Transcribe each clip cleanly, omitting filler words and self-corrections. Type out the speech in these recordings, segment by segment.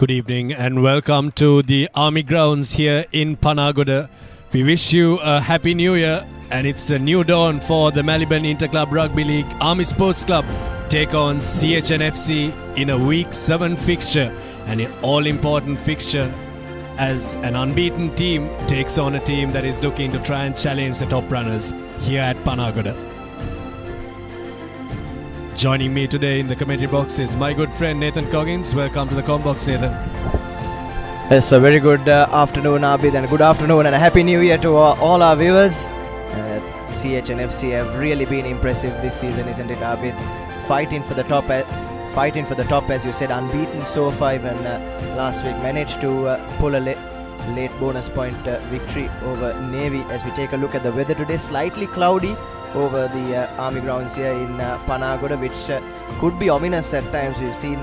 Good evening and welcome to the Army grounds here in Panagoda. We wish you a happy new year, and it's a new dawn for the Maliban Inter-Club Rugby League. Army Sports Club take on CH&FC in a week 7 fixture, and an all-important fixture as an unbeaten team takes on a team that is looking to try and challenge the top runners here at Panagoda. Joining me today in the commentary box is my good friend Nathan Coggins. Welcome to the Combox, Nathan. Yes, a very good afternoon, Abid, and good afternoon and a happy new year to all our viewers. CH&FC have really been impressive this season, isn't it, Abid? Fighting for the top, as you said, unbeaten so far, even last week managed to pull a late bonus point victory over Navy. As we take a look at the weather today, slightly cloudy over the Army grounds here in Panagoda, which could be ominous at times. We've seen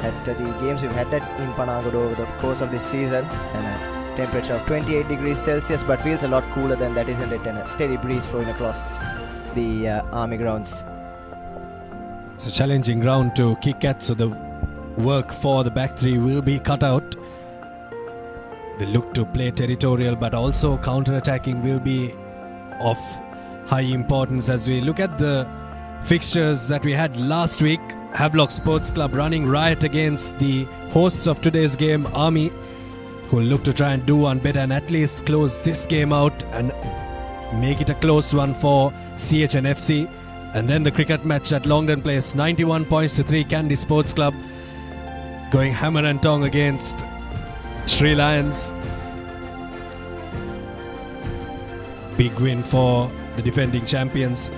at the games we've had that in Panagoda over the course of this season, and a temperature of 28 degrees Celsius, but feels a lot cooler than that, isn't it? And a steady breeze flowing across the Army grounds. It's a challenging ground to kick at, so the work for the back three will be cut out. They look to play territorial, but also counter-attacking will be of high importance. As we look at the fixtures that we had last week, Havelock Sports Club running riot against the hosts of today's game, Army, who will look to try and do one better and at least close this game out and make it a close one for CH&FC. And then the cricket match at Longdon Place, 91 points to 3, Kandy Sports Club going hammer and tong against Sri Lions. Big win for the defending champions.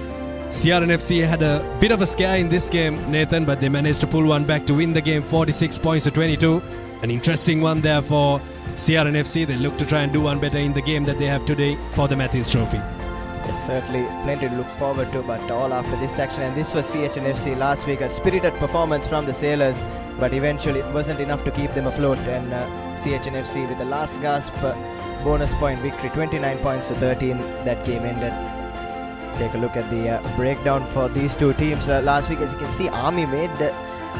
CR&FC had a bit of a scare in this game, Nathan, but they managed to pull one back to win the game 46 points to 22. An interesting one there for CR&FC. They look to try and do one better in the game that they have today for the Matthews Trophy. Yes, certainly plenty to look forward to, but all after this action. And this was CH&FC last week, a spirited performance from the Sailors, but eventually it wasn't enough to keep them afloat, and CH&FC with the last gasp bonus point victory, 29 points to 13. That game ended. Take a look at the breakdown for these two teams. Last week, as you can see, Army made the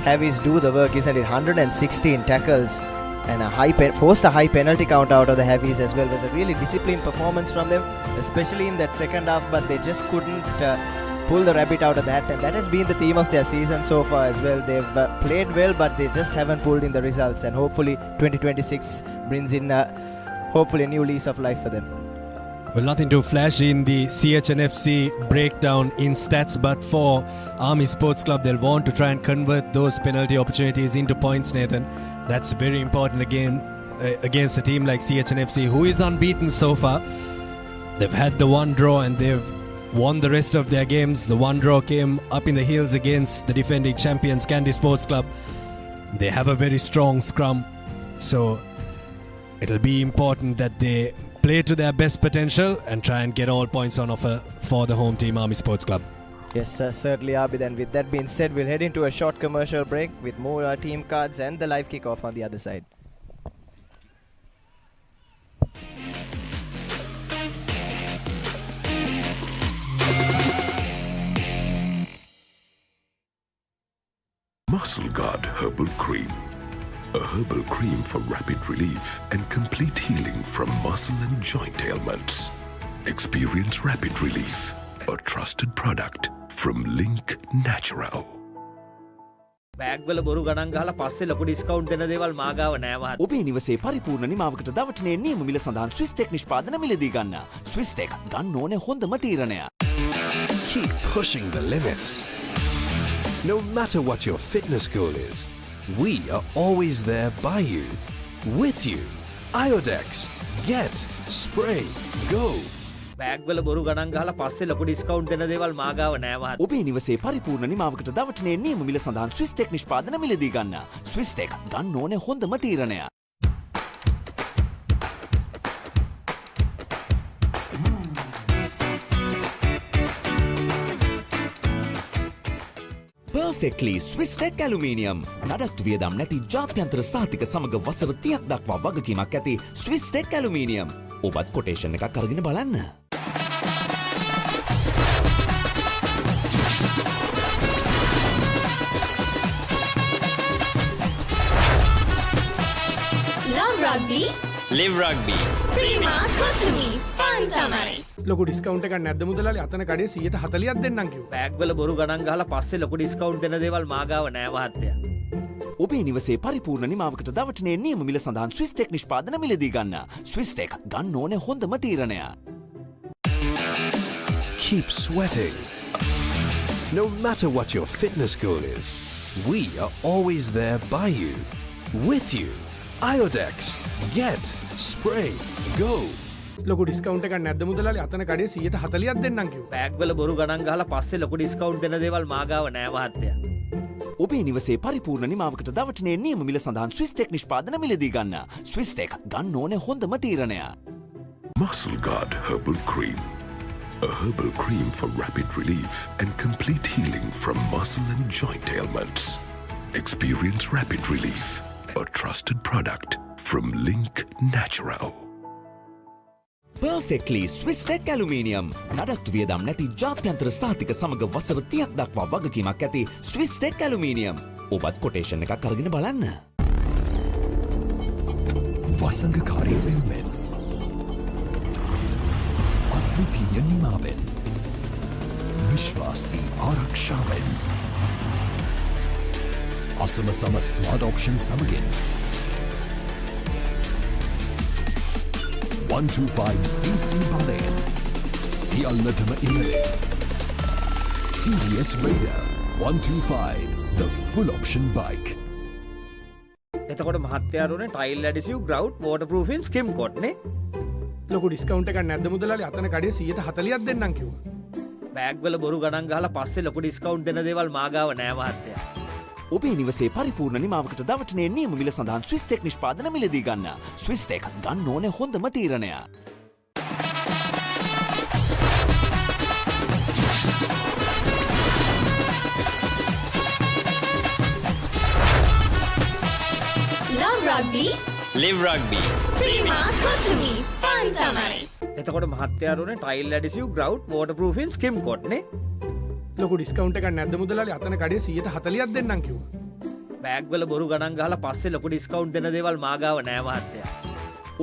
Heavies do the work, isn't it? 116 tackles and forced a high penalty count out of the Heavies as well. It was a really disciplined performance from them, especially in that second half, but they just couldn't pull the rabbit out of that, and that has been the theme of their season so far as well. They've played well, but they just haven't pulled in the results, and hopefully 2026 brings in hopefully a new lease of life for them. Well, nothing to flash in the CH&FC breakdown in stats, but for Army Sports Club, they'll want to try and convert those penalty opportunities into points, Nathan. That's very important again against a team like CH&FC, who is unbeaten so far. They've had the one draw and they've won the rest of their games. The one draw came up in the hills against the defending champions, Kandy Sports Club. They have a very strong scrum, so it'll be important that they play to their best potential and try and get all points on offer for the home team, Army Sports Club. Yes, certainly, Abid. And with that being said, we'll head into a short commercial break with more team cards and the live kickoff on the other side. Muscle Guard Herbal Cream. A herbal cream for rapid relief and complete healing from muscle and joint ailments. Experience rapid relief. A trusted product from Link Natural. බෑග්වල බොරු ගණන් ගහලා පස්සේ ලොකු discount දෙන දේවල් මාගාව නෑ මහත්. ඔබේ නිවසේ පරිපූර්ණ නිමාවකට දවටනේ නියම මිල සඳහන් ස්විස් ටෙක් නිෂ්පාදන මිලදී ගන්න. ස්විස් ටෙක් ගන්න ඕනේ හොඳම තීරණය. Keep pushing the limits. No matter what your fitness goal is, we are always there by you, with you. Iodex. Get. Spray. Go. බෑග්වල බොරු ගණන් ගහලා පස්සේ ලොකු ඩිස්කවුන්ට් දෙන දේවල් මාගාව නෑ මහත්. ඔබේ නිවසේ පරිපූර්ණ නිමාවකට දවටනේ නියම මිල සඳහන් ස්විස් ටෙක් නිෂ්පාදන මිලදී ගන්න. ස්විස් ටෙක් ගන්න ඕනේ හොඳම තීරණය. Perfectly Swiss Tech Aluminium. නඩත්තු වියදම් නැති ජාත්‍යන්තර සහතික සමග වසර 30ක් දක්වා වගකීමක් ඇති Swiss Tech Aluminium. ඔබත් කොටේෂන් එකක් අරගෙන බලන්න. rugby, live rugby. prima kotumi, fun tamari. ලොකු ඩිස්කවුන්ට් එකක් නැද්ද මුදලාලි? අතන කඩේ 140ක් දෙන්නම් කිව්වා. බෑග් වල බොරු ගණන් ගහලා පස්සේ ලොකු ඩිස්කවුන්ට් දෙන දේවල් මාගාව නෑ මහත්තයා. ඔබේ නිවසේ පරිපූර්ණ නිමාවකට දවටනේ නියම මිල සඳහන් ස්විස් ටෙක් නිෂ්පාදන මිලදී ගන්න. ස්විස් ටෙක් ගන්න ඕනේ හොඳම තීරණය. Keep sweating. No matter what your fitness goal is, we are always there by you, with you. Iodex. Get, spray, go. ලොකු ඩිස්කවුන්ට් එකක් නැද්ද මුදලාලි? අතන කඩේ 140ක් දෙන්නම් කිව්වා. බෑග් වල බොරු ගණන් ගහලා පස්සේ ලොකු ඩිස්කවුන්ට් දෙන දේවල් මාගාව නෑ මහත්තයා. ඔබේ නිවසේ පරිපූර්ණ නිමාවකට දවටනේ නියම මිල සඳහන් ස්විස් ටෙක් නිෂ්පාදන මිලදී ගන්න. ස්විස් ටෙක් ගන්න ඕනේ හොඳම තීරණය. Muscle Guard Herbal Cream. A herbal cream for rapid relief and complete healing from muscle and joint ailments. Experience rapid relief. A trusted product from Link Natural. Perfectly Swiss Tech Aluminium. නඩත්තු වියදම් නැති ජාත්‍යන්තර සහතික සමග වසර 30ක් දක්වා වගකීමක් ඇති Swiss Tech Aluminium. ඔබත් කොටේෂන් එකක් අරගෙන බලන්න. වසංගකාරී වෙන්මෙන් අද්විතීය නිමාවෙන් විශ්වාසී ආරක්ෂාවෙන් අසම සම ස්වාඩ් ඔප්ෂන් සමගින් 125cc බලයෙන් සියල්ලටම ඉහළින් TVS Raider 125 the full option bike. එතකොට මහත්තයාරුනේ ටයිල් ඇඩිසිව් ග්‍රවුට් වෝටර්ප්‍රූෆින් ස්කිම් කොට් නේ. ලොකු ඩිස්කවුන්ට් එකක් නැද්ද මුදලාලි? අතන කඩේ 140ක් දෙන්නම් කිව්වා. බෑග් වල බොරු ගණන් ගහලා පස්සේ ලොකු ඩිස්කවුන්ට් දෙන දේවල් මාගාව නෑ මහත්තයා. ඔබේ නිවසේ පරිපූර්ණ නිමාවකට දවටනේ නියම මිල සඳහන් ස්විස් ටෙක් නිෂ්පාදන මිලදී ගන්න. ස්විස් ටෙක් ගන්න ඕනේ හොඳම තීරණය. Love rugby, Live rugby. prima kotumi, fun tamari. එතකොට මහත්තයාරුනේ ටයිල් ඇඩිසිව් ග්‍රවුට් වෝටර්ප්‍රූෆින් ස්කිම් කොට් නේ. ලොකු ඩිස්කවුන්ට් එකක් නැද්ද මුදලාලි? අතන කඩේ 140ක් දෙන්නම් කිව්වා. බෑග් වල බොරු ගණන් ගහලා පස්සේ ලොකු ඩිස්කවුන්ට් දෙන දේවල් මාගාව නෑ මහත්තයා.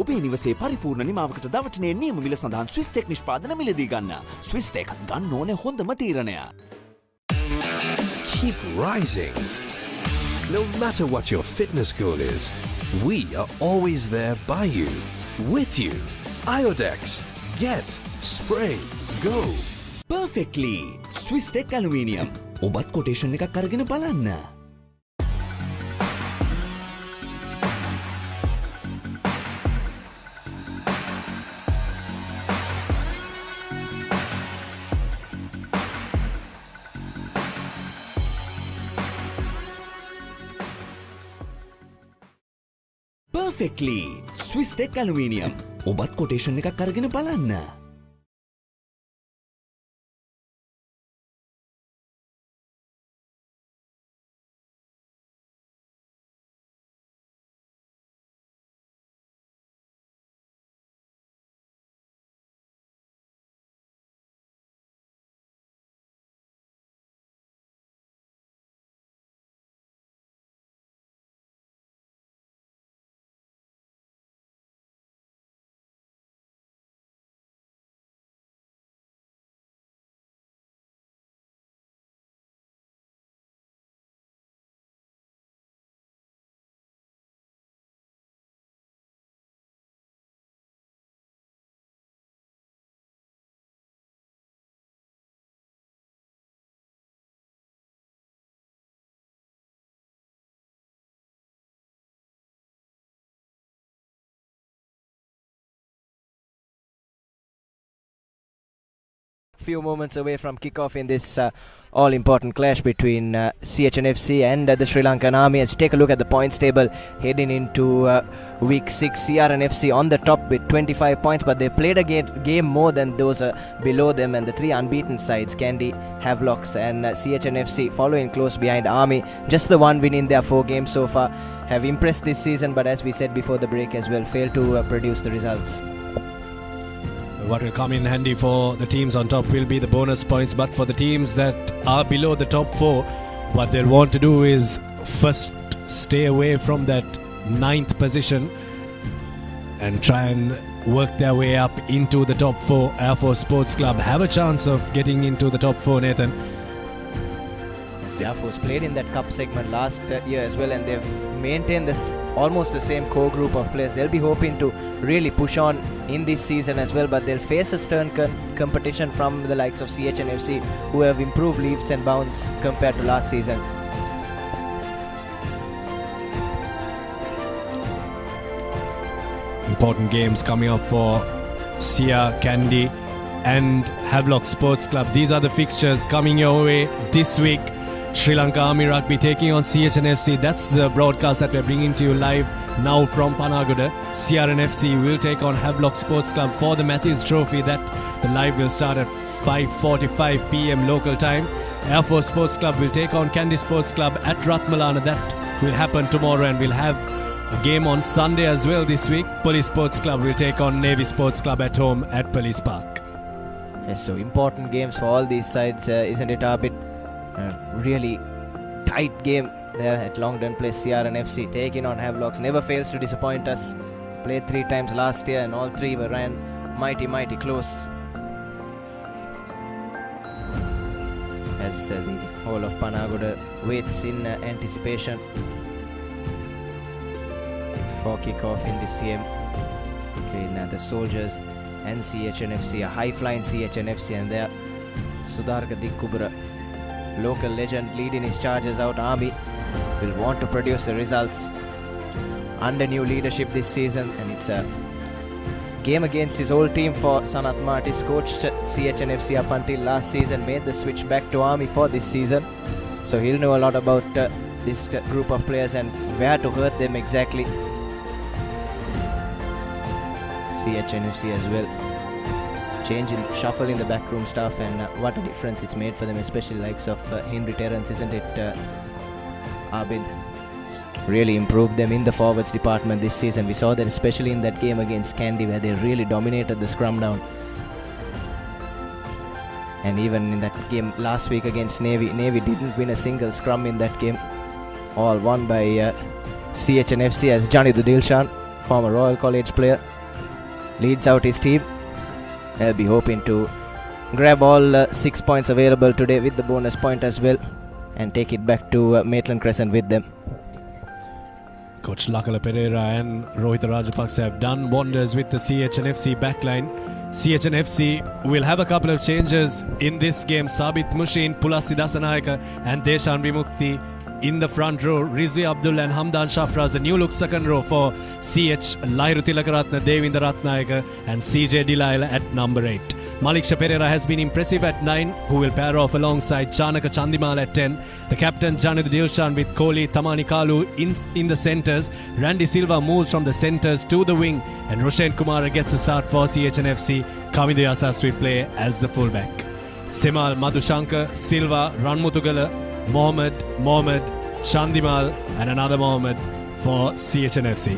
ඔබේ නිවසේ පරිපූර්ණ නිමාවකට දවටනේ නියම මිල සඳහන් ස්විස් ටෙක් නිෂ්පාදන මිලදී ගන්න. ස්විස් ටෙක් ගන්න ඕනේ හොඳම තීරණය. Keep rising. No matter what your fitness goal is, we are always there by you, with you. Iodex. Get, spray, go. Perfectly Swiss Tech Aluminium. ඔබත් කොටේෂන් එකක් අරගෙන බලන්න. Perfectly Swiss Tech Aluminium. ඔබත් quotation එකක් අරගෙන බලන්න. Few moments away from kickoff in this all-important clash between CH&FC and the Sri Lankan Army. As you take a look at the points table heading into week 6, CR&FC on the top with 25 points, but they played a game more than those below them, and the three unbeaten sides, Kandy, Havelocks and CH&FC following close behind Army. Just the one win in their 4 games so far, have impressed this season, but as we said before the break as well, failed to produce the results. What will come in handy for the teams on top will be the bonus points, but for the teams that are below the top 4, what they'll want to do is first stay away from that 9th position and try and work their way up into the top 4. Air Force Sports Club have a chance of getting into the top 4, Nathan. Air Force played in that cup segment last year as well, and they've maintained this almost the same core group of players. They'll be hoping to really push on in this season as well, but they'll face a stern competition from the likes of CH&FC, who have improved leaps and bounds compared to last season. Important games coming up for Sia, Kandy and Havelock Sports Club. These are the fixtures coming your way this week. Sri Lanka Army Rugby taking on CH&FC. That's the broadcast that we're bringing to you live now from Panagoda. CRNFC will take on Havelock Sports Club for the Matthews Trophy. That the live will start at 5:45 p.m. local time. Air Force Sports Club will take on Kandy Sports Club at Ratmalana. That will happen tomorrow, and we'll have a game on Sunday as well this week. Police Sports Club will take on Navy Sports Club at home at Police Park. Yes, so important games for all these sides, isn't it, Abid? Really tight game there at Longdon Place. CRNFC taking on Havelocks. Never fails to disappoint us. Played 3 times last year, and all 3 were ran mighty close. As the whole of Panagoda waits in anticipation for kickoff in this game between the Soldiers and CH&FC, a high-flying CH&FC, and there Sudarka Dikkubura, local legend, leading his charges out. Army will want to produce the results under new leadership this season, and it's a game against his old team for Sanat Martis. Coached CH&FC up until last season, made the switch back to Army for this season, so he'll know a lot about this group of players and where to hurt them exactly. CH&FC as well, shuffle in the backroom staff, and what a difference it's made for them, especially likes of Henry Terrence, isn't it, Abid? Really improved them in the forwards department this season. We saw that especially in that game against Kandy, where they really dominated the scrum down, and even in that game last week against Navy didn't win a single scrum in that game, all won by CH&FC, as Johnny Dilshan, former Royal College player, leads out his team. They'll be hoping to grab all 6 points available today with the bonus point as well, and take it back to Maitland Crescent with them. Coach Lakala Pereira and Rohita Rajapaksa have done wonders with the CH&FC backline. CH&FC will have a couple of changes in this game. Sabit Mushin, Pulasi Dasanayaka and Deshan Vimukti in the front row. Rizvi Abdul and Hamdan Shafraz, the new look second row for CH, Lairu Tilakaratna, Devinda Ratnayaka and CJ Dilaila at number 8. Maliksha Pereira has been impressive at 9, who will pair off alongside Chanaka Chandimal at 10. The captain Janid Dilshan with Kohli Tamani Kalu in the centres. Randy Silva moves from the centres to the wing, and Roshan Kumar gets a start for CH&FC. Kamidu Asas will play as the fullback. Semal, Madhushankar, Silva, Ranmutugala, Mohammed, Chandimal and another Mohammed for CH&FC.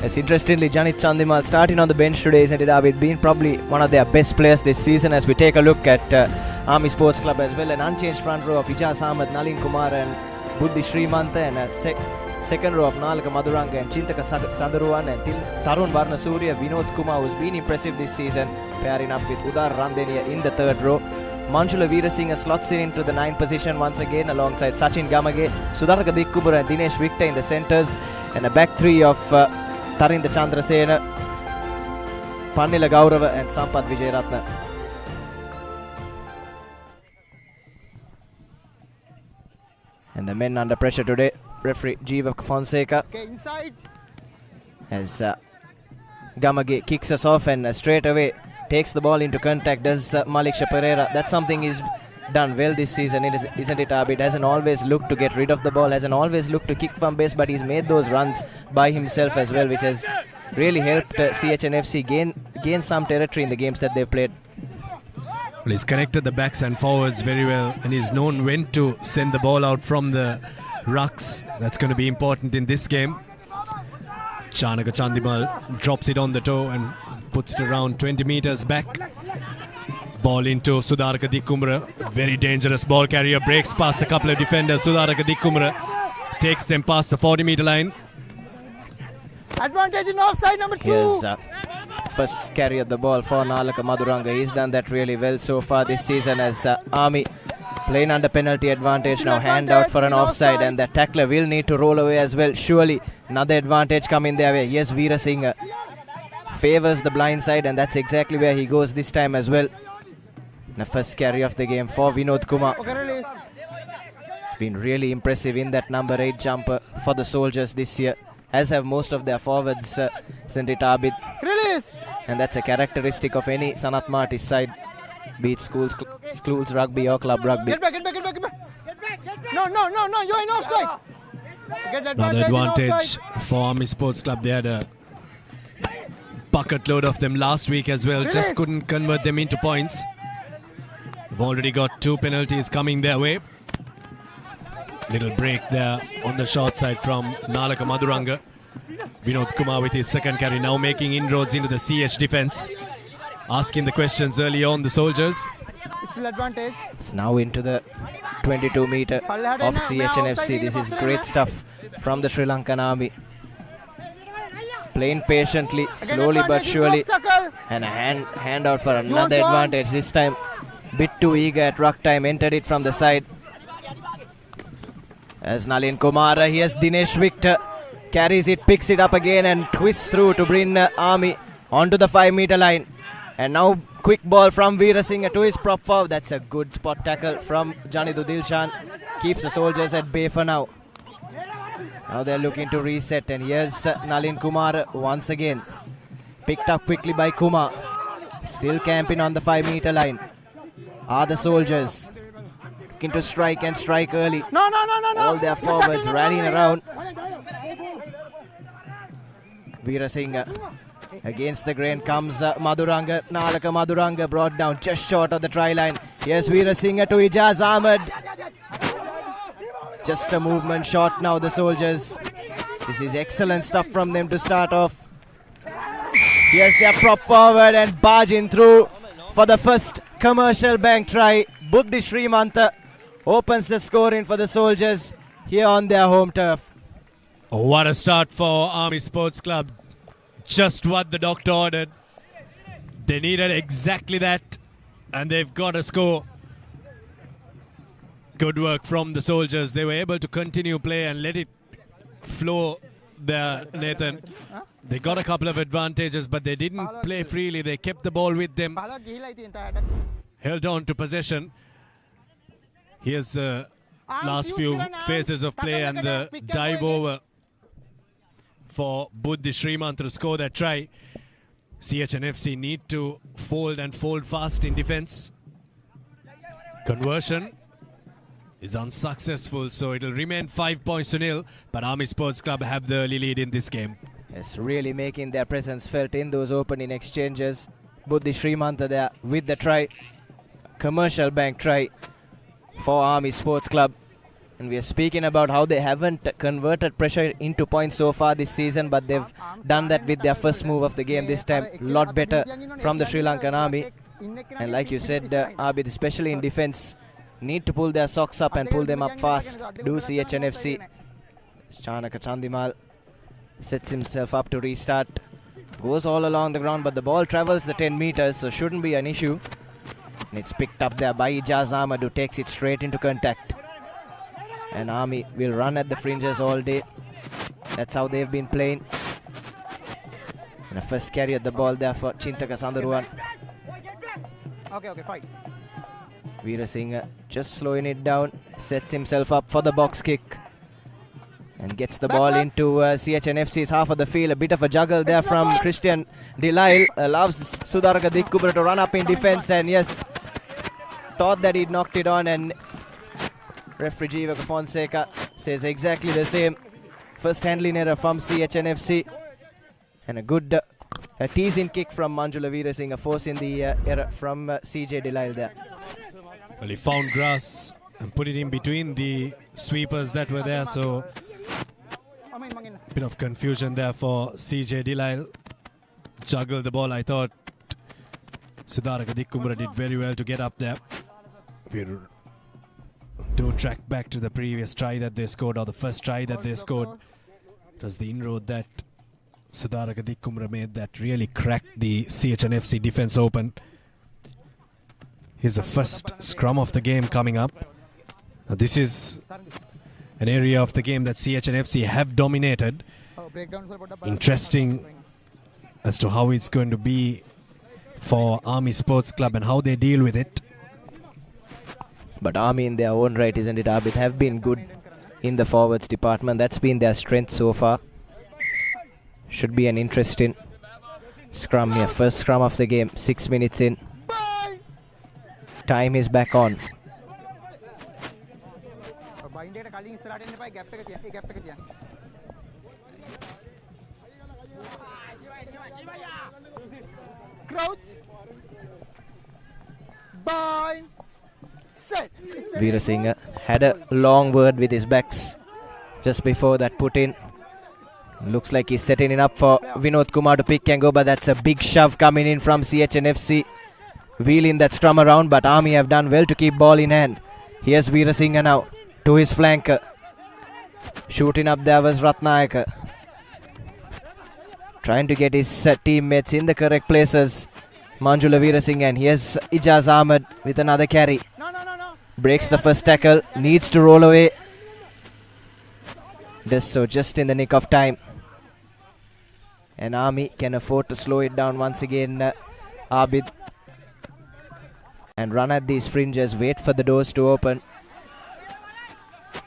Yes, interestingly, Janit Chandimal starting on the bench today, isn't it, Abid? Been probably one of their best players this season, as we take a look at Army Sports Club as well. An unchanged front row of Ijaz Ahmed, Nalin Kumar and Buddhi Srimanta, and a second row of Nalaka Madhuranga and Chintaka Sandaruan and Tarun Varnasurya, Vinod Kumar, who's been impressive this season, pairing up with Udar Randenia in the third row. Manjula Veerasinghe slots in into the 9th position once again alongside Sachin Gamage, Sudarka Dikkubura and Dinesh Victor in the centres, and a back 3 of Tarinda Chandrasena, Pannila Gaurava and Sampath Vijayaratna. And the men under pressure today, referee Jeeva Fonseca, as Gamage kicks us off and straight away takes the ball into contact, does Maliksha Pereira. That's something he's done well this season, isn't it, Abid? Hasn't always looked to get rid of the ball, hasn't always looked to kick from base, but he's made those runs by himself as well, which has really helped CH&FC gain some territory in the games that they've played. Well, he's connected the backs and forwards very well, and he's known when to send the ball out from the rucks. That's going to be important in this game. Chanaka Chandimal drops it on the toe and puts it around 20 meters back. Ball into Sudarka Dikkubura. Very dangerous ball carrier. Breaks past a couple of defenders. Sudarka Dikkubura takes them past the 40-meter line. Advantage in offside number 2. Here's first carry of the ball for Nalaka Maduranga. He's done that really well so far this season as Army playing under penalty advantage now. Hand out for an offside, and the tackler will need to roll away as well. Surely another advantage coming their way. Yes, Veera Singh favors the blind side, and that's exactly where he goes this time as well. The first carry of the game for Vinod Kumar. Been really impressive in that number 8 jumper for the Soldiers this year, as have most of their forwards, isn't it, Abid? Release. And that's a characteristic of any Sanat Marty's side, be it schools rugby or club rugby. Get back. No, you're in offside. Another advantage for Army Sports Club. They had a bucket load of them last week as well. Just couldn't convert them into points. They've already got 2 penalties coming their way. Little break there on the short side from Nalaka Maduranga. Vinod Kumar with his second carry now making inroads into the CH defence. Asking the questions early on, the Soldiers. Still advantage. It's now into the 22 metre of CH&FC. This is great stuff from the Sri Lankan Army. Playing patiently, slowly but surely. And a hand out for another advantage. This time, bit too eager at ruck time. Entered it from the side. As Nalin Kumara, here's Dinesh Victor. Carries it, picks it up again and twists through to bring Army onto the 5 metre line. And now quick ball from Veera Singh to his prop forward. That's a good spot tackle from Janidu Dilshan. Keeps the Soldiers at bay for now. Now they're looking to reset, and here's Nalin Kumar once again. Picked up quickly by Kumar. Still camping on the 5 metre line are the Soldiers. Looking to strike and strike early. No. All their forwards rallying around. Veera Singh against the grain comes Maduranga. Nalaka Maduranga brought down just short of the try line. Here's Veera Singh to Ijaz Ahmed. Just a movement short now, the Soldiers. This is excellent stuff from them to start off. Here's their prop forward and barging through for the first commercial bank try. Buddhi Srimanta opens the scoring for the Soldiers here on their home turf. What a start for Army Sports Club. Just what the doctor ordered. They needed exactly that, and they've got a score. Good work from the Soldiers. They were able to continue play and let it flow there, Nathan. They got a couple of advantages, but they didn't play freely. They kept the ball with them, held on to possession. Here's the last few phases of play and the dive over for Buddhi Srimant to score that try. CH&FC need to fold and fold fast in defense. Conversion is unsuccessful, so it'll remain 5 points to nil, but Army Sports Club have the early lead in this game. Yes, really making their presence felt in those opening exchanges. Buddhi Srimanta there with the try. Commercial bank try for Army Sports Club. And we are speaking about how they haven't converted pressure into points so far this season, but they've done that with their first move of the game this time. A lot better from the Sri Lankan Army. And like you said, Abid, especially in defense, need to pull their socks up and pull them up fast. Do CH&FC. Chanaka Chandimal sets himself up to restart. Goes all along the ground, but the ball travels the 10 meters, so shouldn't be an issue. And it's picked up there by Ijaz Ahmed, who takes it straight into contact. And Army will run at the fringes all day. That's how they've been playing. And a first carry at the ball there for Chintaka Sandaruan. Okay, fight. Veera Singh just slowing it down. Sets himself up for the box kick. And gets the ball into CH&FC's half of the field. A bit of a juggle there from Christian Delisle. Allows Sudaraka Dikkubra to run up in defense. And yes, thought that he'd knocked it on, and referee Jivaka Fonseca says exactly the same. First handling error from CH&FC. And a good teasing kick from Manjula Veera Singh, forcing the error from CJ Delisle there. Well, he found grass and put it in between the sweepers that were there, so a bit of confusion there for CJ Delisle. Juggled the ball. I thought Sudaraka Dikkubra did very well to get up there. We do track back to the previous try that they scored, or the first try that they scored. It was the inroad that Sudaraka Dikkumra made that really cracked the CH&FC defense open. Here's the first scrum of the game coming up. Now this is an area of the game that CH&FC have dominated. Interesting as to how it's going to be for Army Sports Club and how they deal with it. But Army in their own right, isn't it, Abid, have been good in the forwards department. That's been their strength so far. Should be an interesting scrum here. First scrum of the game, 6 minutes in. Time is back on. Crouch. Bind. Set. Veerasinghe had a long word with his backs just before that put in. Looks like he's setting it up for Vinod Kumar to pick and go, but that's a big shove coming in from CH&FC. Wheeling that scrum around, but Army have done well to keep ball in hand. Here's Veerasinghe now to his flanker. Shooting up there was Ratnayaka. Trying to get his teammates in the correct places. Manjula Veerasinghe, and here's Ijaz Ahmed with another carry. Breaks the first tackle, needs to roll away. Does so just in the nick of time. And Army can afford to slow it down once again, Abid. And run at these fringes, wait for the doors to open.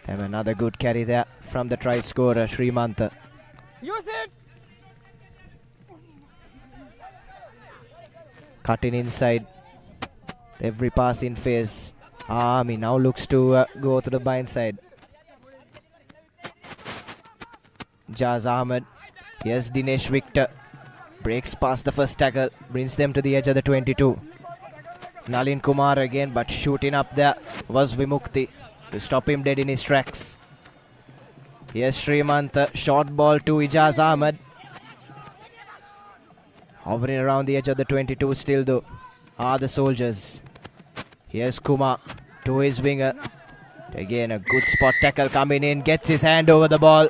And another good carry there from the try scorer, Srimanta. Use it. Cutting inside. Every pass in phase. Army now looks to go to the bind side. Jaz Ahmed. Here's Dinesh Victor. Breaks past the first tackle. Brings them to the edge of the 22. Nalin Kumar again, but shooting up there was Vimukti to stop him dead in his tracks. Here's Srimanta. Short ball to Ijaz Ahmed. Hovering around the edge of the 22 still though are the soldiers. Here's Kumar to his winger. Again a good spot tackle coming in. Gets his hand over the ball.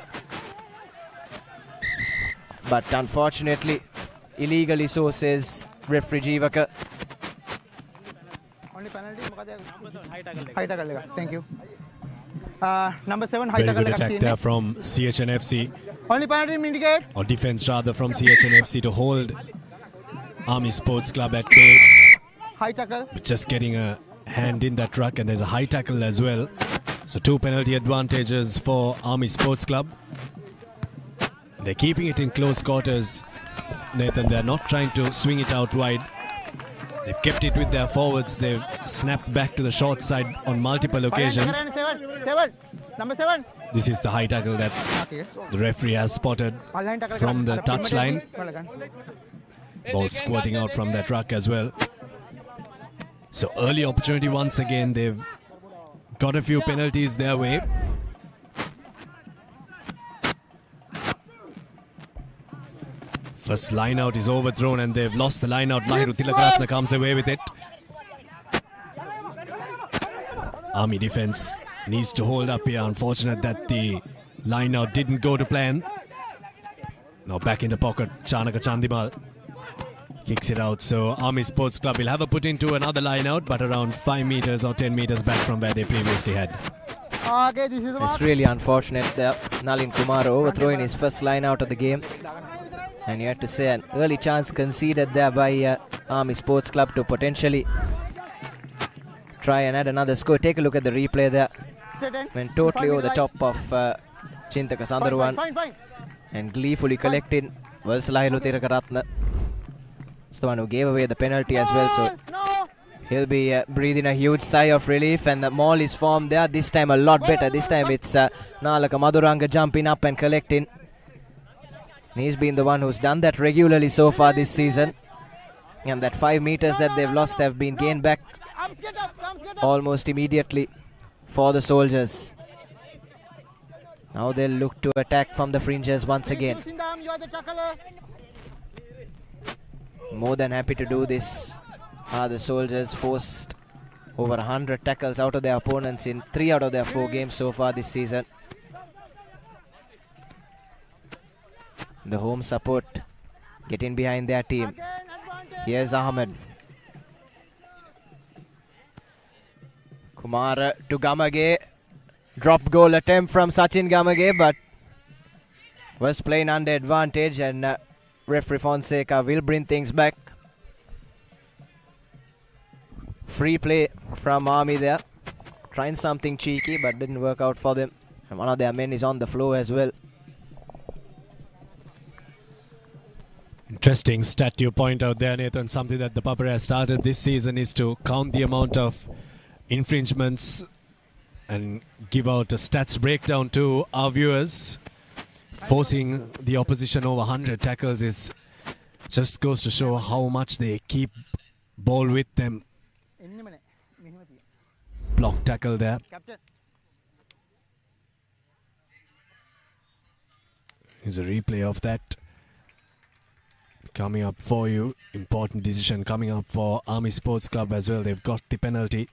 But unfortunately, illegally so, says referee Jeevaka. Only penalty. High tackle. Thank you. Number 7 high Very tackle. good attack there from CH&FC. Only penalty indicate. Or defense rather from CH&FC to hold Army Sports Club at bay. High tackle. Just getting a hand in that ruck, and there's a high tackle as well. So 2 penalty advantages for Army Sports Club. They're keeping it in close quarters, Nathan. They're not trying to swing it out wide. They've kept it with their forwards. They've snapped back to the short side on multiple occasions. Seven. Number 7. This is the high tackle that the referee has spotted from the touchline. Ball squirting out from that ruck as well. So early opportunity once again. They've got a few penalties their way. First line out is overthrown and they've lost the line out. Lahiru Tilakaratne comes away with it. Army defense needs to hold up here. Unfortunate that the line out didn't go to plan. Now back in the pocket, Chanaka Chandimal kicks it out. So Army Sports Club will have a put into another line out, but around 5 meters or 10 meters back from where they previously had. Okay, this is it's really unfortunate that Nalin Kumar overthrowing his first line out of the game. And you have to say an early chance conceded there by Army Sports Club to potentially try and add another score. Take a look at the replay there. Went totally over the top of Chintaka Sandharuwan. And gleefully collecting was Lahiru Tilakaratne. It's the one who gave away the penalty as well. So he'll be breathing a huge sigh of relief. And the maul is formed there. This time a lot better. This time it's Nalaka Maduranga jumping up and collecting. He's been the one who's done that regularly so far this season. And that 5 meters that they've lost have been gained back almost immediately for the soldiers. Now they'll look to attack from the fringes once again. More than happy to do this. The soldiers forced over 100 tackles out of their opponents in 3 out of their 4 games so far this season. The home support getting behind their team. Here's Ahmed. Kumar to Gamage. Drop goal attempt from Sachin Gamage, but was playing under advantage, and referee Fonseca will bring things back. Free play from Army there. Trying something cheeky, but didn't work out for them. And one of their men is on the floor as well. Interesting stat you point out there, Nathan. Something that the Papare has started this season is to count the amount of infringements and give out a stats breakdown to our viewers. Forcing the opposition over 100 tackles is just goes to show how much they keep ball with them. Block tackle there. Here's a replay of that. Coming up for you. Important decision coming up for Army Sports Club as well. They've got the penalty.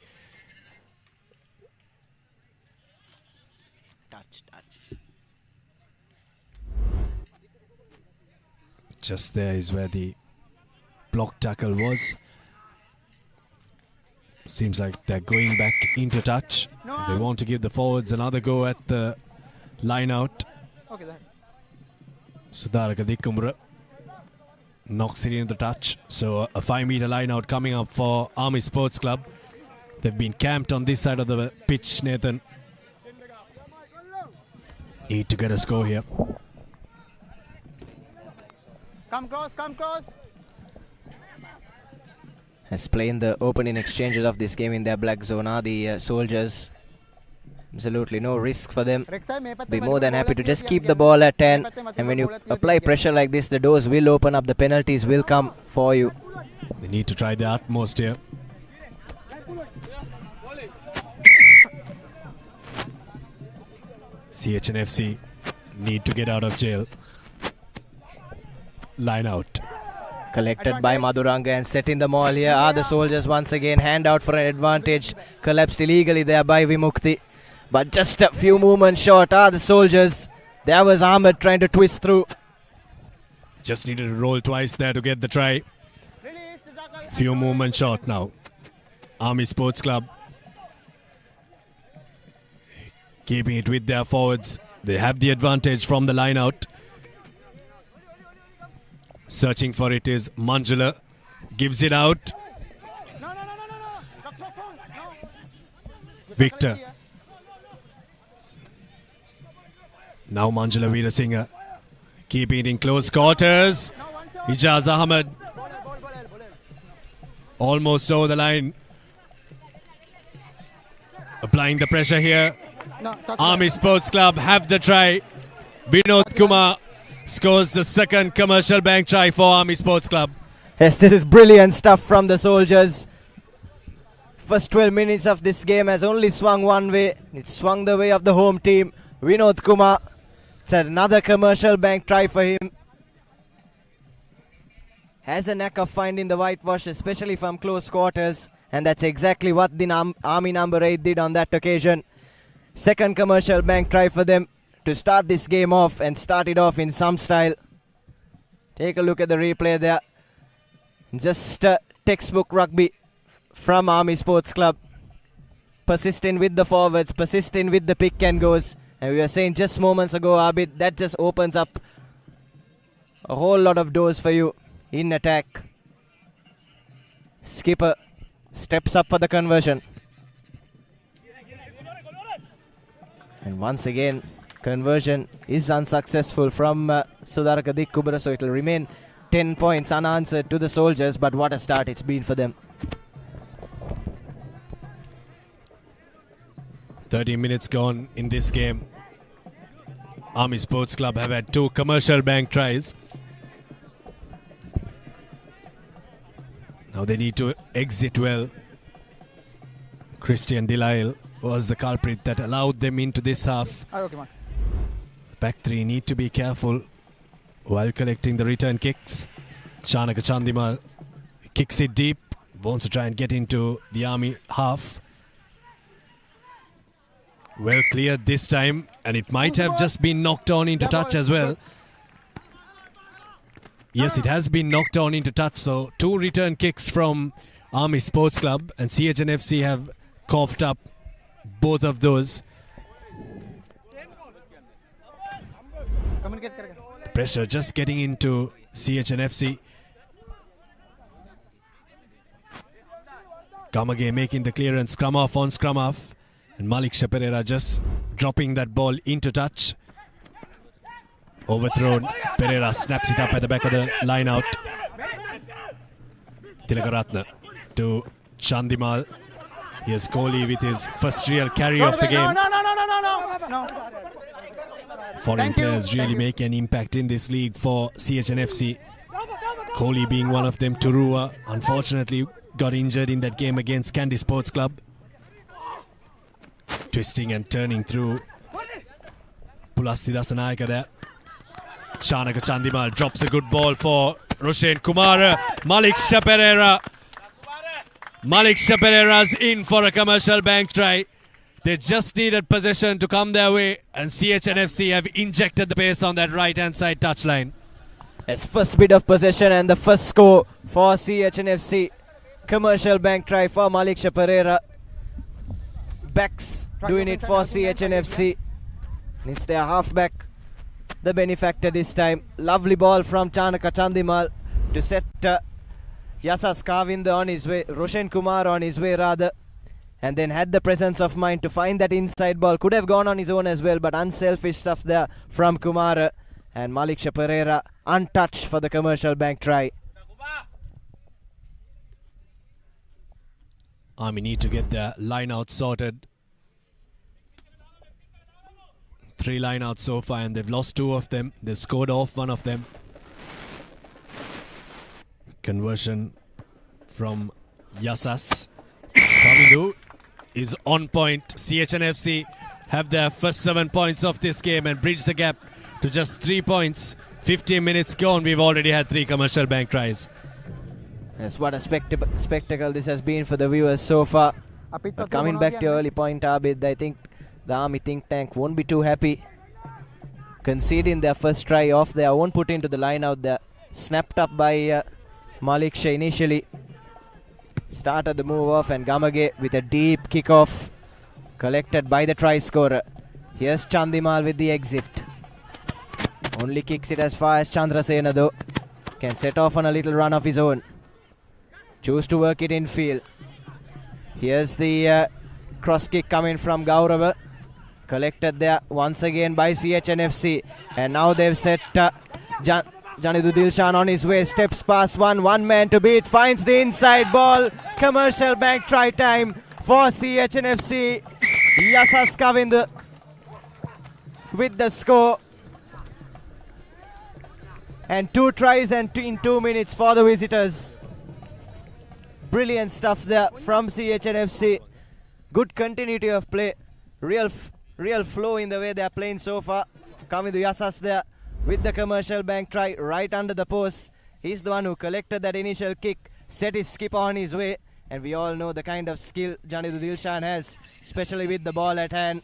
Touch. Just there is where the block tackle was. Seems like they're going back into touch. They want to give the forwards another go at the line out. Sudaraka Dikumra knocks it into the touch. So a 5-meter line out coming up for Army Sports Club. They've been camped on this side of the pitch, Nathan. Need to get a score here. Come close. Has playing the opening exchanges of this game in their black zone are the soldiers. Absolutely no risk for them. Be more than happy to just keep the ball at 10. And when you apply pressure like this, the doors will open up, the penalties will come for you. They need to try their utmost here. CH&FC need to get out of jail. Line out. Collected by Madhuranga and setting the maul here are the soldiers once again. Hand out for an advantage. Collapsed illegally there by Vimukti. But just a few movements short are the soldiers. There was Ahmed trying to twist through. Just needed to roll twice there to get the try. Few movements short now. Army Sports Club keeping it with their forwards. They have the advantage from the line out. Searching for it is Manjula. Gives it out. Victor. Now Manjula Veerasinghe. Keeping it in close quarters. Ijaz Ahmed. Almost over the line. Applying the pressure here. Army Sports Club have the try. Vinod Kumar scores the second commercial bank try for Army Sports Club. Yes, this is brilliant stuff from the soldiers. First 12 minutes of this game has only swung one way. It swung the way of the home team. Vinod Kumar. It's another commercial bank try for him. Has a knack of finding the whitewash, especially from close quarters. And that's exactly what the Army number 8 did on that occasion. Second commercial bank try for them to start this game off and start it off in some style. Take a look at the replay there. Just textbook rugby from Army Sports Club. Persisting with the forwards, persisting with the pick and goes. And we were saying just moments ago, Abid, that just opens up a whole lot of doors for you in attack. Skipper steps up for the conversion. And once again, conversion is unsuccessful from Sudaraka Dikkubra, so it will remain 10 points unanswered to the soldiers, but what a start it's been for them. 30 minutes gone in this game. Army Sports Club have had 2 commercial bank tries. Now they need to exit well. Christian Delisle was the culprit that allowed them into this half. Back 3 need to be careful while collecting the return kicks. Chanaka Chandimal kicks it deep, wants to try and get into the Army half. Well cleared this time, and it might have just been knocked on into touch as well. Yes, it has been knocked on into touch. So 2 return kicks from Army Sports Club, and CH&FC have coughed up both of those. The pressure just getting into CH&FC. Gamage making the clearance, scrum off on scrum off, and Malik Pereira just dropping that ball into touch. Overthrown, Pereira snaps it up at the back of the line out. Tilakaratna to Chandimal. Here's Kohli with his first real carry of the game. No. Foreign players really make an impact in this league for CH&FC. Kohli being one of them. Turua unfortunately got injured in that game against Kandy Sports Club. Twisting and turning through. Pulasti Dasanayaka there. Chanaka Chandimal drops a good ball for Roshan Kumar. Malik Pereira. Malik Pereira's in for a commercial bank try. They just needed possession to come their way, and CH&FC have injected the pace on that right-hand side touchline. As first bit of possession and the first score for CH&FC. Commercial bank try for Malik Pereira. Backs doing it for CH&FC. It's their halfback, the benefactor this time. Lovely ball from Chanaka Chandimal to set Yasas Kavinda on his way, Roshan Kumar on his way rather, and then had the presence of mind to find that inside ball. Could have gone on his own as well, but unselfish stuff there from Kumar, and Malik Pereira untouched for the commercial bank try. Army need to get their line out sorted. 3 line outs so far, and they've lost 2 of them. They've scored off 1 of them. Conversion from Yasas. Kavidu is on point. CH&FC have their first 7 points of this game and bridge the gap to just 3 points. 15 minutes gone, we've already had 3 commercial bank tries. Yes, what a spectacle this has been for the viewers so far. But coming back to your early point, Abid, I think the Army think tank won't be too happy conceding their first try off their own put into the line out there. Snapped up by Malik Shah initially. Started the move off, and Gamage with a deep kickoff collected by the try scorer. Here's Chandimal with the exit. Only kicks it as far as Chandrasena though. Can set off on a little run of his own. Choose to work it in field. Here's the cross kick coming from Gaurava. Collected there once again by CH&FC. And now they've set Janidu Dilshan on his way. Steps past one man to beat. Finds the inside ball. Commercial bank try time for CH&FC. Yasas Kavind with the score. And 2 tries and in 2 minutes for the visitors. Brilliant stuff there from CH&FC. Good continuity of play. Real flow in the way they are playing so far. Kavind Yasas there with the commercial bank try right under the post. He's the one who collected that initial kick, set his skipper on his way, and we all know the kind of skill Janidu Dilshan has, especially with the ball at hand.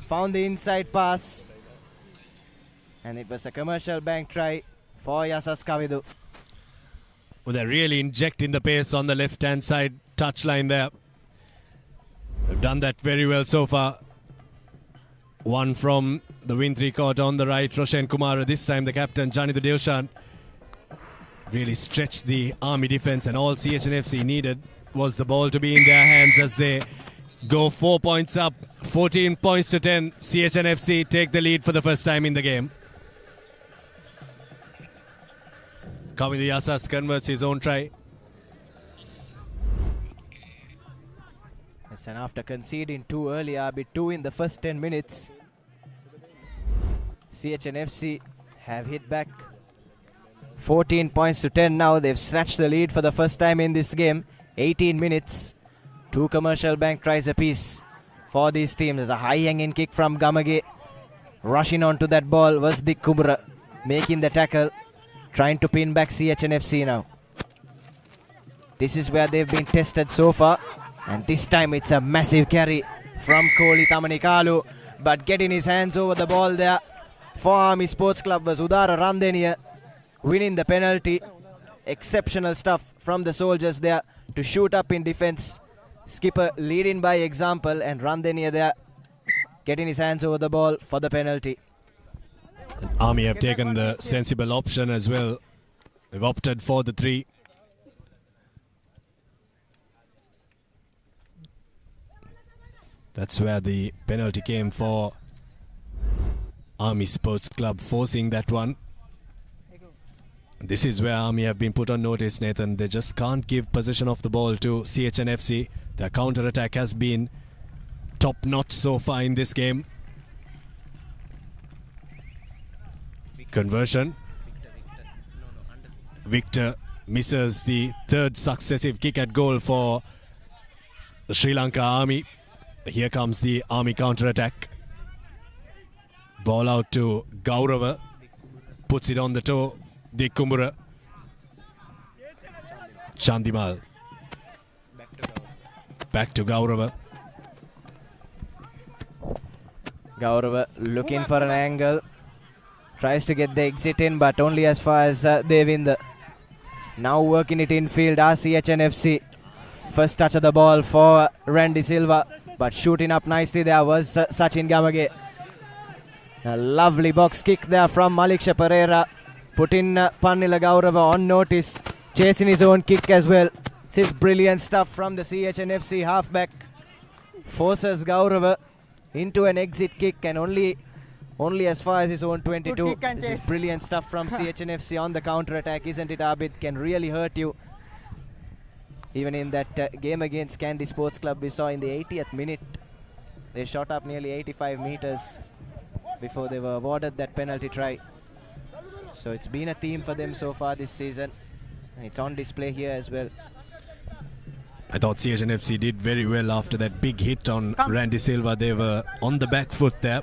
Found the inside pass, and it was a commercial bank try for Yasas Kavidu. Well, they're really injecting the pace on the left-hand side touchline there. They've done that very well so far. One from the wing 3/4 on the right, Roshan Kumar. This time the captain, Janidu Dilshan, really stretched the Army defense, and all CH&FC needed was the ball to be in their hands as they go 4 points up, 14 points to 10. CH&FC take the lead for the first time in the game. Kavind Yasas converts his own try. Yes, and after conceding 2 earlier, 2 in the first 10 minutes, CH&FC have hit back 14 points to 10 now. They've snatched the lead for the first time in this game. 18 minutes, 2 commercial bank tries apiece for these teams. There's a high-hanging kick from Gamage. Rushing onto that ball was Dik Kubra, making the tackle, trying to pin back CH&FC now. This is where they've been tested so far, and this time it's a massive carry from Kohli Tamanikalu, but getting his hands over the ball there for Army Sports Club was Udara Randeniya, winning the penalty. Exceptional stuff from the soldiers there to shoot up in defense. Skipper leading by example, and Randhaniya there getting his hands over the ball for the penalty. Army have taken the sensible option as well. They've opted for the 3. That's where the penalty came for Army Sports Club, forcing that one. This is where Army have been put on notice, Nathan. They just can't give possession of the ball to CH&FC. Their counter-attack has been top-notch so far in this game. Conversion. Victor misses the 3rd successive kick at goal for the Sri Lanka Army. Here comes the Army counter-attack. Ball out to Gaurava. Puts it on the toe. Dikumbura. Chandimal. Back to Gaurava. Gaurava looking for an angle. Tries to get the exit in, but only as far as Devinder. Now working it infield, CH&FC. First touch of the ball for Randy Silva, but shooting up nicely there was Sachin Gamage. A lovely box kick there from Maliksha Pereira, putting Pannila Gaurava on notice, chasing his own kick as well. This is brilliant stuff from the CH&FC halfback. Forces Gaurava into an exit kick, and only as far as his own 22. This is brilliant stuff from CH&FC on the counter-attack, isn't it, Abid? Can really hurt you. Even in that game against Kandy Sports Club, we saw in the 80th minute, they shot up nearly 85 meters before they were awarded that penalty try. So it's been a theme for them so far this season. It's on display here as well. I thought CH&FC did very well after that big hit on Randy Silva. They were on the back foot there.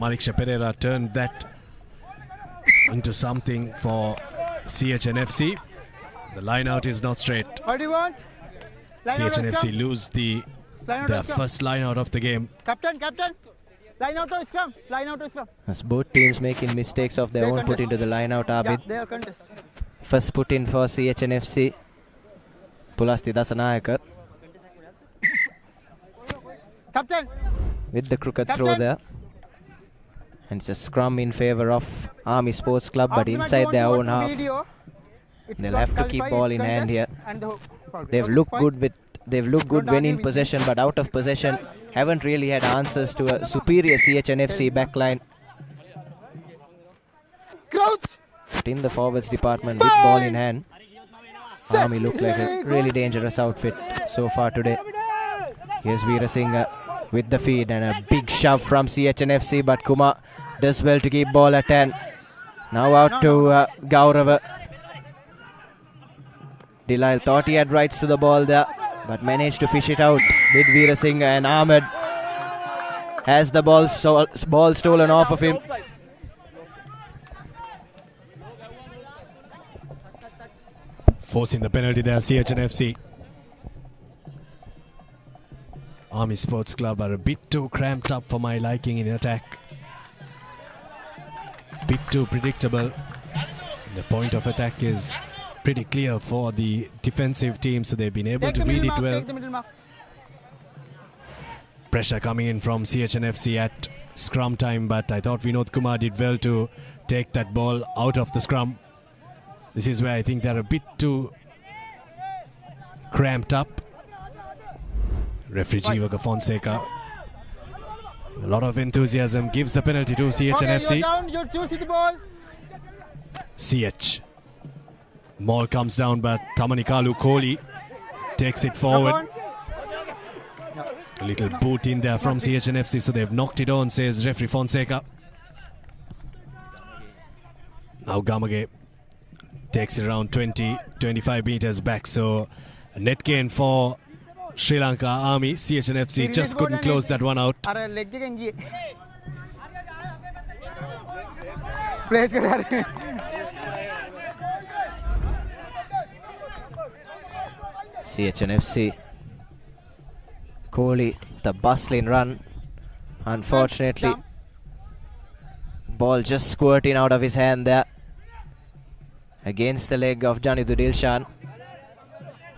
Maliksha Pereira turned that into something for CH&FC. The line out is not straight. What do you want? CH&FC lose their first line out of the game. Captain. Line out or scrum. As both teams making mistakes of their own put into the line out, Abid. They are contest. First put in for CH&FC. Pulasti Dasanayaka. Captain. With the crooked throw there. And it's a scrum in favour of Army Sports Club, but inside their own half. They'll have to keep ball in hand here. They've looked good when in possession, but out of possession haven't really had answers to a superior CH&FC backline. Crouch. But in the forwards department with ball in hand, Army look like a really dangerous outfit so far today. Here's Veera Singh with the feed, and a big shove from CH&FC, but Kumar does well to keep ball at 10. Now out to Gaurava. Delail thought he had rights to the ball there, but managed to fish it out with Veera Singh, and Ahmed has the ball stolen off of him. Forcing the penalty there, CH&FC. Army Sports Club are a bit too cramped up for my liking in attack. Bit too predictable. The point of attack is pretty clear for the defensive team, so they've been able to read it well. Pressure coming in from CH&FC at scrum time, but I thought Vinod Kumar did well to take that ball out of the scrum. This is where I think they're a bit too cramped up. Referee Jivaka Fonseca, a lot of enthusiasm, gives the penalty to CH&FC. CH. Maul comes down, but Tamanikalu Kohli takes it forward. A little boot in there from CH&FC, so they've knocked it on, says referee Fonseca. Now Gamage takes it around 20-25 meters back, so a net gain for Sri Lanka Army. CH&FC just couldn't close that one out. CH&FC. Kohli, the bustling run. Unfortunately, ball just squirting out of his hand there. against the leg of Janidu Dilshan.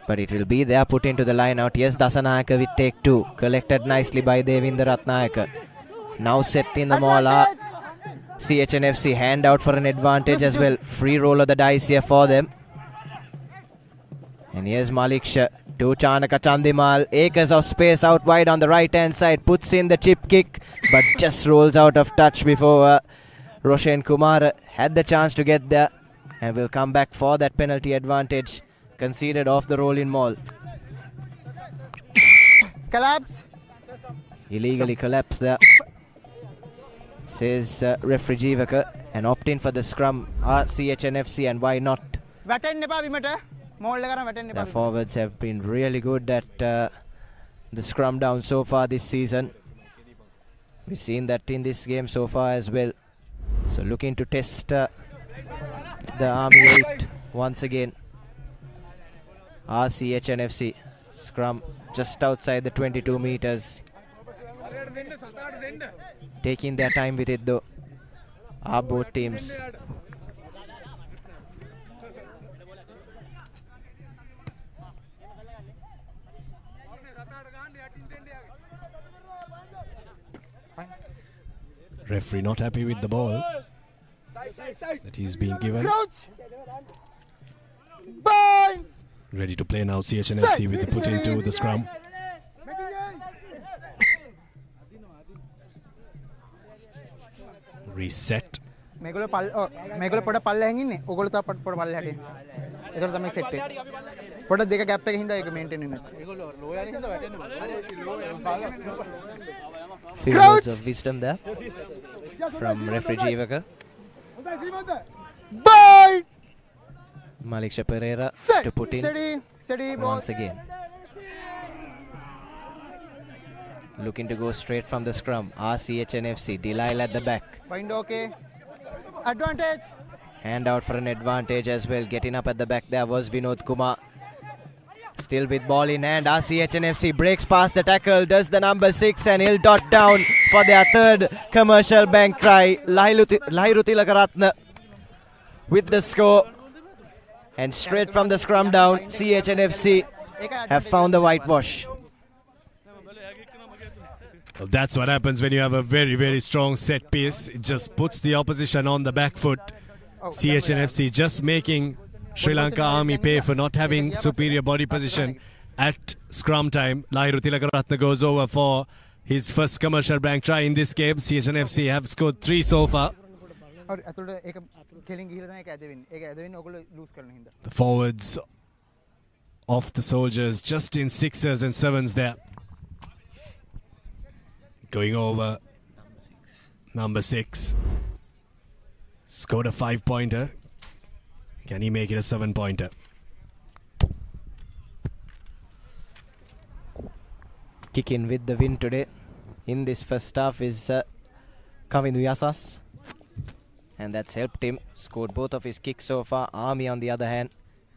But it will be there, put into the line out. Yes, Dasanayaka with take 2. Collected nicely by Devinder Ratnayaka. Now set in the mall. CH&FC hand out for an advantage as well. Free roll of the dice here for them. And here's Malik Shah to Chanaka Chandimal. Acres of space out wide on the right hand side. Puts in the chip kick, but just rolls out of touch before Roshan Kumar had the chance to get there. And will come back for that penalty advantage. Conceded off the roll in mall. Collapse. Illegally collapsed there. Says referee Jeevaka. And opt in for the scrum are CH&FC, and why not? Their forwards have been really good at the scrum down so far this season. We've seen that in this game so far as well. So looking to test the Army 8 once again. CH&FC scrum just outside the 22 meters. Taking their time with it though. Both teams. Referee not happy with the ball that he's being given. Ready to play now, CH&FC with the put into the scrum. Reset. මේගොල්ලෝ පොඩ පල්ලෙහින් ඉන්නේ. ඔයගොල්ලෝ තව පොඩ පල්ලෙහාට එන්න. ඒතර තමයි සෙට් එක. පොඩ දෙක ગેප් එකකින් හින්දා ඒක මේන්ටේන් වෙන්නේ නැත්තේ. ඒගොල්ලෝ ලෝයරින් හින්දා වැටෙන්නේ. Few words of wisdom there from referee Jeevaka. Bye. Malik Shah Pereira to put in once again. Looking to go straight from the scrum. CH&FC. Delilah at the back. Wind okay. Advantage. Hand out for an advantage as well. Getting up at the back there was Vinod Kumar. Still with ball in hand. CH&FC breaks past the tackle. Does the number 6 and he'll dot down for their third commercial bank try. Lahiru Tilakaratne with the score. And straight from the scrum down, CH&FC have found the whitewash. Well, that's what happens when you have a very, very strong set piece. It just puts the opposition on the back foot. CH&FC just making Sri Lanka Army pay for not having superior body position at scrum time. Lahiru Tilakaratne goes over for his first commercial blank try in this game. CH&FC have scored 3 so far. The forwards of the Soldiers just in 6s and 7s there. Going over number 6. Scored a 5-pointer. Can he make it a 7-pointer? Kicking with the win today in this first half is Kavindu Yasas. And that's helped him. Scored both of his kicks so far. Army, on the other hand,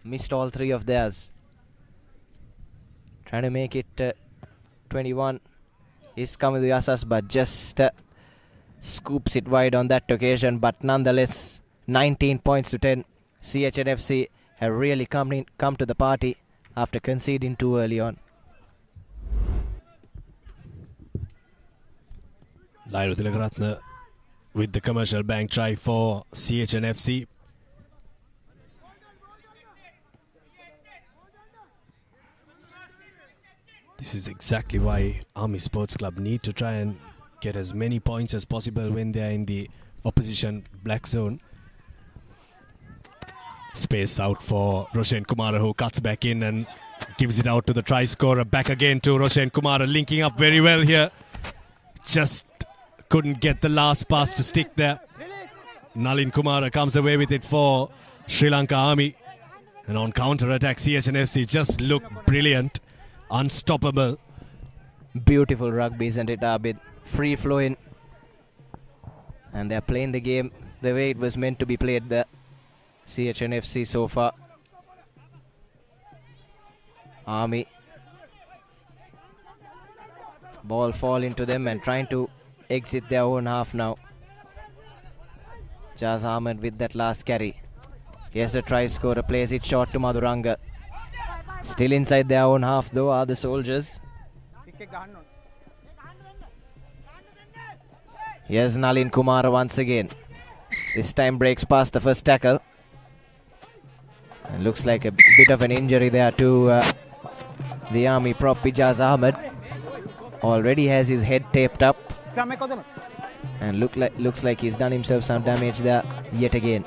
missed all 3 of theirs. Trying to make it 21 is Kavindu Yasas, but just scoops it wide on that occasion. But nonetheless, 19 points to 10. CH&FC have really come to the party after conceding too early on. Lahiru Tilakaratne with the commercial bank try for CH&FC. This is exactly why Army Sports Club need to try and get as many points as possible when they are in the opposition black zone. Space out for Roshan Kumar, who cuts back in and gives it out to the try scorer. Back again to Roshan Kumar, linking up very well here. Just couldn't get the last pass to stick there. Nalin Kumara comes away with it for Sri Lanka Army. And on counter-attack, CH&FC just look brilliant. Unstoppable. Beautiful rugby, isn't it, Abid? Free flowing. And they're playing the game the way it was meant to be played there. CH&FC so far. Army. Ball fall into them and trying to exit their own half now. Jaz Ahmed with that last carry. Here's a try scorer, plays it short to Maduranga. Still inside their own half though are the Soldiers. Here's Nalin Kumara once again. This time breaks past the first tackle. And looks like a bit of an injury there to the Army prop Ijaz Ahmed. Already has his head taped up. And looks like he's done himself some damage there yet again.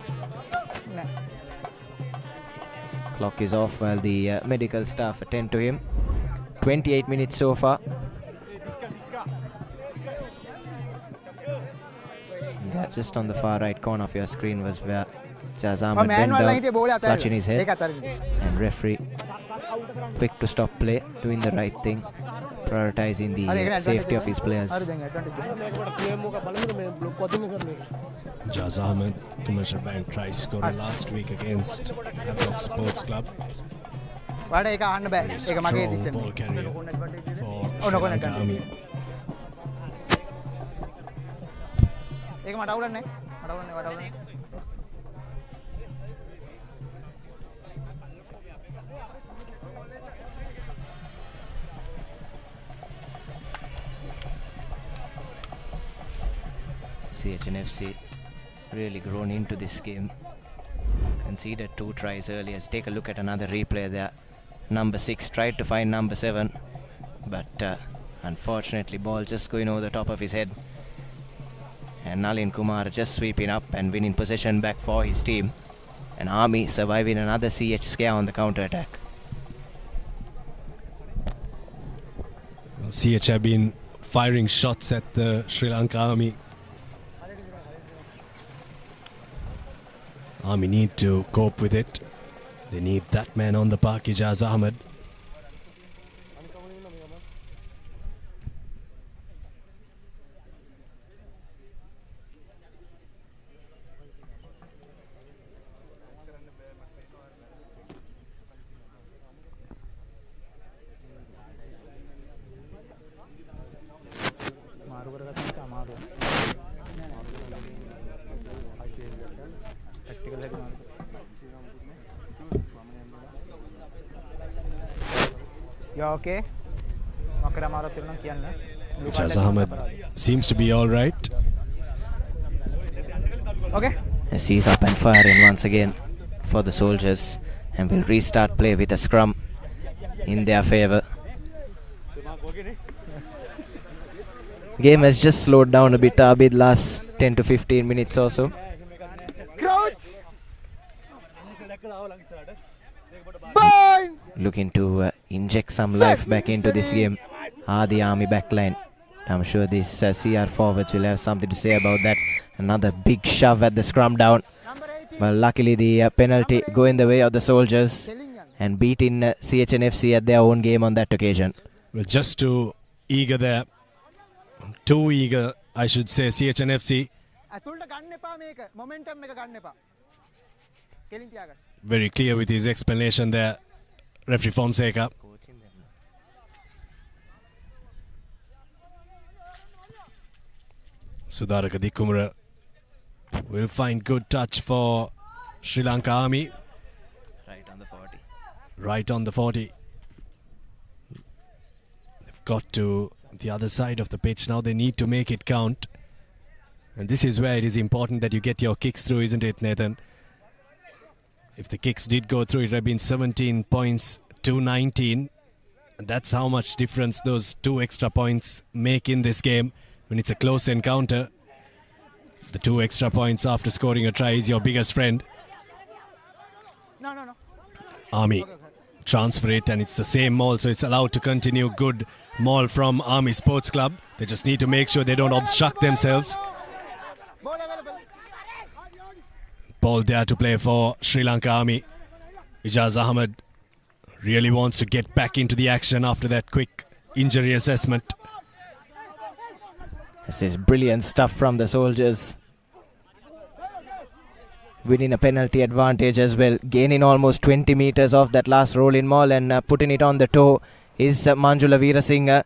Clock is off while the medical staff attend to him. 28 minutes so far. Yeah, just on the far right corner of your screen was where Ijaz Ahmed bent down, clutching his head. And referee quick to stop play, doing the right thing, prioritizing the safety of his players. Ijaz Ahmed, Commercial Bank try scorer last week against Havelock Sports Club. Very strong ball carrier for Sri Lanka Army. CH&FC really grown into this game. Conceded 2 tries earlier. Take a look at another replay there. Number 6 tried to find number 7, but unfortunately ball just going over the top of his head. And Nalin Kumar just sweeping up and winning possession back for his team. And Army surviving another CH scare on the counter-attack. CH have been firing shots at the Sri Lanka Army. Army need to cope with it. They need that man on the park, Ijaz Ahmed. You okay? Ijaz Ahmed seems to be all right. Okay. As he's up and firing once again for the Soldiers, and will restart play with a scrum in their favour. Game has just slowed down a bit, Abid, last 10 to 15 minutes or so. Crouch! Burn! Looking to inject some life back into this game are the Army backline. I'm sure these CR forwards will have something to say about that. Another big shove at the scrum down. Well, luckily the penalty going the way of the Soldiers and beating CH&FC at their own game on that occasion. Well, just too eager there. Too eager, I should say, CH&FC. Very clear with his explanation there, referee Fonseca. Sudaraka Dikumara will find good touch for Sri Lanka Army. Right on the 40. Right on the 40. They've got to the other side of the pitch. Now they need to make it count. And this is where it is important that you get your kicks through, isn't it, Nathan? If the kicks did go through, it would have been 17 points to 19. And that's how much difference those 2 extra points make in this game when it's a close encounter. The 2 extra points after scoring a try is your biggest friend. No. Army transfer it, and it's the same maul, so it's allowed to continue. Good maul from Army Sports Club. They just need to make sure they don't obstruct themselves. Ball there to play for Sri Lanka Army. Ijaz Ahmed really wants to get back into the action after that quick injury assessment. This is brilliant stuff from the Soldiers. Winning a penalty advantage as well. Gaining almost 20 meters off that last rolling maul and putting it on the toe is Manjula Veerasinghe.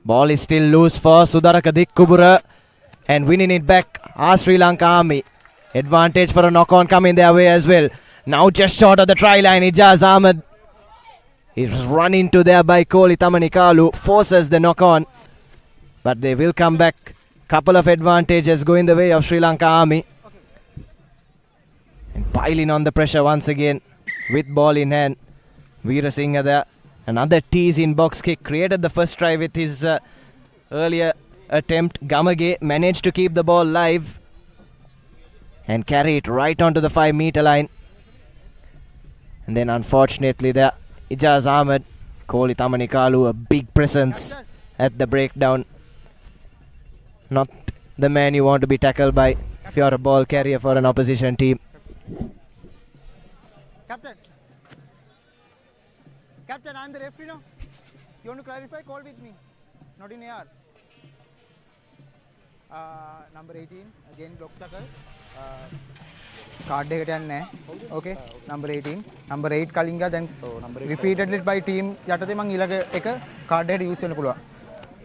Ball is still loose for Sudaraka Dikkubura. And winning it back are Sri Lanka Army. Advantage for a knock-on coming their way as well. Now just short of the try line, Ijaz Ahmed is run into there by Kohli Tamanikalu, forces the knock on, but they will come back. Couple of advantages go in the way of Sri Lanka Army, and piling on the pressure once again with ball in hand. Veerasinghe there, another tease in box kick, created the first try with his earlier attempt. Gamage managed to keep the ball live and carry it right onto the 5 meter line. And then unfortunately there, Ijaz Ahmed, Kohli Tamanikalu, a big presence at the breakdown. Not the man you want to be tackled by if you're a ball carrier for an opposition team. Captain, I'm the referee now. You want to clarify? Call with me. Not in AR. Number 18, again block tackle. Card එකට යන්නේ නැහැ. Okay. Number 18. Number 8 කලින්ගා then repeatedly by team යටතේ මම ඊළඟ එක card එකට use වෙන්න පුළුවන්.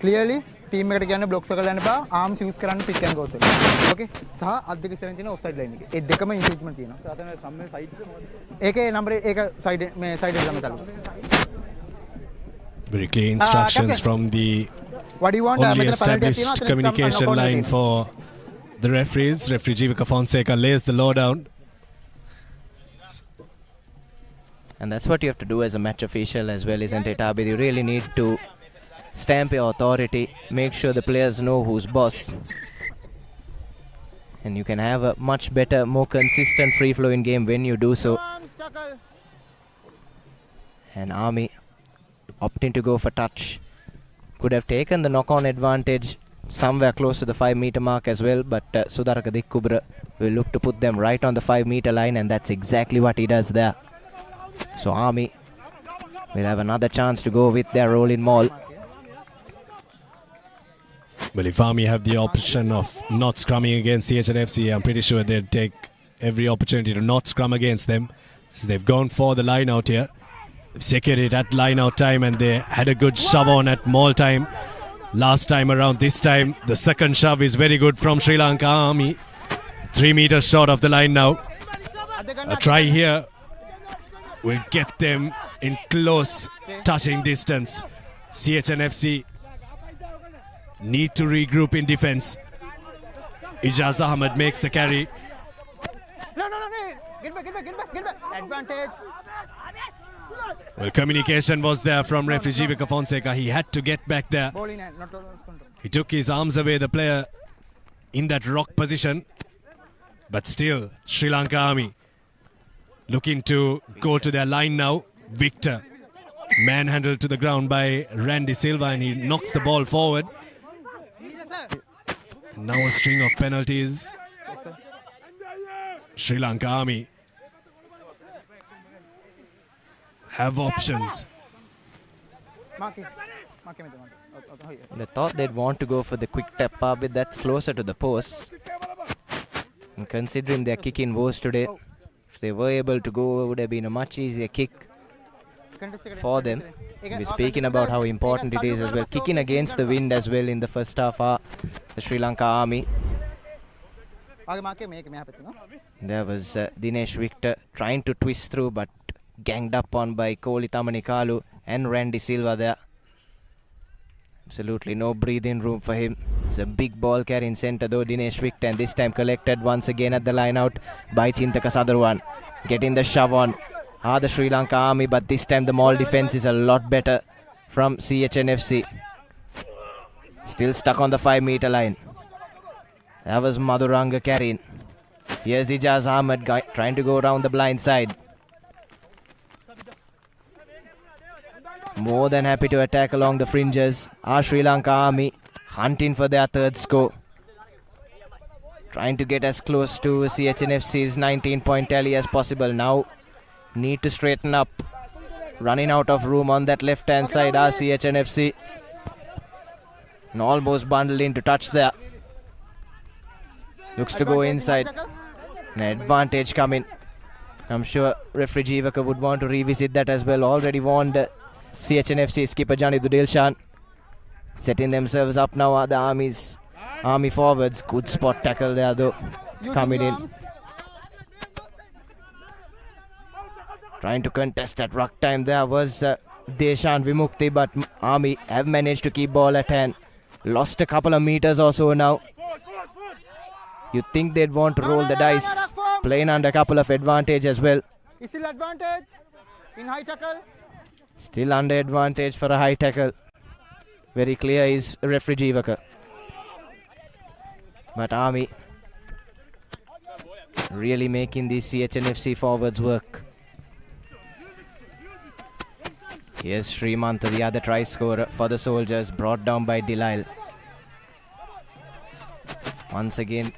Clearly team එකට කියන්නේ block circle යන්න බා arms use කරන්න pick and go circle. Okay. සහ අත් දෙක ඉස්සරහින් තියෙන offside line එකේ. ඒ දෙකම infringement තියෙනවා. සාතන සම්මේ side එක මොකද? ඒකේ number 8 ඒක side මේ side එක ළඟ තලු. Very clear instructions from the only established communication line for the referees. Referee Jivaka Fonseca lays the law down. And that's what you have to do as a match official as well, isn't it, Abid? You really need to stamp your authority, make sure the players know who's boss. And you can have a much better, more consistent free-flowing game when you do so. And Army opting to go for touch. Could have taken the knock-on advantage somewhere close to the 5 meter mark as well, but Sudaraka Dikkubra will look to put them right on the 5 meter line, and that's exactly what he does there. So Army will have another chance to go with their rolling maul. Well, if Army have the option of not scrumming against CH&FC, I'm pretty sure they'll take every opportunity to not scrum against them. So they've gone for the line out here. They've secured it at line out time, and they had a good shove on at maul time last time around. This time the second shove is very good from Sri Lanka Army. 3 meters short of the line now. A try here will get them in close touching distance. CH&FC need to regroup in defense. Ijaz Ahmed makes the carry. No. Get back. Advantage. Well, communication was there from referee Jivaka Fonseca. He had to get back there. He took his arms away, the player in that rock position. But still, Sri Lanka Army looking to go to their line now. Victor manhandled to the ground by Randy Silva, and he knocks the ball forward. And now a string of penalties. Sri Lanka Army have options. They thought they'd want to go for the quick tap, but that's closer to the post. And considering their kicking woes today, if they were able to go, it would have been a much easier kick for them. We're speaking about how important it is as well. Kicking against the wind as well in the first half are the Sri Lanka Army. There was Dinesh Victor trying to twist through, but ganged up on by Kohli Tamanikalu and Randy Silva there. Absolutely no breathing room for him. It's a big ball carry in centre though, Dinesh Victor, and this time collected once again at the line out by Chintaka Sadarwan. Getting the shove on the Sri Lanka Army, but this time the maul defence is a lot better from CH&FC. Still stuck on the 5 meter line. That was Madhuranga carrying. Here's Ijaz Ahmed trying to go around the blind side. More than happy to attack along the fringes. Our Sri Lanka Army hunting for their third score. Trying to get as close to CH&FC's 19-point tally as possible. Now need to straighten up. Running out of room on that left-hand side are CH&FC. And almost bundled into touch there. Looks to go inside. An advantage coming. I'm sure referee Jivaka would want to revisit that as well. Already warned CH&FC skipper Jani Dudilshan. Setting themselves up now are the Army forwards. Good spot tackle there though. Coming in. Trying to contest at ruck time there was Deshan Vimukti, but Army have managed to keep ball at hand. Lost a couple of meters or so now. You'd think they'd want to roll the dice, playing under a couple of advantage as well. Still advantage in high tackle. Still under advantage for a high tackle. Very clear is referee Jeevaka. But Army really making these CH&FC forwards work. Here's Srimanta, the other try scorer for the Soldiers, brought down by Delisle. Once again,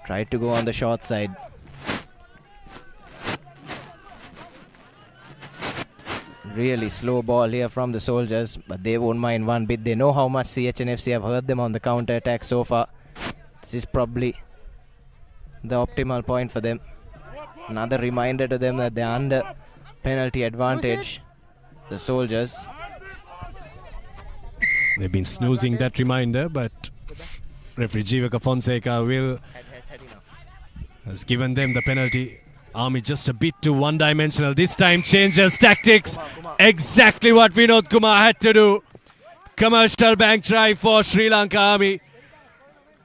tried to go on the short side. Really slow ball here from the Soldiers, but they won't mind one bit. They know how much CH&FC have hurt them on the counter-attack so far. This is probably the optimal point for them. Another reminder to them that they're under penalty advantage. The Soldiers. They've been snoozing that reminder, but referee Jeevaka Fonseca has given them the penalty. Army just a bit too one-dimensional. This time changes tactics. Exactly what Vinod Kumar had to do. Commercial bank try for Sri Lanka Army.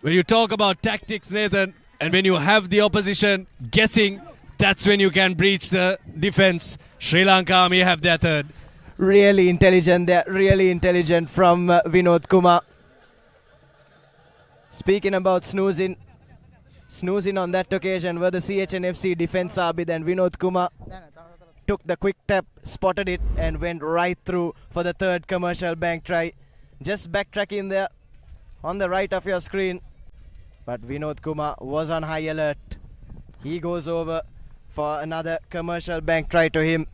When you talk about tactics, Nathan, and when you have the opposition guessing, that's when you can breach the defense. Sri Lanka Army have their third. Really intelligent there, really intelligent from Vinod Kumar. Speaking about snoozing on that occasion were the CH&FC defense Abid, and Vinod Kumar took the quick tap, spotted it and went right through for the third commercial bank try. Just backtracking there on the right of your screen. But Vinod Kumar was on high alert. He goes over for another commercial bank try to him.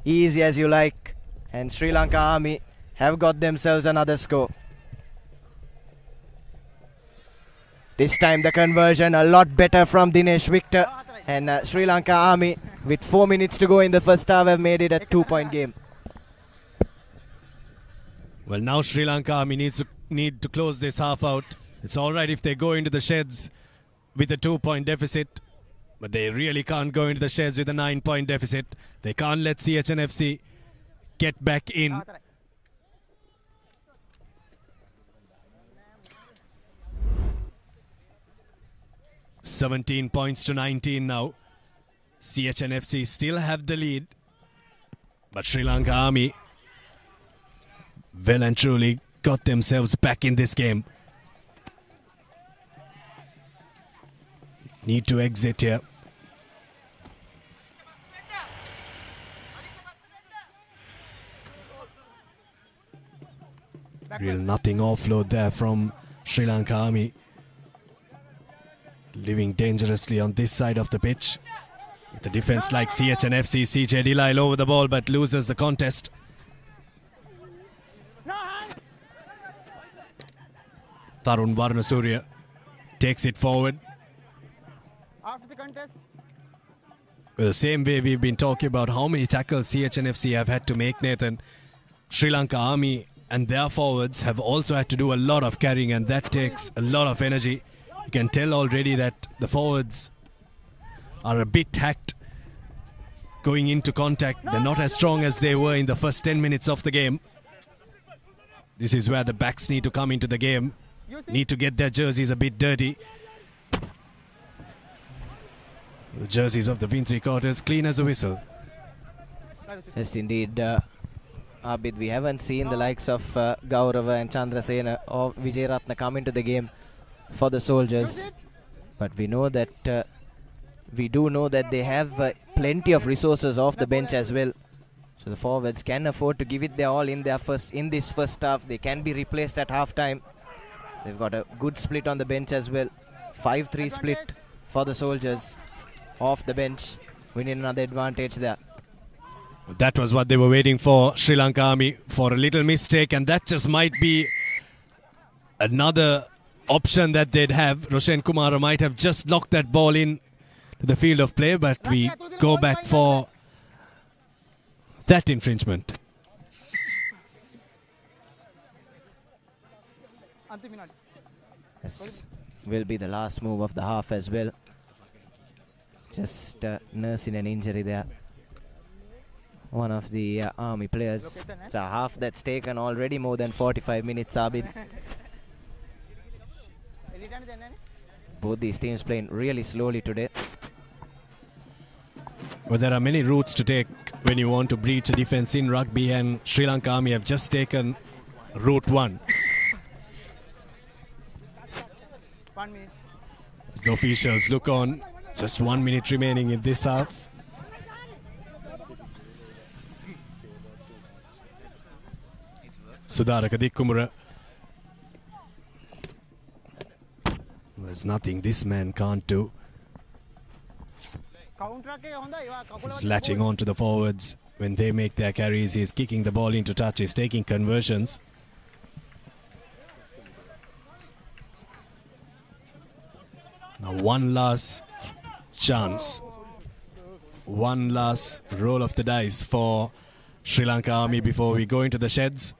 Easy as you like. And Sri Lanka Army have got themselves another score. This time the conversion a lot better from Dinesh Victor. And Sri Lanka Army, with 4 minutes to go in the first half, have made it a 2-point game. Well, now Sri Lanka Army need to close this half out. It's all right if they go into the sheds with a 2-point deficit, but they really can't go into the sheds with a 9-point deficit. They can't let CH&FC get back in. 17 points to 19 now. CH&FC still have the lead, but Sri Lanka Army well and truly got themselves back in this game. Need to exit here. Real nothing offload there from Sri Lanka Army. Living dangerously on this side of the pitch. With the defense like CH&FC, CJ Delisle over the ball but loses the contest. Tarun Varnasurya takes it forward. After the contest. The same way we've been talking about how many tackles CH&FC have had to make, Nathan. Sri Lanka Army and their forwards have also had to do a lot of carrying, and that takes a lot of energy. You can tell already that the forwards are a bit hacked going into contact. They're not as strong as they were in the first 10 minutes of the game. This is where the backs need to come into the game. Need to get their jerseys a bit dirty. The jerseys of the Win 3/4 clean as a whistle. Yes, indeed. Abid, we haven't seen the likes of Gaurava and Chandrasena or Vijay Ratna come into the game for the Soldiers, but we know that we do know that they have plenty of resources off the bench as well. So the forwards can afford to give it their all in this first half. They can be replaced at half time. They've got a good split on the bench as well. 5-3 split for the Soldiers off the bench, winning another advantage there. That was what they were waiting for, Sri Lanka Army, for a little mistake, and that just might be another option that they'd have. Roshan Kumar might have just locked that ball in to the field of play, but we go back for that infringement. This will be the last move of the half as well. Just nursing an injury there. one of the Army players. It's a half that's taken already, more than 45 minutes, Abid. Both these teams playing really slowly today. Well, there are many routes to take when you want to breach a defense in rugby, and Sri Lanka Army have just taken route 1. As the officials look on, just 1 minute remaining in this half. Sudaraka Dikkumura. There's nothing this man can't do. He's latching on to the forwards when they make their carries. He's kicking the ball into touch. He's taking conversions. Now one last chance. One last roll of the dice for Sri Lanka Army before we go into the sheds.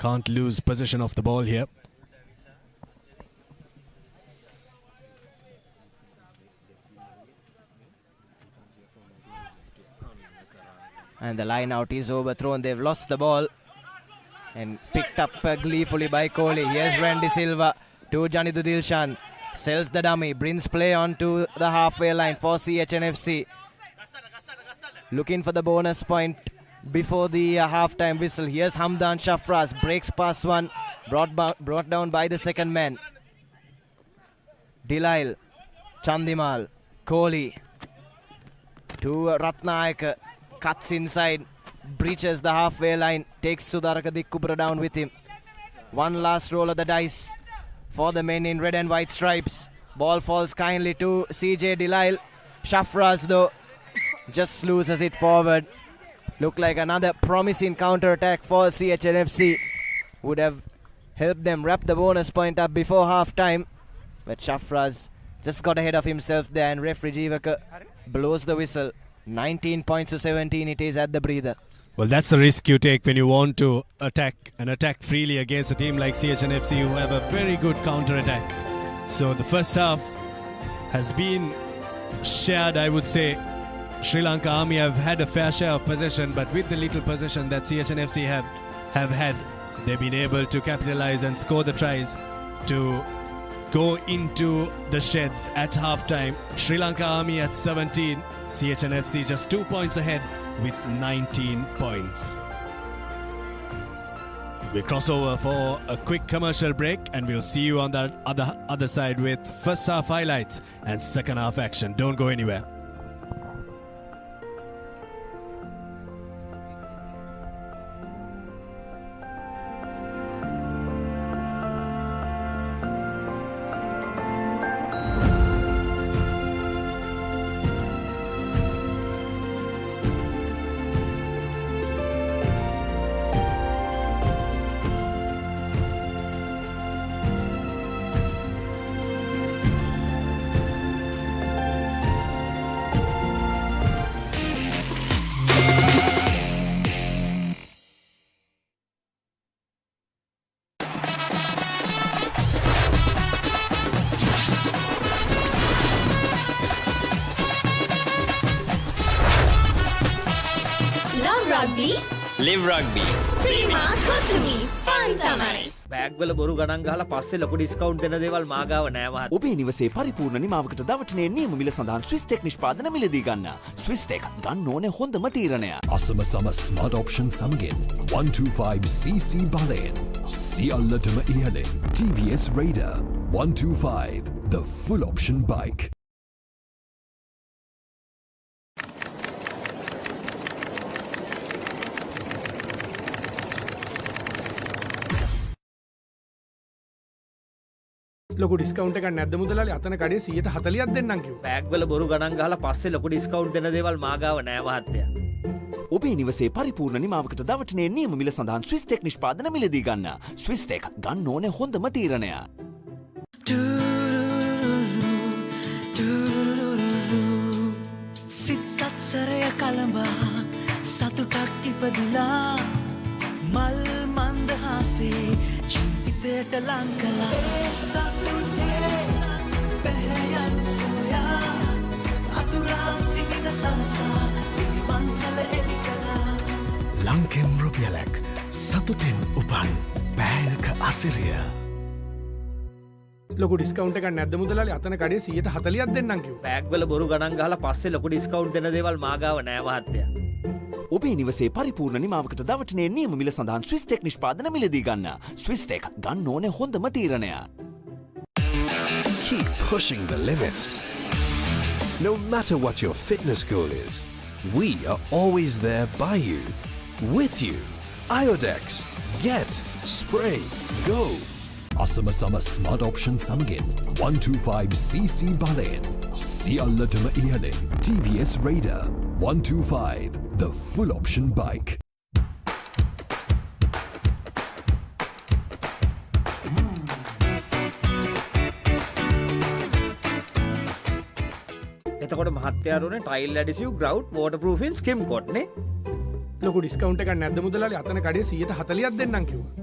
Can't lose possession of the ball here. And the line out is overthrown. They've lost the ball. And picked up gleefully by Kohli. Here's Randy Silva to Janidu Dilshan. Sells the dummy. Brings play on to the halfway line for CH&FC. Looking for the bonus point before the half-time whistle. Here's Hamdan Shafraz. Breaks past one. Brought down by the second man. Dilail. Chandimal. Kohli. To Ratnayaka. Cuts inside, breaches the halfway line, takes Sudaraka Dikkumura down with him. One last roll of the dice for the men in red and white stripes. Ball falls kindly to CJ Dilail. Shafraz though just loses it forward. Look like another promising counter-attack for CH&FC. Would have helped them wrap the bonus point up before half-time. But Shafraz just got ahead of himself there, and referee Jeevaka blows the whistle. 19 points to 17 it is at the breather. Well, that's the risk you take when you want to attack freely against a team like CH&FC who have a very good counter-attack. So the first half has been shared, I would say. Sri Lanka Army have had a fair share of possession, but with the little possession that CH&FC have had, they've been able to capitalize and score the tries to go into the sheds at half-time. Sri Lanka Army at 17, CH&FC just 2 points ahead with 19 points. We'll cross over for a quick commercial break, and we'll see you on the other side with first half highlights and second half action. Don't go anywhere. Live rugby. Prima Kotumi Fun Tamari. Bag වල බොරු ගණන් ගහලා පස්සේ ලොකු discount දෙන දේවල් මා ගාව නෑ මහත්තයා. ඔබේ නිවසේ පරිපූර්ණ නිමාවකට දවටනේ නියම මිල සඳහන් ස්විස් ටෙක් නිෂ්පාදන මිලදී ගන්න. ස්විස් ටෙක් ගන්න ඕනේ හොඳම තීරණය. අසම සම ස්මාර්ට් ඔප්ෂන් සමගින් 125cc බලයෙන් සියල්ලටම ඉහළින් TVS Raider 125, the full option bike. ලොකු ඩිස්කවුන්ට් එකක් නැද්ද මුදලාලි? අතන කඩේ 140ක් දෙන්නම් කිව්වා. බෑග් වල බොරු ගණන් ගහලා පස්සේ ලොකු ඩිස්කවුන්ට් දෙන දේවල් මා ගාව නෑ මහත්තයා. ඔබේ නිවසේ පරිපූර්ණ නිමාවකට දවටනේ නියම මිල සඳහන් ස්විස් ටෙක් නිෂ්පාදන මිලදී ගන්න. ස්විස් ටෙක් ගන්න ඕනේ හොඳම තීරණය. සිත් සත්සරය කලඹා සතුටක් ඉපදිලා මල් මන්දහාසේ ජීවිතයට ලං කළා සතුටේ පැහැයන් සොයා අතුරා සිටින සරසා ලංකෙම් රුපියලක් සතුටෙන් උපන් බෑයක අසිරිය. ලොකු ඩිස්කවන්ට එක නැද මුදලාලි අතන කඩේ 140ක් දෙන්නම් කිව්වා. බෑග්වල බොරු ගණන් ගහලා පස්සේ ලොකු ඩිස්කවුන්ට් දෙන දේවල් මාගාව නෑ මහත්තයා. ඔබේ නිවසේ පරිපූර්ණ නිමාවකට දවටනේ නියම මිල සඳහන් ස්විස් ටෙක් නිෂ්පාදන මිලදී ගන්න. ස්විස් ටෙක් ගන්න ඕනේ හොඳම තීරණය. Keep pushing the limits. No matter what your fitness goal is, we are always there by you, with you. Iodex. Get, spray, go. අසම ස්මාර්ට් ඔප්ෂන් සමගින් 125cc බලයෙන් සියල්ලටම ඉහළින් TVS Raider 125 the full option bike. එතකොට මහත්තයාරුනේ tile ඇඩිසිව් ග්‍රවුට් වෝටර්ප්‍රූෆින් ස්කිම් කොට් නේ. ලොකු ඩිස්කවන්ට එක නැද මුදලාලි අතන කඩේ 140ක් දෙන්නම් කිව්වා.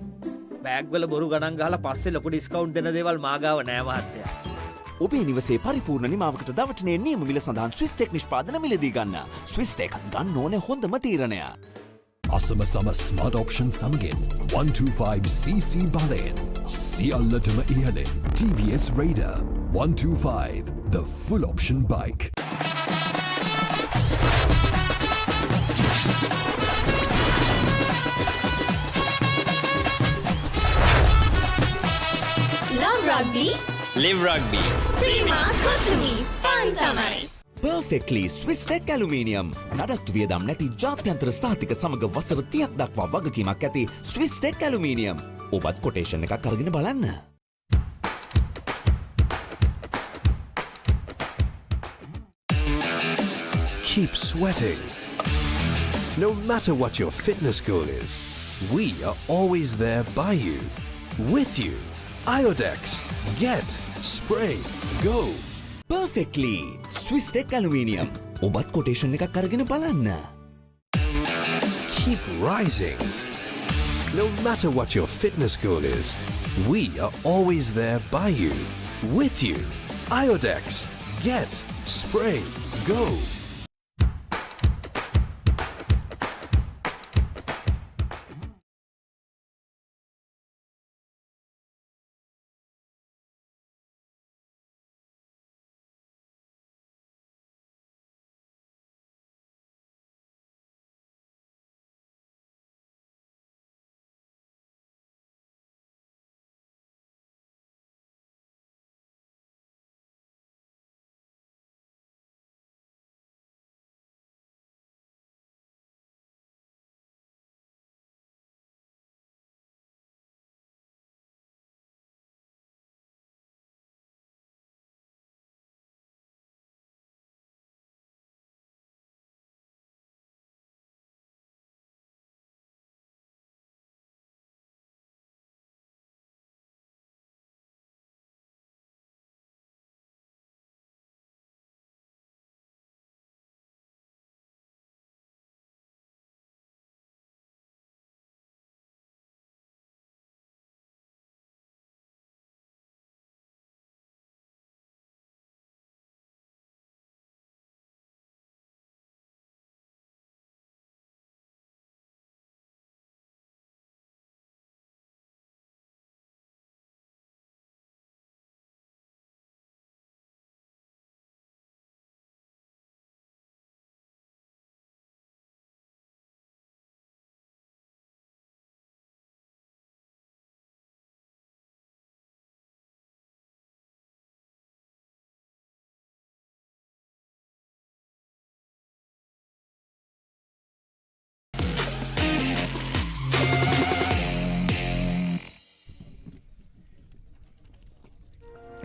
බෑග්වල බොරු ගණන් ගහලා පස්සේ ලොකු ඩිස්කවුන්ට් දෙන දේවල් මාගාව නෑ මහත්තයා. ඔබේ නිවසේ පරිපූර්ණ නිමාවකට දවටනේ නියම මිල සඳහන් ස්විස් ටෙක් නිෂ්පාදන මිලදී ගන්න. ස්විස් ටෙක් ගන්න ඕනේ හොඳම තීරණය. අසම ස්මාර්ට් ඔප්ෂන් සමගින් 125cc බලයෙන් සියල්ලටම ඉහළින් TVS Raider 125 the full option bike. Love rugby. Live rugby. Prima Kotumi. Fun Tamari. Perfectly Swiss Tech Aluminium. නඩත්තු වියදම් නැති ජාත්‍යන්තර සහතික සමග වසර 30ක් දක්වා වගකීමක් ඇති Swiss Tech Aluminium. ඔබත් කොටේෂන් එකක් අරගෙන බලන්න. Keep sweating. No matter what your fitness goal is, we are always there by you, with you. Iodex. Get, spray, go. Perfectly Swiss Tech Aluminium. ඔබත් කොටේෂන් එකක් අරගෙන බලන්න. Keep rising. No matter what your fitness goal is, we are always there by you, with you. Iodex. Get, spray, go.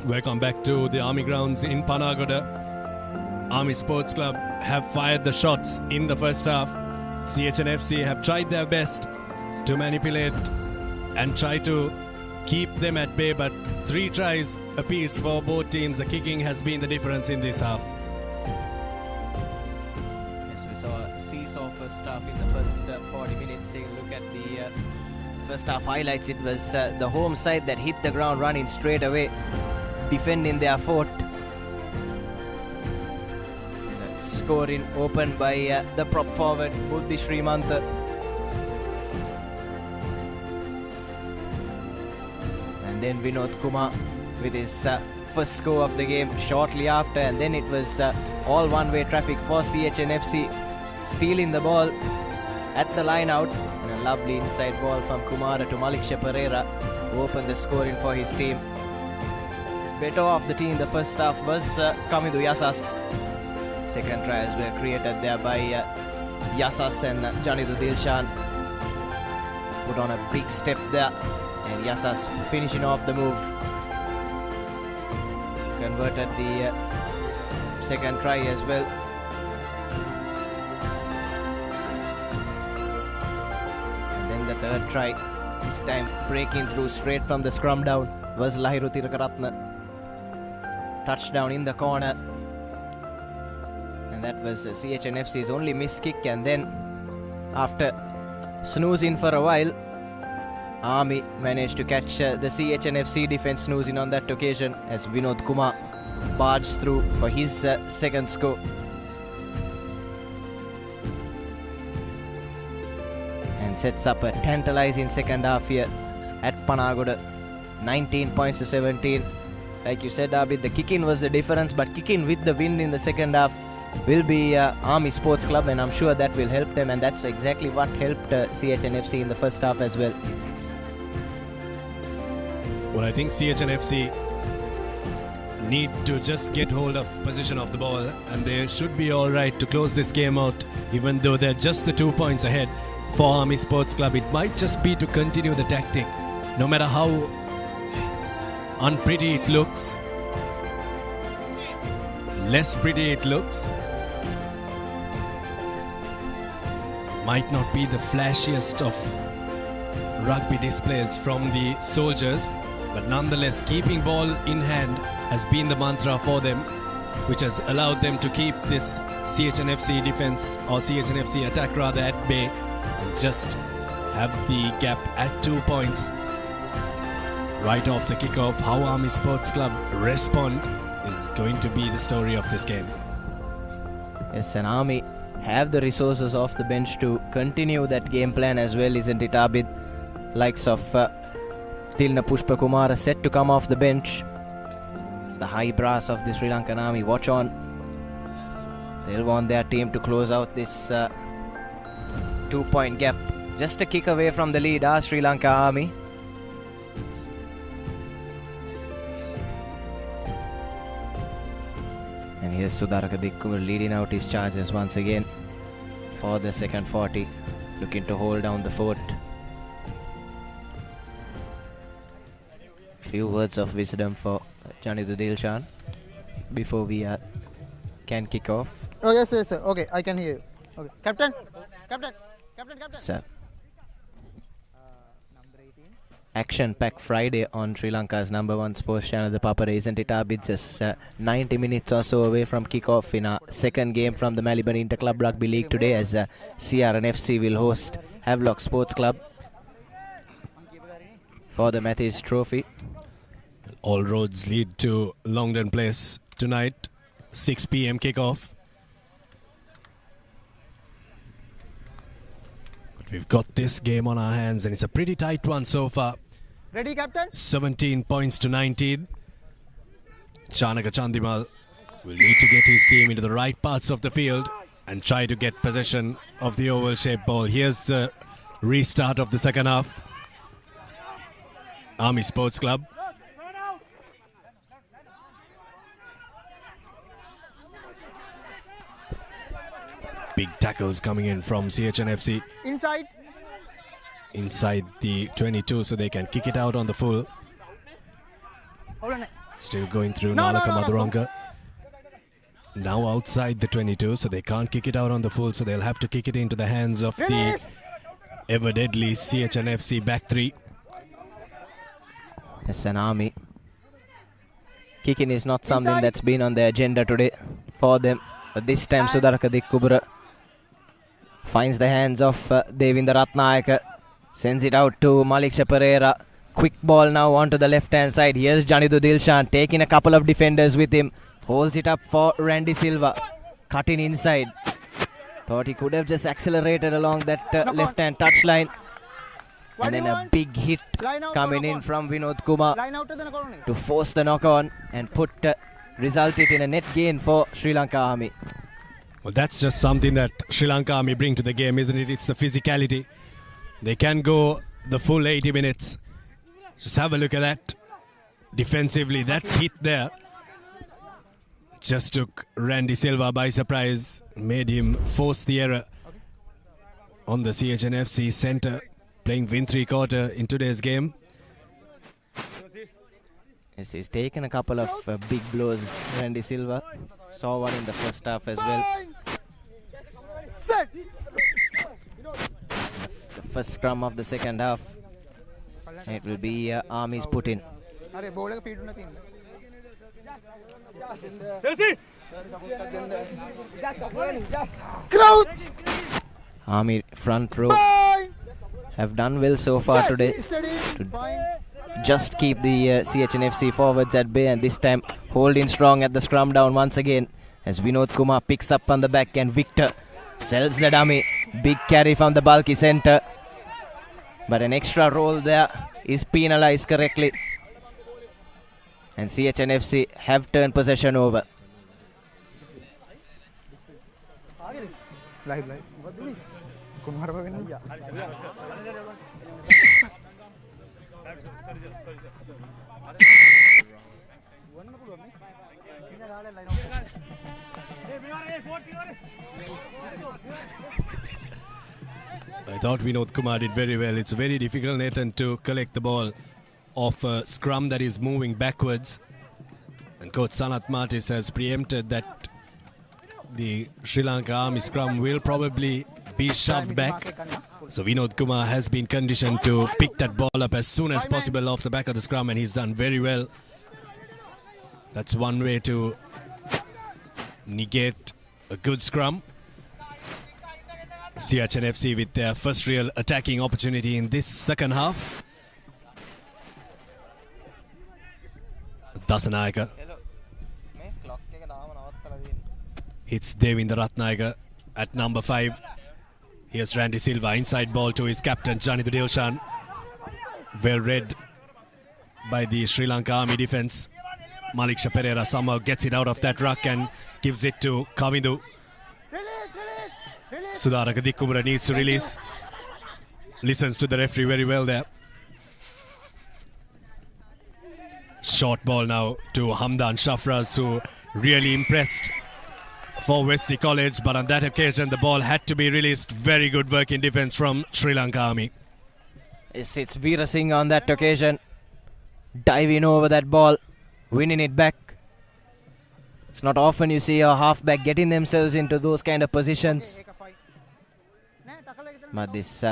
Welcome back to the Army grounds in Panagoda. Army Sports Club have fired the shots in the first half. CH&FC have tried their best to manipulate and try to keep them at bay, but 3 tries apiece for both teams. The kicking has been the difference in this half. Yes, we saw a seesaw first half in the first 40 minutes. Take a look at the first half highlights. It was the home side that hit the ground running straight away, defending their fort. Scoring opened by the prop forward Buddhi Srimanta. then Vinod Kumar with his first score of the game shortly after, and then it was all one-way traffic for CH&FC, stealing the ball at the line out, and a lovely inside ball from Kumara to Maliksha Pereira, who opened the scoring for his team. Better of the team the first half was Kamidu Yasas. Second tries were created there by Yasas and Janidu Dilshan. Put on a big step there, and Yasas finishing off the move. Converted the second try as well. And then the third try, this time breaking through straight from the scrum down, was Lahiru Tirakaratne. Touchdown in the corner. And that was CH&FC's only missed kick, and then after snoozing for a while, Army managed to catch the CH&FC defense snoozing on that occasion as Vinod Kumar barged through for his second score. And sets up a tantalizing second half here at Panagoda. 19 points to 17. Like you said, Abid, the kick-in was the difference, but kick-in with the win in the second half will be Army Sports Club, and I'm sure that will help them, and that's exactly what helped CH&FC in the first half as well. Well, I think CH&FC need to just get hold of position of the ball, and they should be all right to close this game out, even though they're just the 2 points ahead for Army Sports Club. It might just be to continue the tactic, no matter how unpretty it looks, less pretty it looks, might not be the flashiest of rugby displays from the soldiers, but nonetheless keeping ball in hand has been the mantra for them, which has allowed them to keep this CH&FC defense, or CH&FC attack rather, at bay, and just have the gap at 2 points right off the kickoff. How Army Sports Club respond is going to be the story of this game. Yes, and Army have the resources off the bench to continue that game plan as well, isn't it, Abid? Likes of Tilna Pushpakumara set to come off the bench. It's the high brass of the Sri Lankan Army. Watch on. They'll want their team to close out this 2-point gap. Just a kick away from the lead, our Sri Lanka Army. And here's Sudaraka Dikkur leading out his charges once again for the second 40, looking to hold down the fort. Few words of wisdom for Janidu Dilshan before we can kick off. Oh yes, yes, sir. Okay, I can hear you. Okay, Captain. Sir. Action-packed Friday on Sri Lanka's #1 sports channel, ThePapare, isn't it, Abid? Just 90 minutes or so away from kick-off in our second game from the Maliban Inter-Club Rugby League today, as CR&FC will host Havelock Sports Club for the Matthews Trophy. All roads lead to Longden Place tonight, 6 p.m. kickoff. But we've got this game on our hands, and it's a pretty tight one so far. Ready, Captain? 17 points to 19. Chanaka Chandimal will need to get his team into the right parts of the field and try to get possession of the oval-shaped ball. Here's the restart of the second half. Army Sports Club. Big tackles coming in from CH&FC. Inside the 22, so they can kick it out on the full. Still going through Nalaka Madhuranka. Now outside the 22, so they can't kick it out on the full, so they'll have to kick it into the hands of the ever deadly CH&FC back three. Yes, an Army. Kicking is not something that's been on the agenda today for them. But this time Sudaraka Dikkubura finds the hands of Devinder Ratnayaka. Sends it out to Maliksha Pereira. Quick ball now onto the left-hand side. Here's Janidu Dilshan taking a couple of defenders with him. Holds it up for Randy Silva. Cutting inside. Thought he could have just accelerated along that left-hand touchline. And then a big hit coming in from Vinod Kumar to force the knock on and result it in a net gain for Sri Lanka Army. Well, that's just something that Sri Lanka Army bring to the game, isn't it? It's the physicality. They can go the full 80 minutes. Just have a look at that. Defensively, that hit there just took Randy Silva by surprise, made him force the error on the CH&FC centre, playing win 3/4 in today's game. Yes, he's taken a couple of big blows, Randy Silva. Saw one in the first half as well. The first scrum of the second half. It will be Army's put in. Army front row have done well so far today to just keep the CH&FC forwards at bay, and this time holding strong at the scrum down once again as Vinod Kumar picks up on the back and Victor sells the dummy. Big carry from the bulky centre, but an extra roll there is penalised correctly, and CH&FC have turned possession over. I thought Vinod Kumar did very well. It's very difficult, Nathan, to collect the ball off a scrum that is moving backwards. And coach Sanath Martis has preempted that the Sri Lanka Army scrum will probably be shoved back. So Vinod Kumar has been conditioned to pick that ball up as soon as possible off the back of the scrum, and he's done very well. That's one way to negate a good scrum. CH&FC with their first real attacking opportunity in this second half. Dasanayaka hits Devinder Ratnayaka at number 5. Here's Randy Silva, inside ball to his captain Janidu Dilshan. Well read by the Sri Lanka Army defence. Maliksha Pereira somehow gets it out of that ruck and gives it to Kavindu. Sudaraka Dikkumura needs to release. Listens to the referee very well there. Short ball now to Hamdan Shafraz, who really impressed for Wesley College, but on that occasion the ball had to be released. Very good work in defence from Sri Lanka Army. It's Veera Singh on that occasion, diving over that ball, winning it back. It's not often you see a halfback getting themselves into those kind of positions. But this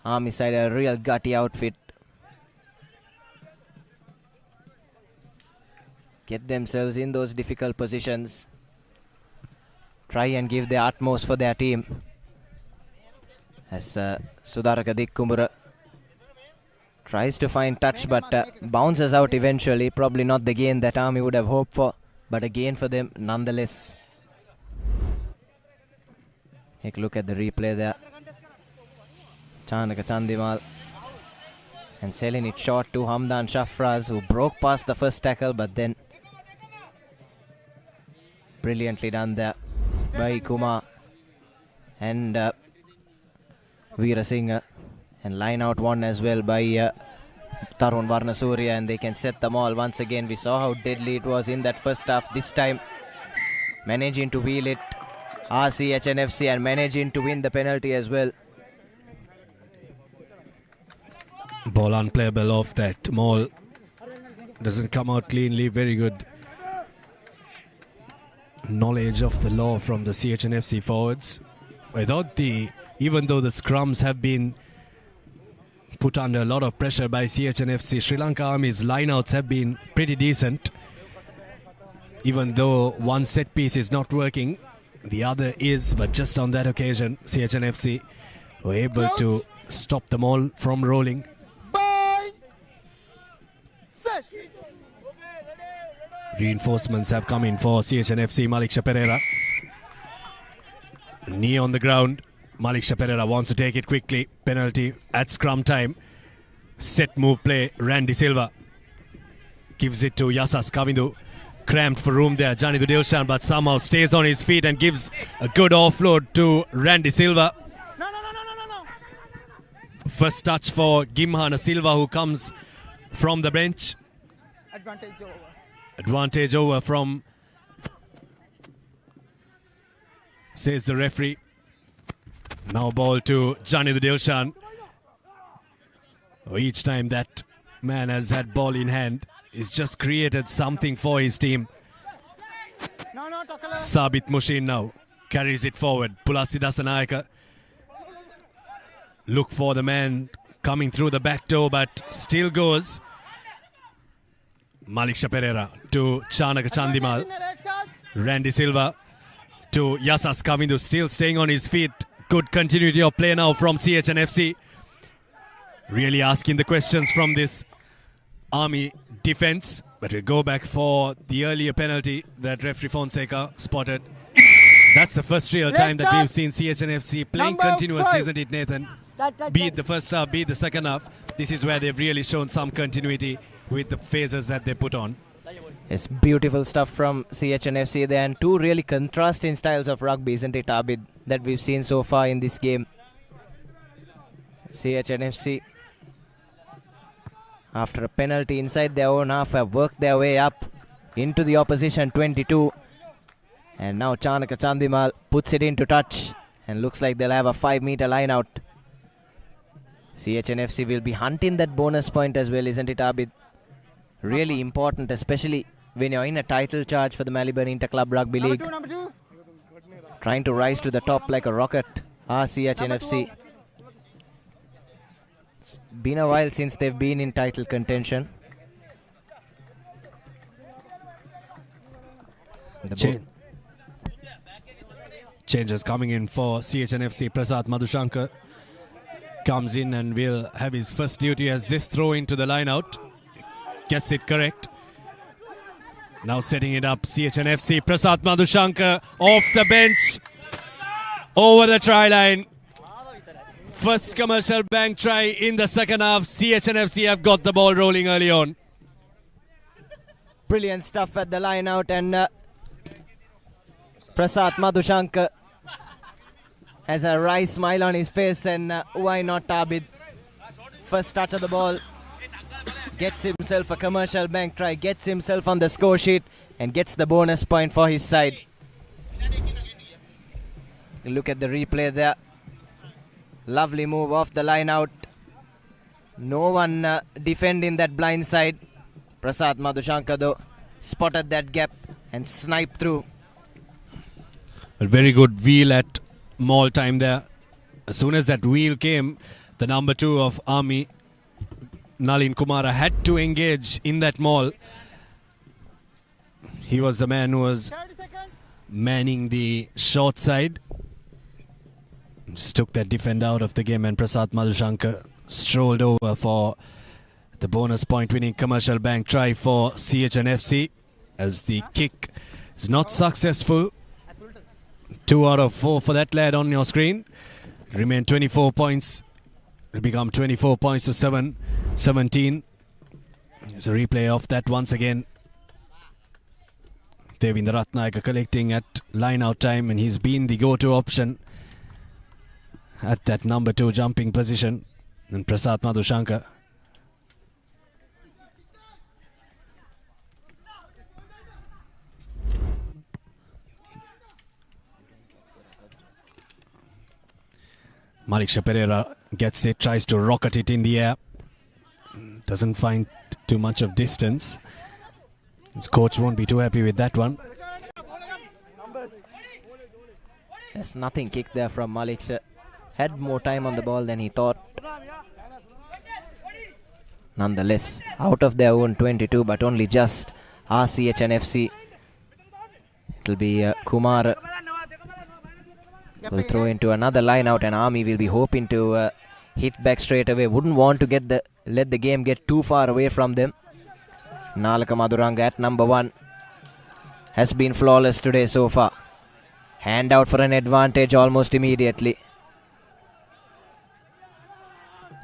Army side, a real gutty outfit. Get themselves in those difficult positions. Try and give their utmost for their team. As Sudaraka Dikkumura tries to find touch, but bounces out eventually. Probably not the gain that Army would have hoped for, but a gain for them nonetheless. Take a look at the replay there. Chanaka Chandimal and selling it short to Hamdan Shafraz, who broke past the first tackle, but then brilliantly done there by Kumar and Veera Singh, and line out one as well by Tarun Varnasurya, and they can set them all once again. We saw how deadly it was in that first half. This time managing to wheel it CH&FC and managing to win the penalty as well. Ball unplayable off that maul. Doesn't come out cleanly. Very good knowledge of the law from the CH&FC forwards. I thought even though the scrums have been put under a lot of pressure by CH&FC, Sri Lanka Army's lineouts have been pretty decent. Even though one set piece is not working, the other is, but just on that occasion CH&FC were able to stop them all from rolling. Reinforcements have come in for CH&FC. Maliksha Pereira, knee on the ground, Malik Pereira wants to take it quickly. Penalty at scrum time. Set move play. Randy Silva gives it to Yasas Kavindu. Cramped for room there. Janidu Dilshan, but somehow stays on his feet and gives a good offload to Randy Silva. First touch for Gimhana Silva, who comes from the bench. Advantage over from, says the referee. Now ball to Janidu Dilshan. Each time that man has had ball in hand, he's just created something for his team. Sabit Mushin now carries it forward. Pulasi Dasanayaka look for the man coming through the back door, but still goes. Malik Pereira to Chanaka Chandimal. Randy Silva to Yasas Kavindu, still staying on his feet. Good continuity of play now from CH&FC. Really asking the questions from this Army defense, but we go back for the earlier penalty that referee Fonseca spotted. That's the first real time that we've seen CH&FC playing continuously, isn't it, Nathan? Be it the first half, be it the second half. This is where they've really shown some continuity with the phases that they put on. It's beautiful stuff from CH&FC there, and two really contrasting styles of rugby, isn't it, Abid, that we've seen so far in this game. CH&FC, after a penalty inside their own half, have worked their way up into the opposition 22. And now Chanaka Chandimal puts it into touch and looks like they'll have a 5-meter line out. CH&FC will be hunting that bonus point as well, isn't it, Abid? Really important, especially when you're in a title charge for the Maliban Inter-Club Rugby League. Trying to rise to the top like a rocket, CH&FC. It's been a while since they've been in title contention. Changes coming in for CH&FC. Prasad Madhushankar comes in and will have his first duty as this throw into the line out. Gets it correct. Now setting it up, CH&FC. Prasad Madhushankar off the bench, over the try line. First commercial bank try in the second half. CH&FC have got the ball rolling early on. Brilliant stuff at the line out, and Prasad Madhushankar has a wry smile on his face, and why not, Abid? First touch of the ball, gets himself a commercial bank try, gets himself on the score sheet, and gets the bonus point for his side. Look at the replay there. Lovely move off the line out. No one defending that blind side. Prasad Madhushankar though spotted that gap and sniped through. A very good wheel at maul time there. As soon as that wheel came, the number 2 of Army, Nalin Kumara, had to engage in that maul. He was the man who was manning the short side. Just took that defender out of the game, and Prasad Madhushankar strolled over for the bonus point winning commercial bank try for CH&FC as the kick is not successful. 2 out of 4 for that lad on your screen. Remain 24 points. Will become 24 points to 17. There's a replay of that once again. Devinder Ratnayaka collecting at line out time, and he's been the go-to option at that number 2 jumping position. And Prasad Madhushankar Malik Pereira gets it, tries to rocket it in the air. Doesn't find too much of distance. His coach won't be too happy with that one. There's nothing kick there from Malik. Had more time on the ball than he thought. Nonetheless, out of their own 22, but only just CH&FC. It'll be Kumar will throw into another line out, and Army will be hoping to hit back straight away. Wouldn't want to let the game get too far away from them. Nalaka Madhuranga at number 1 has been flawless today so far. Hand out for an advantage almost immediately.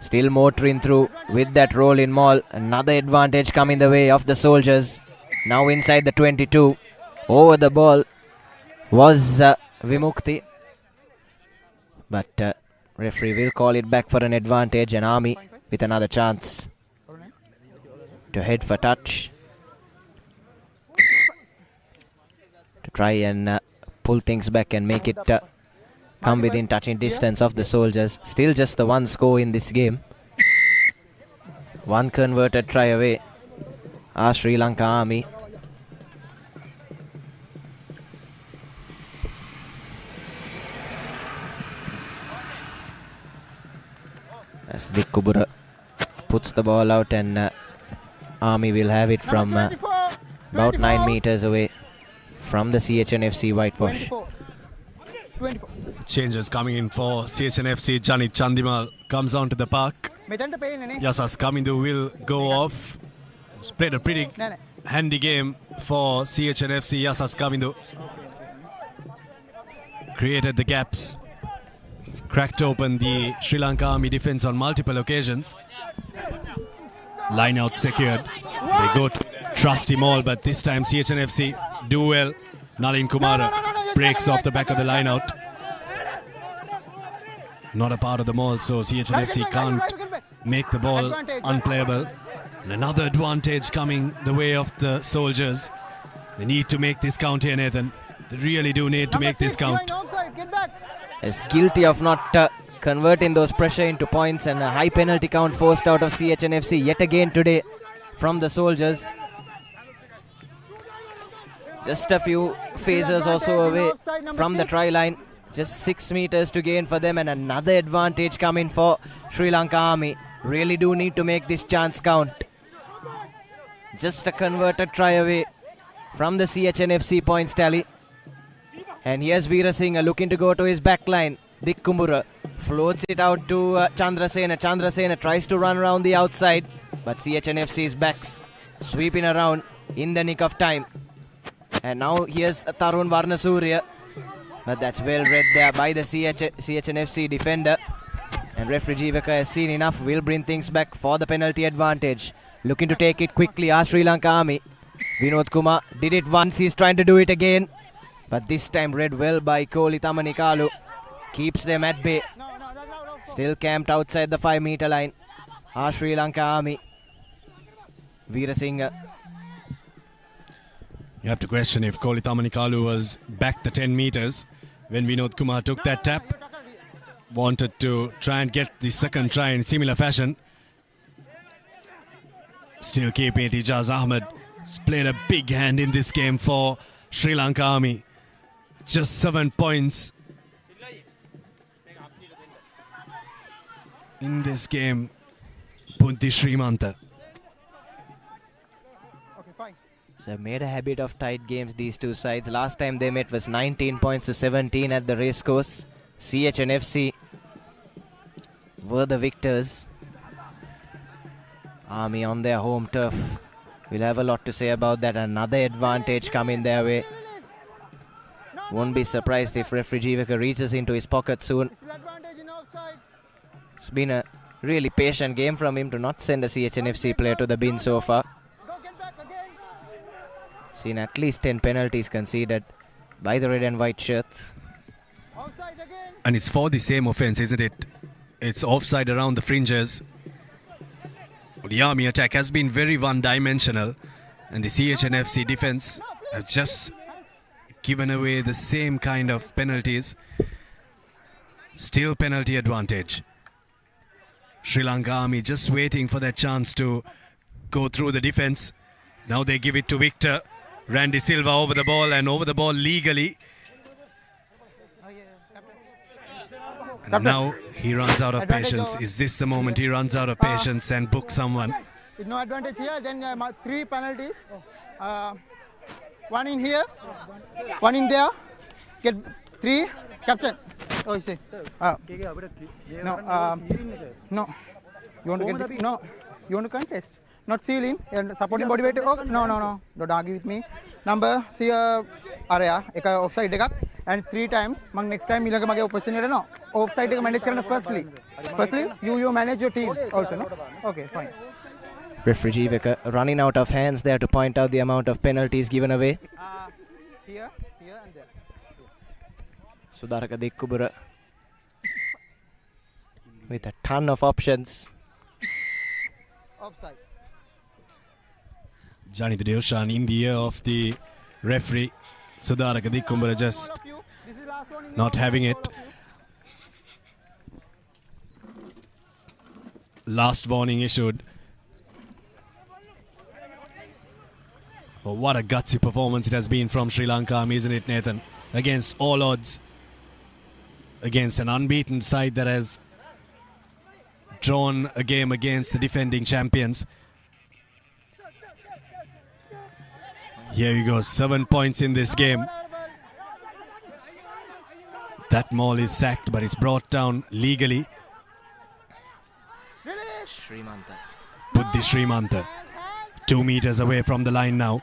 Still motoring through with that roll in maul. Another advantage coming the way of the Soldiers. Now inside the 22. Over the ball was Vimukti. But referee will call it back for an advantage, and Army with another chance to head for touch. To try and pull things back and make it come within touching distance of the Soldiers. Still just the one score in this game. One converted try away. Our Sri Lanka Army. As Dick Kubura puts the ball out, and Army will have it from about 9 meters away from the CH&FC whitewash. Changes coming in for CH&FC. Janit Chandimal comes onto the park. Yasas Kamindu will go off. He's played a pretty handy game for CH&FC. Yasas Kamindu created the gaps, cracked open the Sri Lanka Army defense on multiple occasions. Line out secured. They go to trust him all, but this time CH&FC do well. Nalin Kumara breaks off the back of the line out. Not a part of the maul, so CH&FC can't make the ball unplayable. And another advantage coming the way of the Soldiers. They need to make this count here, Nathan. They really do need to make this count. Is guilty of not converting those pressure into points, and a high penalty count forced out of CH&FC yet again today from the Soldiers. Just a few phases or so away from the try line. Just 6 meters to gain for them, and another advantage coming for Sri Lanka Army. Really do need to make this chance count. Just a converted try away from the CH&FC points tally. And here's Veerasinghe looking to go to his back line. Dick Kumbura floats it out to Chandrasena. Chandrasena tries to run around the outside, but CH&FC's backs sweeping around in the nick of time. And now here's Tarun Varnasurya, but that's well read there by the CH&FC defender. And referee Jivaka has seen enough, will bring things back for the penalty advantage. Looking to take it quickly, our Sri Lanka Army. Vinod Kumar did it once, he's trying to do it again. But this time read well by Kohli Tamanikalu. Keeps them at bay. Still camped outside the 5 meter line. Our Sri Lanka Army. Veerasinghe. You have to question if Kohli Tamanikalu was back the 10 meters when Vinod Kumar took that tap. Wanted to try and get the second try in similar fashion. Still keeping it. Ijaz Ahmed has played a big hand in this game for Sri Lanka Army. Just 7 points in this game. Punti Srimanta. So made a habit of tight games, these two sides. Last time they met was 19 points to 17 at the racecourse. CH&FC were the victors. Army on their home turf. We'll have a lot to say about that. Another advantage coming their way. Won't be surprised if referee Jivaka reaches into his pocket soon. It's been a really patient game from him to not send a CH&FC player to the bin so far. Seen at least 10 penalties conceded by the red and white shirts. And it's for the same offence, isn't it? It's offside around the fringes. The Army attack has been very one-dimensional, and the CH&FC defence have just given away the same kind of penalties. Still penalty advantage. Sri Lanka Army just waiting for that chance to go through the defence. Now they give it to Victor. Randy Silva over the ball, and over the ball legally. And now he runs out of patience. Is this the moment he runs out of patience and books someone? No advantage here, then 3 penalties. 1 in here, 1 in there. Get 3, captain. Oh, you say. No, no. You want to get no. You want to contest? not ceiling, and supporting body weight. Oh, no. Don't argue with me. Number, see area, offside and 3 times. Next time, you will opportunity. No, offside manage firstly. Firstly, you manage your team also. No? Okay, fine. Referee Jeevaka running out of hands there to point out the amount of penalties given away. Here, and there. Sudaraka Dikkubura with a ton of options. Offside. Johnny Dioshan in the ear of the referee. Sudaraka Dikkubura just not having it. Last warning issued. Oh, what a gutsy performance it has been from Sri Lanka, isn't it, Nathan? Against all odds. Against an unbeaten side that has drawn a game against the defending champions. Here we go, 7 points in this game. That maul is sacked, but it's brought down legally. Srimanta. Buddhi Srimanta. 2 meters away from the line now.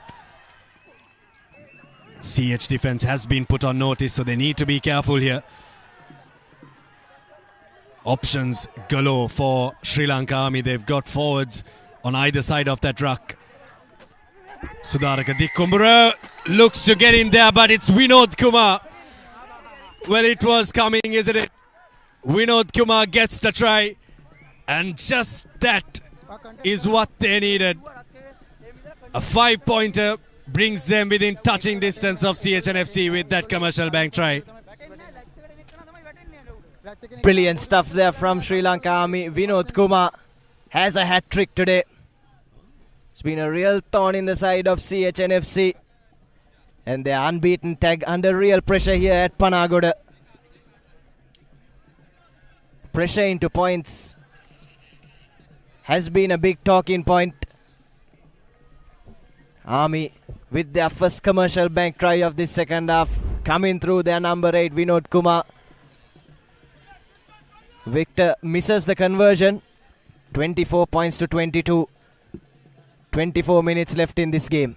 CH defense has been put on notice, so they need to be careful here. Options galore for Sri Lanka Army. They've got forwards on either side of that ruck. Sudaraka Dikkubura looks to get in there, but it's Vinod Kumar. Well, it was coming, isn't it? Vinod Kumar gets the try, and just that is what they needed. A 5-pointer brings them within touching distance of CH&FC with that Commercial Bank try. Brilliant stuff there from Sri Lanka Army. Vinod Kumar has a hat-trick today. It's been a real thorn in the side of CH&FC. And their unbeaten tag under real pressure here at Panagoda. Pressure into points has been a big talking point. Army with their first Commercial Bank try of this second half. Coming through their number 8, Vinod Kumar. Victor misses the conversion. 24 points to 22. 24 minutes left in this game.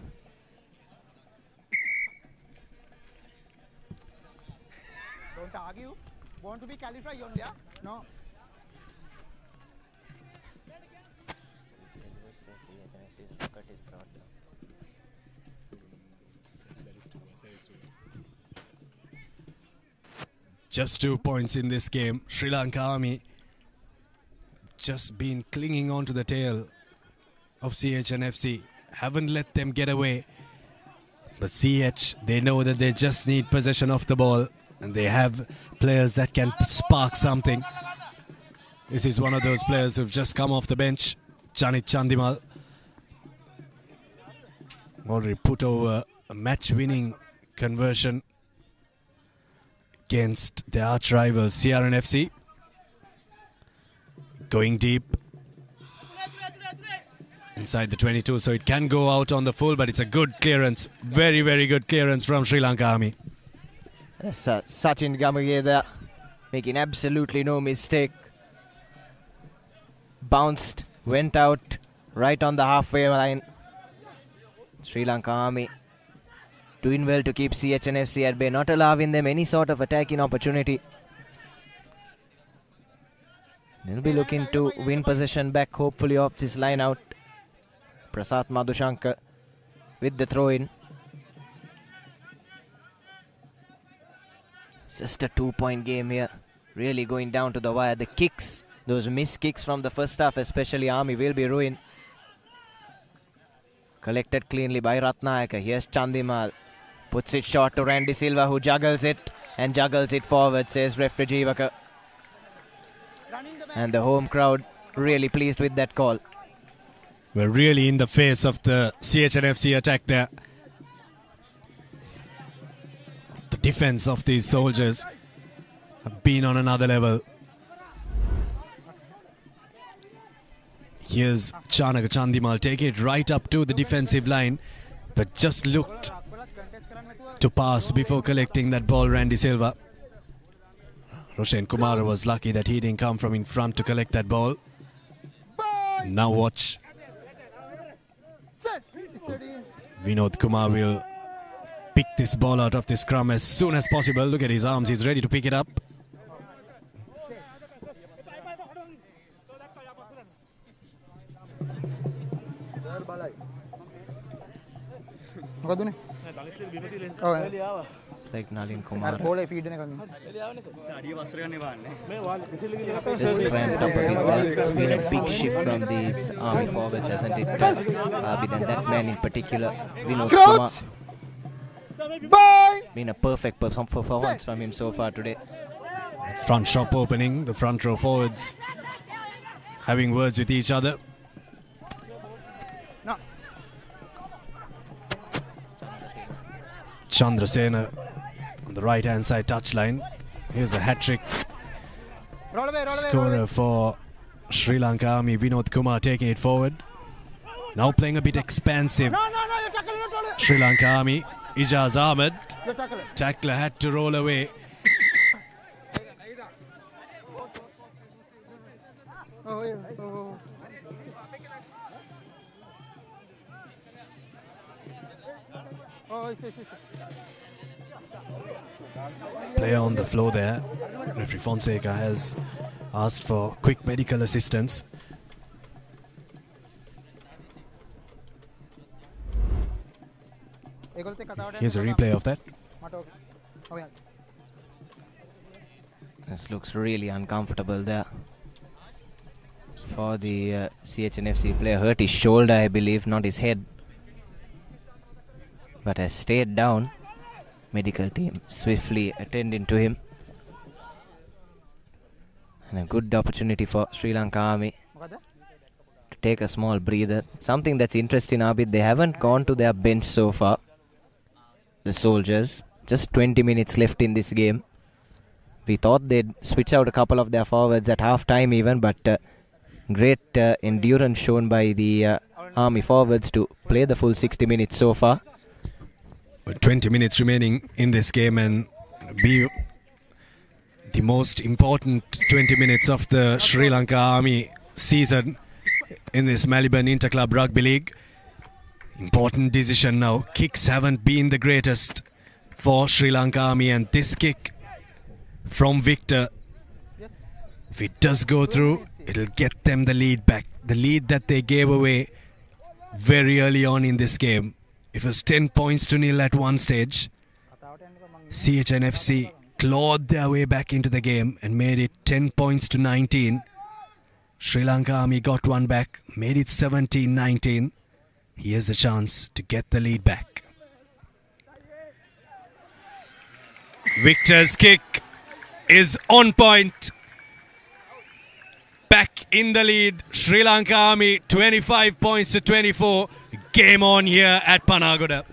Don't argue. Want to be qualified, Yondia? No. Just 2 points in this game. Sri Lanka Army just been clinging on to the tail of CH&FC. Haven't let them get away. But CH, they know that they just need possession of the ball. And they have players that can spark something. This is one of those players who've just come off the bench. Janit Chandimal. Already put over a match-winning conversion against their arch rivals CRNFC. Going deep inside the 22, so it can go out on the full, but it's a good clearance. Very, very good clearance from Sri Lanka Army. Yes, Sachin Gamage there, making absolutely no mistake. Bounced, went out right on the halfway line. Sri Lanka Army doing well to keep CH&FC at bay, not allowing them any sort of attacking opportunity. They'll be looking to win possession back, hopefully, off this line out. Prasad Madhushankar with the throw-in. It's just a 2-point game here. Really going down to the wire. The kicks, those missed kicks from the first half, especially Army, will be ruined. Collected cleanly by Ratnayaka. Here's Chandimal. Puts it short to Randy Silva, who juggles it and juggles it forward, says referee Jeevaka. And the home crowd really pleased with that call. We're really in the face of the CH&FC attack there. The defense of these soldiers have been on another level. Here's Chanaka Chandimal, take it right up to the defensive line, but just looked to pass before collecting that ball, Randy Silva. Roshan Kumar was lucky that he didn't come from in front to collect that ball. Now watch. Vinod Kumar will pick this ball out of the scrum as soon as possible. Look at his arms, he's ready to pick it up. Like Nalin Kumar. Just cramped up a bit. It's been a big shift from these army forwards, hasn't it? Abid, and that man in particular, Vinod Kumar. Been a perfect performance from him so far today. Front shop opening, the front row forwards having words with each other. Chandrasena on the right hand side touchline. Here's the hat-trick scorer for Sri Lanka Army, Vinod Kumar, taking it forward. Now playing a bit expansive. Sri Lanka Army, Ijaz Ahmed. Tackler had to roll away. Player on the floor there. Referee Fonseca has asked for quick medical assistance. Here's a replay of that. This looks really uncomfortable there for the CH&FC player. Hurt his shoulder, I believe, not his head, but has stayed down. Medical team swiftly attending to him, and a good opportunity for Sri Lanka Army to take a small breather. Something that's interesting, Abid, they haven't gone to their bench so far, the soldiers. Just 20 minutes left in this game. We thought they'd switch out a couple of their forwards at half time even, but great endurance shown by the Army forwards to play the full 60 minutes so far. 20 minutes remaining in this game, and be the most important 20 minutes of the Sri Lanka Army season in this Maliban Inter-Club Rugby League. Important decision now. Kicks haven't been the greatest for Sri Lanka Army, and this kick from Victor, if it does go through, it'll get them the lead back. The lead that they gave away very early on in this game. It was 10 points to nil at one stage. CH&FC clawed their way back into the game and made it 10 points to 19. Sri Lanka Army got one back, made it 17-19. Here's the chance to get the lead back. Victor's kick is on point. Back in the lead, Sri Lanka Army 25 points to 24. Game on here at Panagoda.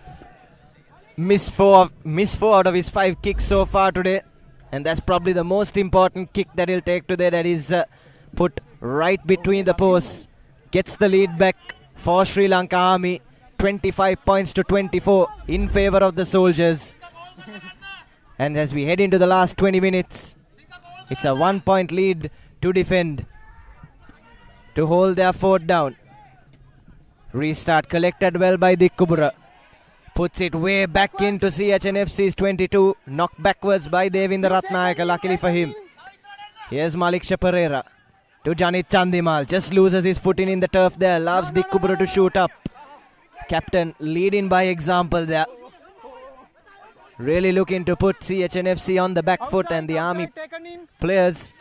Missed four out of his 5 kicks so far today, and that's probably the most important kick that he'll take today. That is put right between the posts. Gets the lead back for Sri Lanka Army. 25 points to 24 in favor of the soldiers. And as we head into the last 20 minutes, it's a 1-point lead to defend, to hold their fort down. Restart collected well by Dick Kubura. Puts it way back into CH&FC's 22. Knocked backwards by Devinder Ratnayaka, luckily for him. Here's Malik Pereira to Janit Chandimal. Just loses his footing in the turf there. Loves Dick Kubura to shoot up. Captain leading by example there. Really looking to put CH&FC on the back foot, and the Army players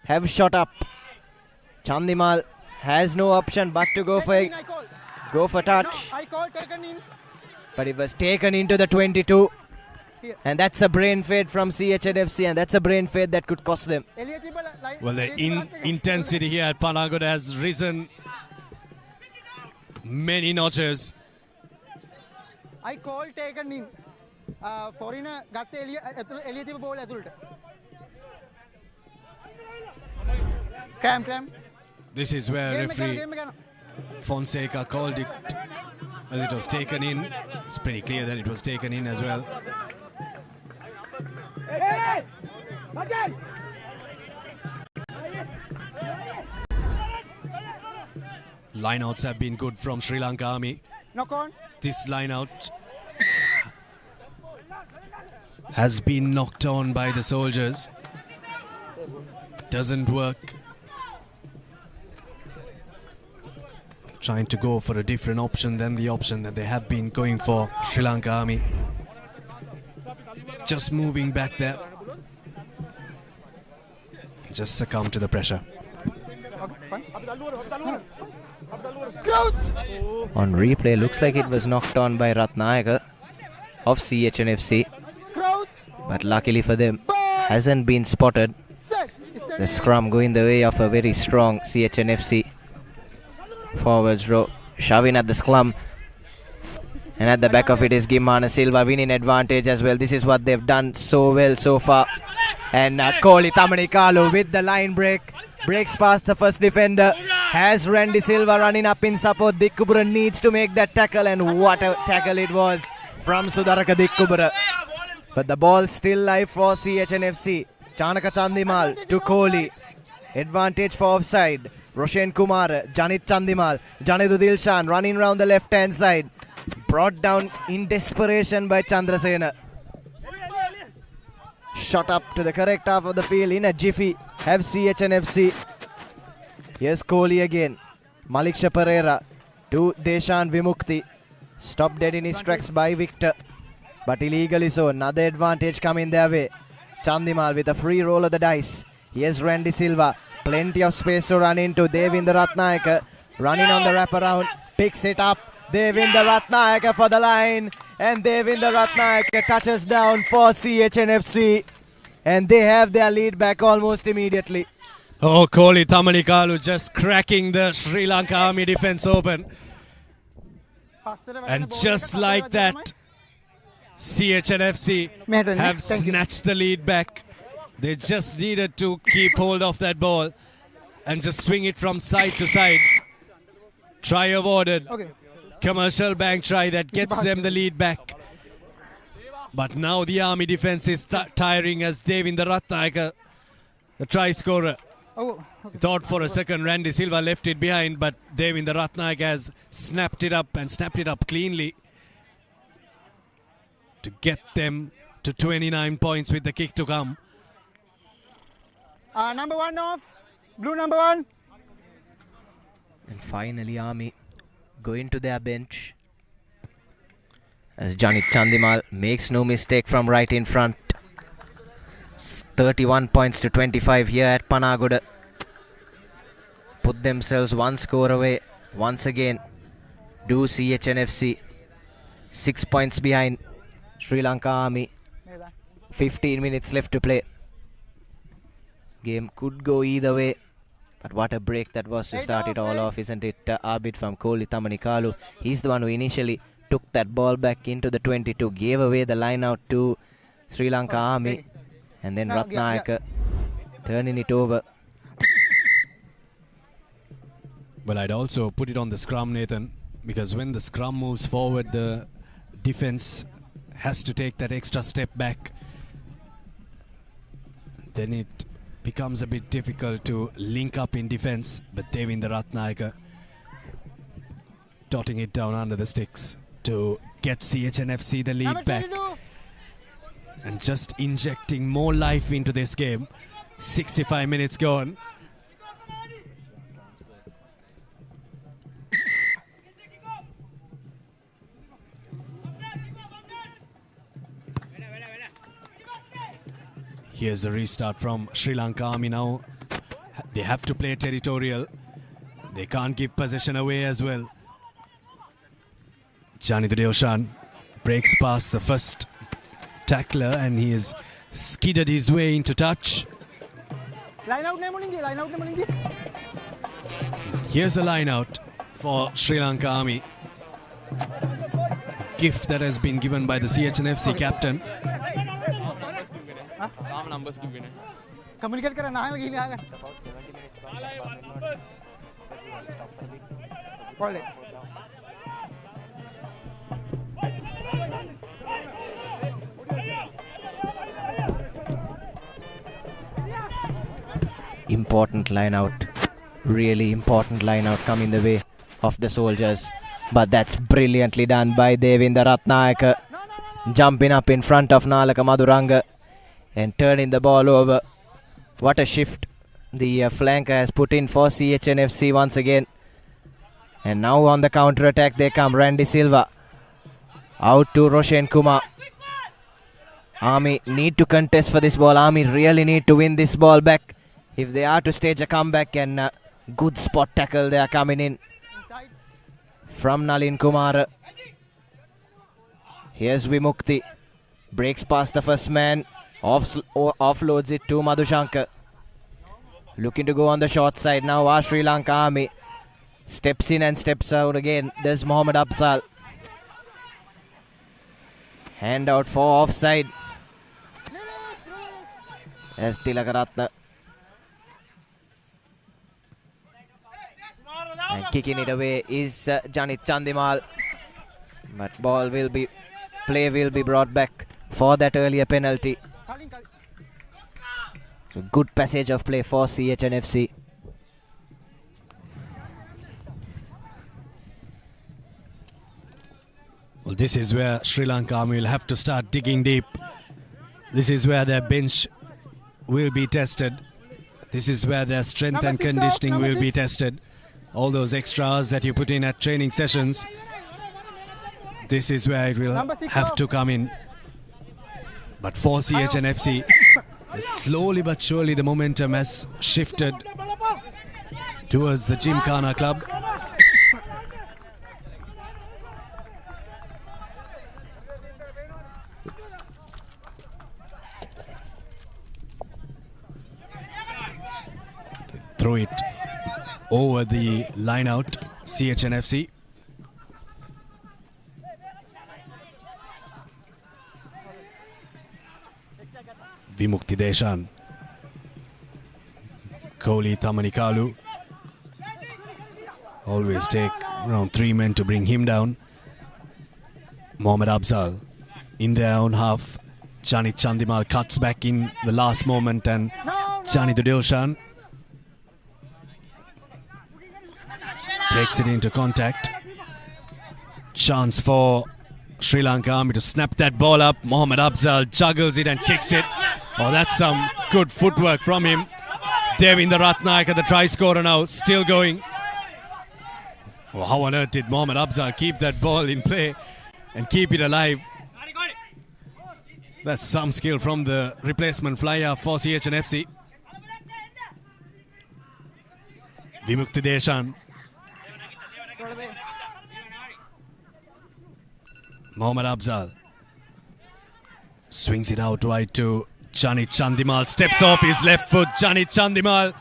have shot up. Chandimal has no option but to go for touch. But it was taken into the 22. And that's a brain fade from CH&FC, and that's a brain fade that could cost them. Well, the intensity here at Panagoda has risen many notches. I call taken in. Foreigner got the Eliative ball adult. Cram. This is where referee Fonseca called it as it was taken in. It's pretty clear that it was taken in as well. Lineouts have been good from Sri Lanka Army. Knock on. This line out has been knocked on by the soldiers. Doesn't work. Trying to go for a different option than the option that they have been going for. Sri Lanka Army just moving back there. Just succumb to the pressure. On replay, looks like it was knocked on by Ratnayaka of CH&FC. But luckily for them, hasn't been spotted. The scrum going the way of a very strong CH&FC. Forwards row, shoving at the scrum. And at the back of it is Gimana Silva winning advantage as well. This is what they've done so well so far. And Kohli Tamanikalu with the line break. Breaks past the first defender. Has Randy Silva running up in support. Dikkubura needs to make that tackle. And what a tackle it was from Sudaraka Dikkubura. But the ball still live for CH&FC. Chanaka Chandimal to Kohli. Advantage for offside. Roshan Kumar, Janit Chandimal, Janidu Dilshan running round the left hand side. Brought down in desperation by Chandrasena. Shot up to the correct half of the field in a jiffy. Have CH&FC. Here's Kohli again. Maliksha Pereira to Deshan Vimukti. Stopped dead in his tracks by Victor. But illegally so. Another advantage coming their way. Chandimal with a free roll of the dice. Here's Randy Silva. Plenty of space to run into. Devinder Ratnayaka running on the wraparound. Picks it up. Devinder Ratnayaka for the line. And Devinder Ratnayaka touches down for CH&FC. And they have their lead back almost immediately. Oh, Kohli Tamanikalu just cracking the Sri Lanka Army defense open. And just like that, CH&FC have snatched the lead back. They just needed to keep hold of that ball and just swing it from side to side. Try awarded. Commercial bank try that gets them the lead back. But now the Army defense is tiring as Devinder Ratnayaka, the try scorer. Thought for a second Randy Silva left it behind, but Devinder Ratnayaka has snapped it up and snapped it up cleanly to get them to 29 points with the kick to come. Number 1 off. Blue number 1. And finally Army going to their bench. As Janit Chandimal makes no mistake from right in front. 31 points to 25 here at Panagoda. Put themselves one score away once again. Do CH&FC. 6 points behind Sri Lanka Army. 15 minutes left to play. Game could go either way. But what a break that was to start it all off, isn't it? Arbit from Kohli Tamanikalu. He's the one who initially took that ball back into the 22. Gave away the line out to Sri Lanka Army. And then Ratnayaka turning it over. Well, I'd also put it on the scrum, Nathan, because when the scrum moves forward, the defense has to take that extra step back. Then it becomes a bit difficult to link up in defense, but Devinder Ratnayaka dotting it down under the sticks to get CH&FC the lead back and just injecting more life into this game. 65 minutes gone. Here's a restart from Sri Lanka Army now. They have to play territorial. They can't give possession away as well. Janidu Dilshan breaks past the first tackler and he has skidded his way into touch. Here's a line out for Sri Lanka Army. Gift that has been given by the CH&FC captain. Communicate करा ना लगी नहीं आगा Important line out. Really important line out coming the way of the soldiers. But that's brilliantly done by Devinda Ratnayaka, jumping up in front of Nalaka Maduranga and turning the ball over. What a shift the flanker has put in for CH&FC once again. And now on the counter attack they come. Randy Silva out to Roshan Kumar. Army need to contest for this ball. Army really need to win this ball back if they are to stage a comeback. And good spot tackle they are coming in from Nalin Kumar. Here's Vimukti. Breaks past the first man. Offloads it to Madhushankar. Looking to go on the short side now. Our Sri Lanka Army steps in and steps out again. There's Mohammad Absal. Hand out for offside. As Tilakaratna. And kicking it away is Janit Chandimal. But play will be brought back for that earlier penalty. So good passage of play for CH&FC. Well, this is where Sri Lanka Army will have to start digging deep. This is where their bench will be tested. This is where their strength and conditioning will be tested. All those extra hours that you put in at training sessions, this is where it will have to come in. But for CH&FC, slowly but surely the momentum has shifted towards the Gymkhana club. Throw it over the line out, CH&FC. Vimukti Deshan. Kohli Tamanikalu. Always take around 3 men to bring him down. Mohammad Absal in their own half. Janit Chandimal cuts back in the last moment and Janit Dilshan takes it into contact. Chance for Sri Lanka Army to snap that ball up. Mohammad Absal juggles it and kicks it. Oh, that's some good footwork from him. Devinda Ratnayaka, the try scorer now, still going. Oh, how on earth did Mohammad Absal keep that ball in play and keep it alive? That's some skill from the replacement flyer for CH&FC. Vimukti Deshan. Mohammad Absal swings it out wide to Janit Chandimal. Steps off his left foot. Janit Chandimal.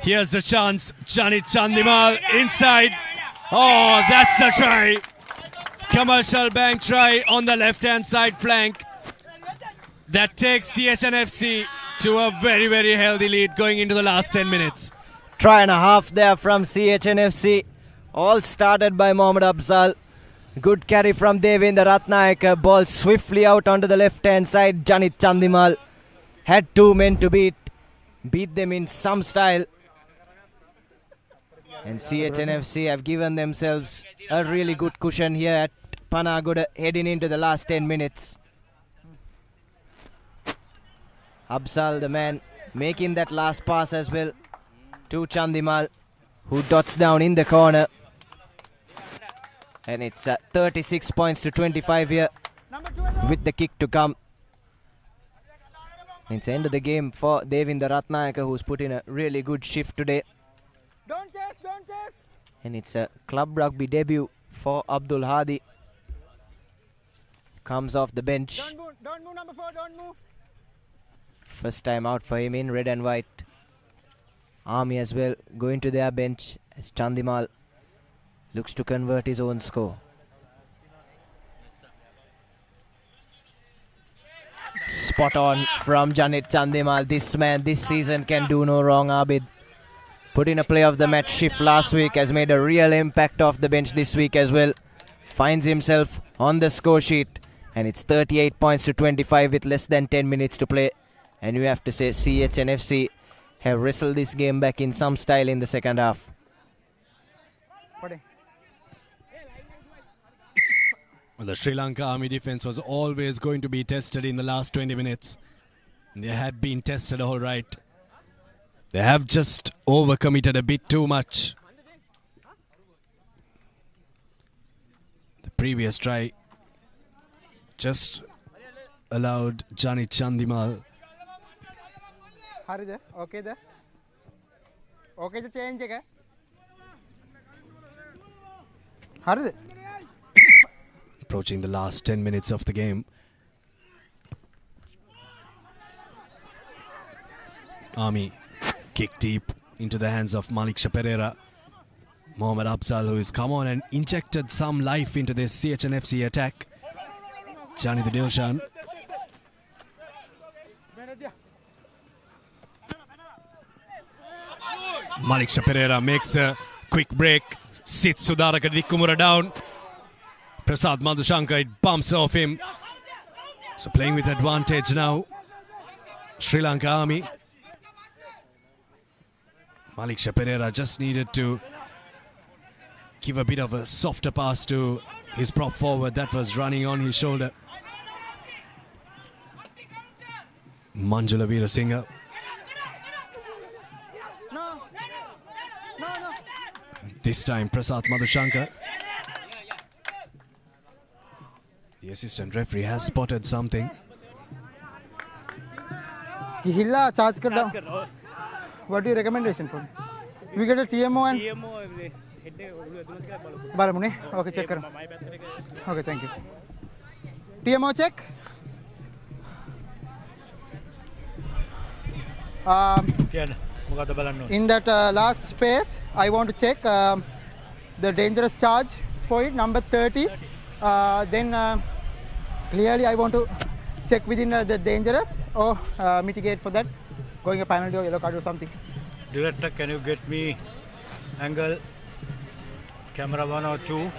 Here's the chance. Janit Chandimal inside. Oh, that's the try. Commercial Bank try on the left-hand side flank. That takes CH&FC to a very, very healthy lead going into the last 10 minutes. Try and a half there from CH&FC. All started by Mohammad Absal. Good carry from Devinda Ratnayaka. Ball swiftly out onto the left-hand side. Janit Chandimal had 2 men to beat them in some style. And CH&FC have given themselves a really good cushion here at Panagoda heading into the last 10 minutes. Absal, the man, making that last pass as well to Chandimal, who dots down in the corner. And it's 36 points to 25 here with the kick to come. It's the end of the game for Devinda Ratnayaka, who's put in a really good shift today. Don't chase. And it's a club rugby debut for Abdul Hadi. Comes off the bench. Don't move, number 4, don't move. First time out for him in red and white. Army as well going to their bench as Chandimal looks to convert his own score. Spot on from Janit Chandimal. This man this season can do no wrong, Abid. Put in a play of the match shift last week, has made a real impact off the bench this week as well. Finds himself on the score sheet. And it's 38 points to 25 with less than 10 minutes to play. And you have to say CH&FC have wrestled this game back in some style in the second half. Well, the Sri Lanka Army defence was always going to be tested in the last 20 minutes. And they have been tested all right. They have just overcommitted a bit too much. The previous try just allowed Jani Chandimal. Harida, okay there. Okay, the change again. Harida. Approaching the last 10 minutes of the game. Army kick deep into the hands of Maliksha Pereira. Mohammad Afzal, who has come on and injected some life into this CH&FC attack. Jani the Dilshan. Maliksha Pereira makes a quick break. Sits Sudaraka Dikumura down. Prasad Madhushankar, it bumps off him. So playing with advantage now. Sri Lanka Army. Maliksha Pereira just needed to give a bit of a softer pass to his prop forward that was running on his shoulder. Manjula Veerasinghe. This time Prasad Madhushankar. The assistant referee has spotted something. Kihilla charge kar down. What is your recommendation for? We get a TMO and Balamune. Okay, check karo. Okay, thank you. TMO check. In that last space, I want to check the dangerous charge for it, number 30. Then clearly I want to check within the dangerous or mitigate for that, going a penalty or yellow card or something. Director, can you get me angle, camera 1 or 2,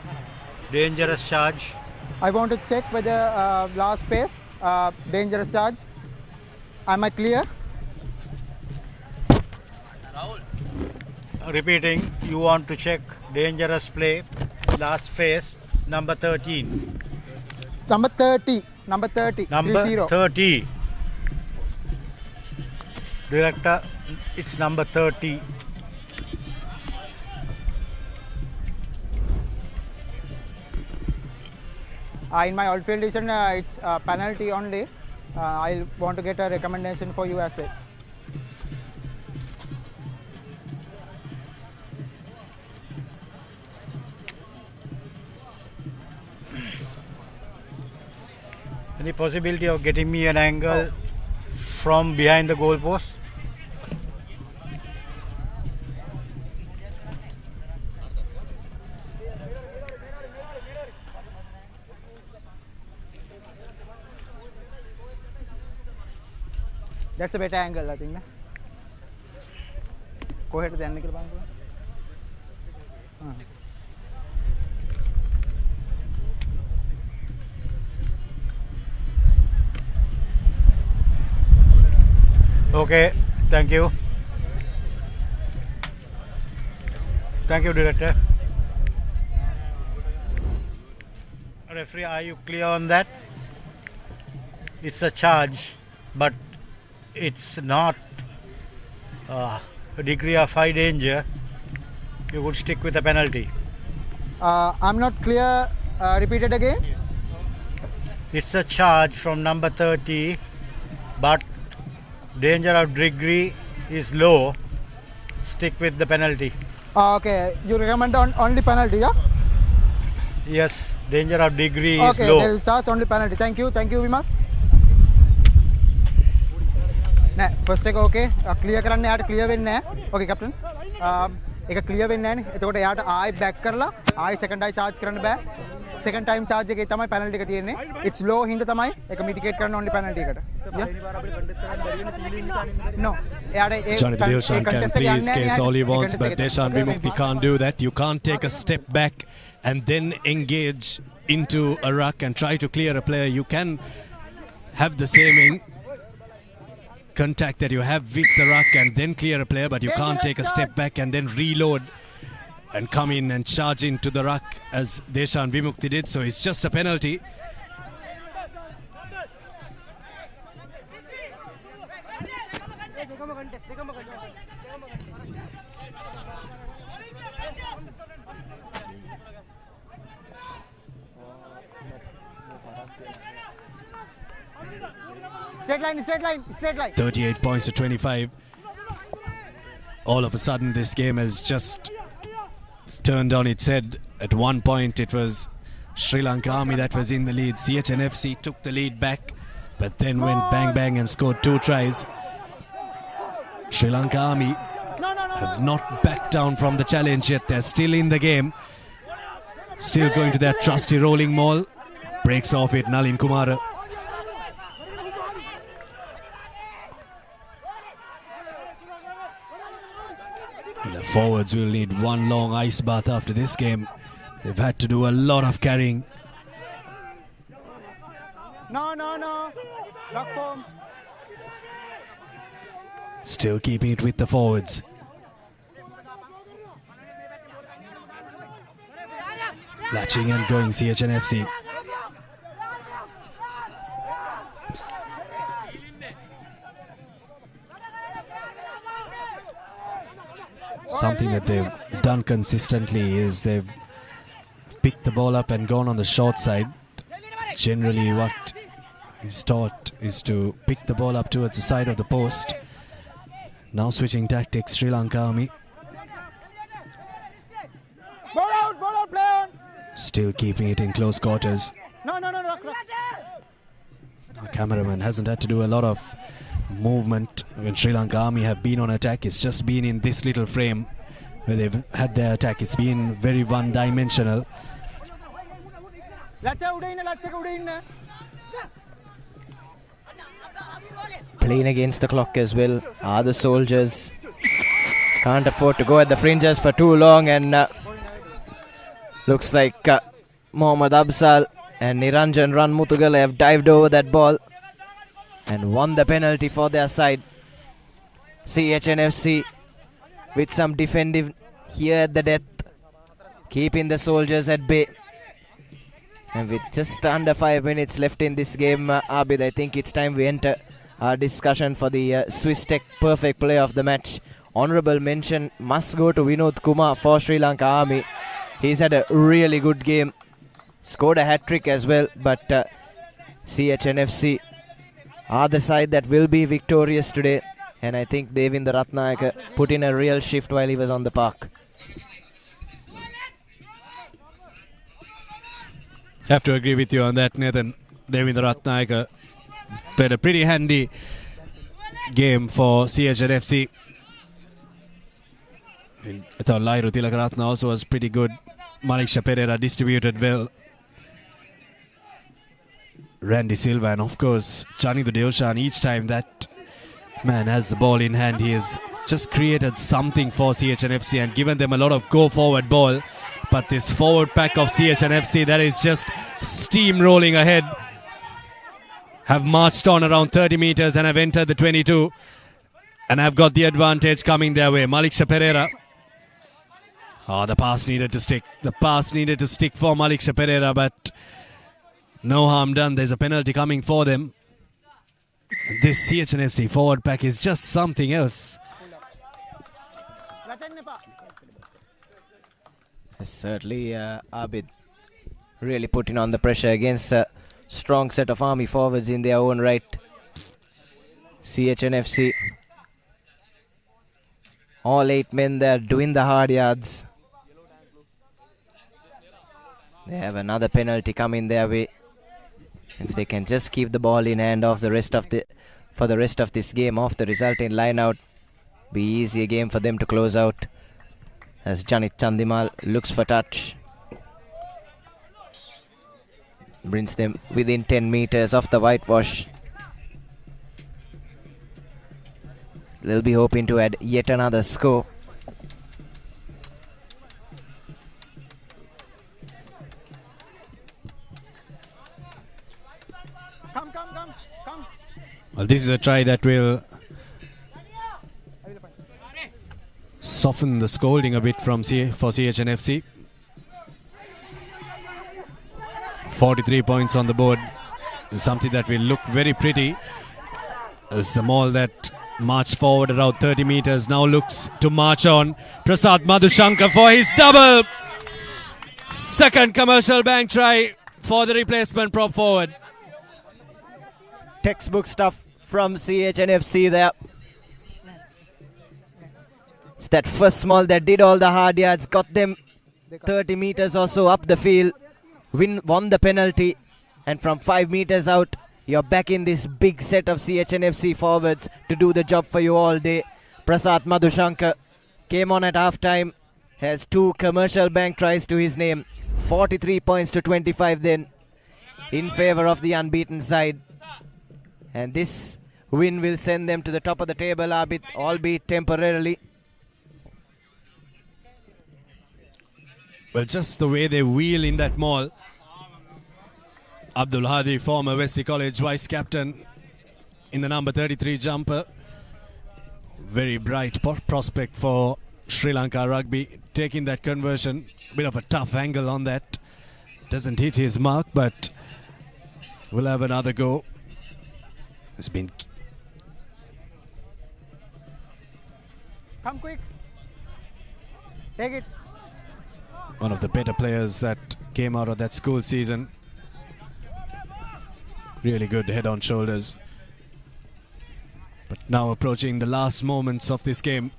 dangerous charge? I want to check whether last space, dangerous charge. Am I clear? Repeating, you want to check dangerous play, last phase, number 13. Number 30. Number 30. Number 30. 30. Director, it's number 30. In my outfield decision, it's penalty only. I want to get a recommendation for you as well. Any possibility of getting me an angle from behind the goal post? That's a better angle, I think. Go ahead to the angle. Okay, thank you. Thank you, Director. Referee, are you clear on that? It's a charge, but it's not a degree of high danger. You would stick with a penalty. I'm not clear. Repeat it again. It's a charge from number 30, but danger of degree is low. Stick with the penalty. Okay, you recommend only penalty, yeah? Yes, danger of degree is okay, low. Okay, there is only penalty. Thank you, Vimal. First take okay. Clear කරන්න යාට clear වෙන්නේ නැහැ. Okay, captain. ඒක clear වෙන්නේ නැහැ නේ. එතකොට යාට ආයෙ back කරලා ආයෙ second time charge කරන්න බෑ. Second time charge එකේ තමයි penalty එක තියෙන්නේ. It's low හින්දා තමයි ඒක mitigate කරන්න only penalty එකට. No. Johnny the Dilshan can please case all he wants, but Deshan Vimukti can't do that. You can't take a step back and then engage into a ruck and try to clear a player. You can have the same contact that you have with the ruck and then clear a player, but you can't take a step back and then reload and come in and charge into the ruck as Deshan Vimukti did, so it's just a penalty. Straight line. 38 points to 25. All of a sudden this game has just turned on its head. At one point it was Sri Lanka Army that was in the lead. CH&FC took the lead back, but then went bang bang and scored 2 tries. Sri Lanka Army have not backed down from the challenge yet. They're still in the game. Still going to their trusty rolling maul. Breaks off it, Nalin Kumara. The forwards will need one long ice bath after this game. They've had to do a lot of carrying. No. Lock form. Still keeping it with the forwards. Latching and going CH&FC. Something that they've done consistently is they've picked the ball up and gone on the short side. Generally what is taught is to pick the ball up towards the side of the post. Now switching tactics, Sri Lanka Army. Ball out, play on. Still keeping it in close quarters. No, rock. Our cameraman hasn't had to do a lot of movement when Sri Lanka Army have been on attack. It's just been in this little frame where they've had their attack. It's been very one-dimensional. Playing against the clock as well are the soldiers. Can't afford to go at the fringes for too long, and looks like Mohammad Absal and Niranjan Ranmutugala have dived over that ball and won the penalty for their side. CH&FC with some defensive here at the death, keeping the soldiers at bay. And with just under 5 minutes left in this game, Abid, I think it's time we enter our discussion for the Swiss Tech Perfect Player of the Match. Honourable mention must go to Vinod Kumar for Sri Lanka Army. He's had a really good game. Scored a hat-trick as well, but CH&FC are the side that will be victorious today, and I think Devinder Ratnayaka put in a real shift while he was on the park. Have to agree with you on that, Nathan. Devinder Ratnayaka played a pretty handy game for CH&FC. I thought Lairu Tilakaratna also was pretty good. Maliksha Pereira distributed well. Randy Silva, and of course Chanidu Deoshan. Each time that man has the ball in hand, he has just created something for CH&FC and given them a lot of go forward ball. But this forward pack of CH&FC that is just steamrolling ahead have marched on around 30 meters and have entered the 22 and have got the advantage coming their way. Maliksha Pereira. The pass needed to stick. The pass needed to stick for Maliksha Pereira, but no harm done. There's a penalty coming for them. This CH&FC forward pack is just something else. Certainly, Abid really putting on the pressure against a strong set of Army forwards in their own right. CH&FC, all 8 men there doing the hard yards. They have another penalty coming their way. If they can just keep the ball in hand for the rest of this game, off the resulting line out, be easy a game for them to close out. As Janit Chandimal looks for touch, brings them within 10 meters of the whitewash. They'll be hoping to add yet another score. Come. Well, this is a try that will soften the scolding a bit for CH&FC. 43 points on the board is something that will look very pretty. As the maul that marched forward around 30 meters now looks to march on. Prasad Madhushankar for his double. Second commercial bank try for the replacement prop forward. Textbook stuff from CH&FC there. It's that first maul that did all the hard yards, got them 30 meters or so up the field, won the penalty, and from 5 meters out, you're back in this big set of CH&FC forwards to do the job for you all day. Prasad Madhushankar came on at half-time, has 2 commercial bank tries to his name. 43 points to 25 then, in favour of the unbeaten side. And this win will send them to the top of the table, albeit temporarily. Well, just the way they wheel in that maul. Abdul Hadi, former Wesley College vice captain in the number 33 jumper. Very bright prospect for Sri Lanka rugby. Taking that conversion, bit of a tough angle on that. Doesn't hit his mark, but we'll have another go. It's been... Come quick. Take it. One of the better players that came out of that school season. Really good head on shoulders. But now approaching the last moments of this game,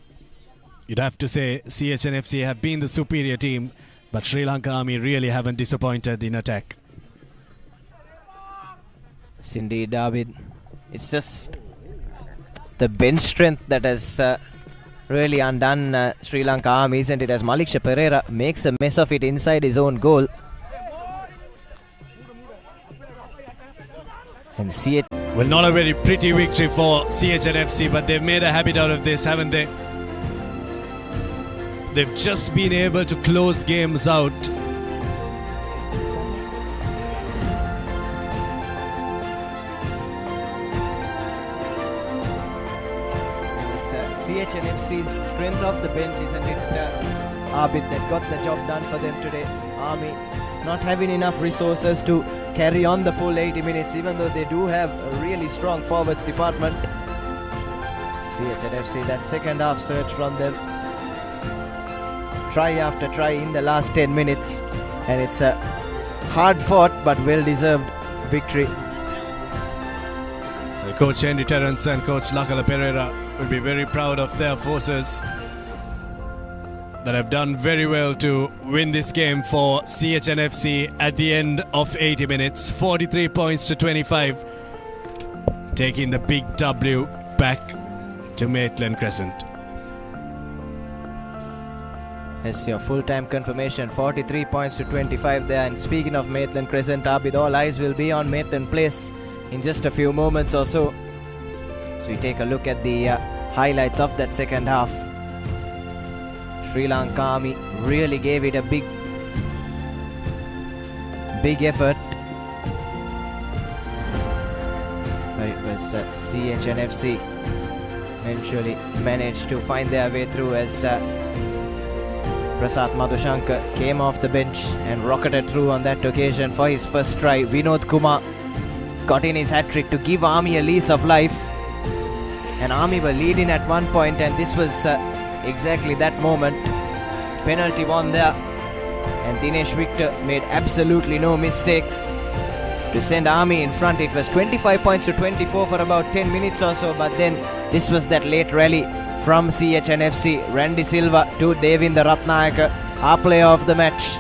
you'd have to say CH&FC have been the superior team, but Sri Lanka Army really haven't disappointed in attack. Yes, indeed, David. It's just the bench strength that has really undone Sri Lanka Army, isn't it? As Maliksha Pereira makes a mess of it inside his own goal. And CH... Well, not a very pretty victory for CH&FC, but they've made a habit out of this, haven't they? They've just been able to close games out. CH&FC's strength of the bench, isn't it, Abid, that got the job done for them today. Army not having enough resources to carry on the full 80 minutes, even though they do have a really strong forwards department. CH&FC, that second half surge from them. Try after try in the last 10 minutes, and it's a hard fought but well deserved victory. Coach Henry Terrence and Coach Lakala Pereira will be very proud of their forces that have done very well to win this game for CH&FC at the end of 80 minutes. 43 points to 25, taking the big W back to Maitland Crescent. That's your full-time confirmation. 43 points to 25 there. And speaking of Maitland Crescent, Abid, all eyes will be on Maitland Place in just a few moments or so. So we take a look at the highlights of that second half. Sri Lanka Army really gave it a big effort. But it was CH&FC eventually managed to find their way through as Prasad Madhushankar came off the bench and rocketed through on that occasion for his first try. Vinod Kumar got in his hat-trick to give Army a lease of life. And Army were leading at one point, and this was exactly that moment. Penalty won there, and Dinesh Victor made absolutely no mistake to send Army in front. It was 25 points to 24 for about 10 minutes or so, but then this was that late rally from CH&FC. Randy Silva to Devinda Ratnayaka, our player of the match.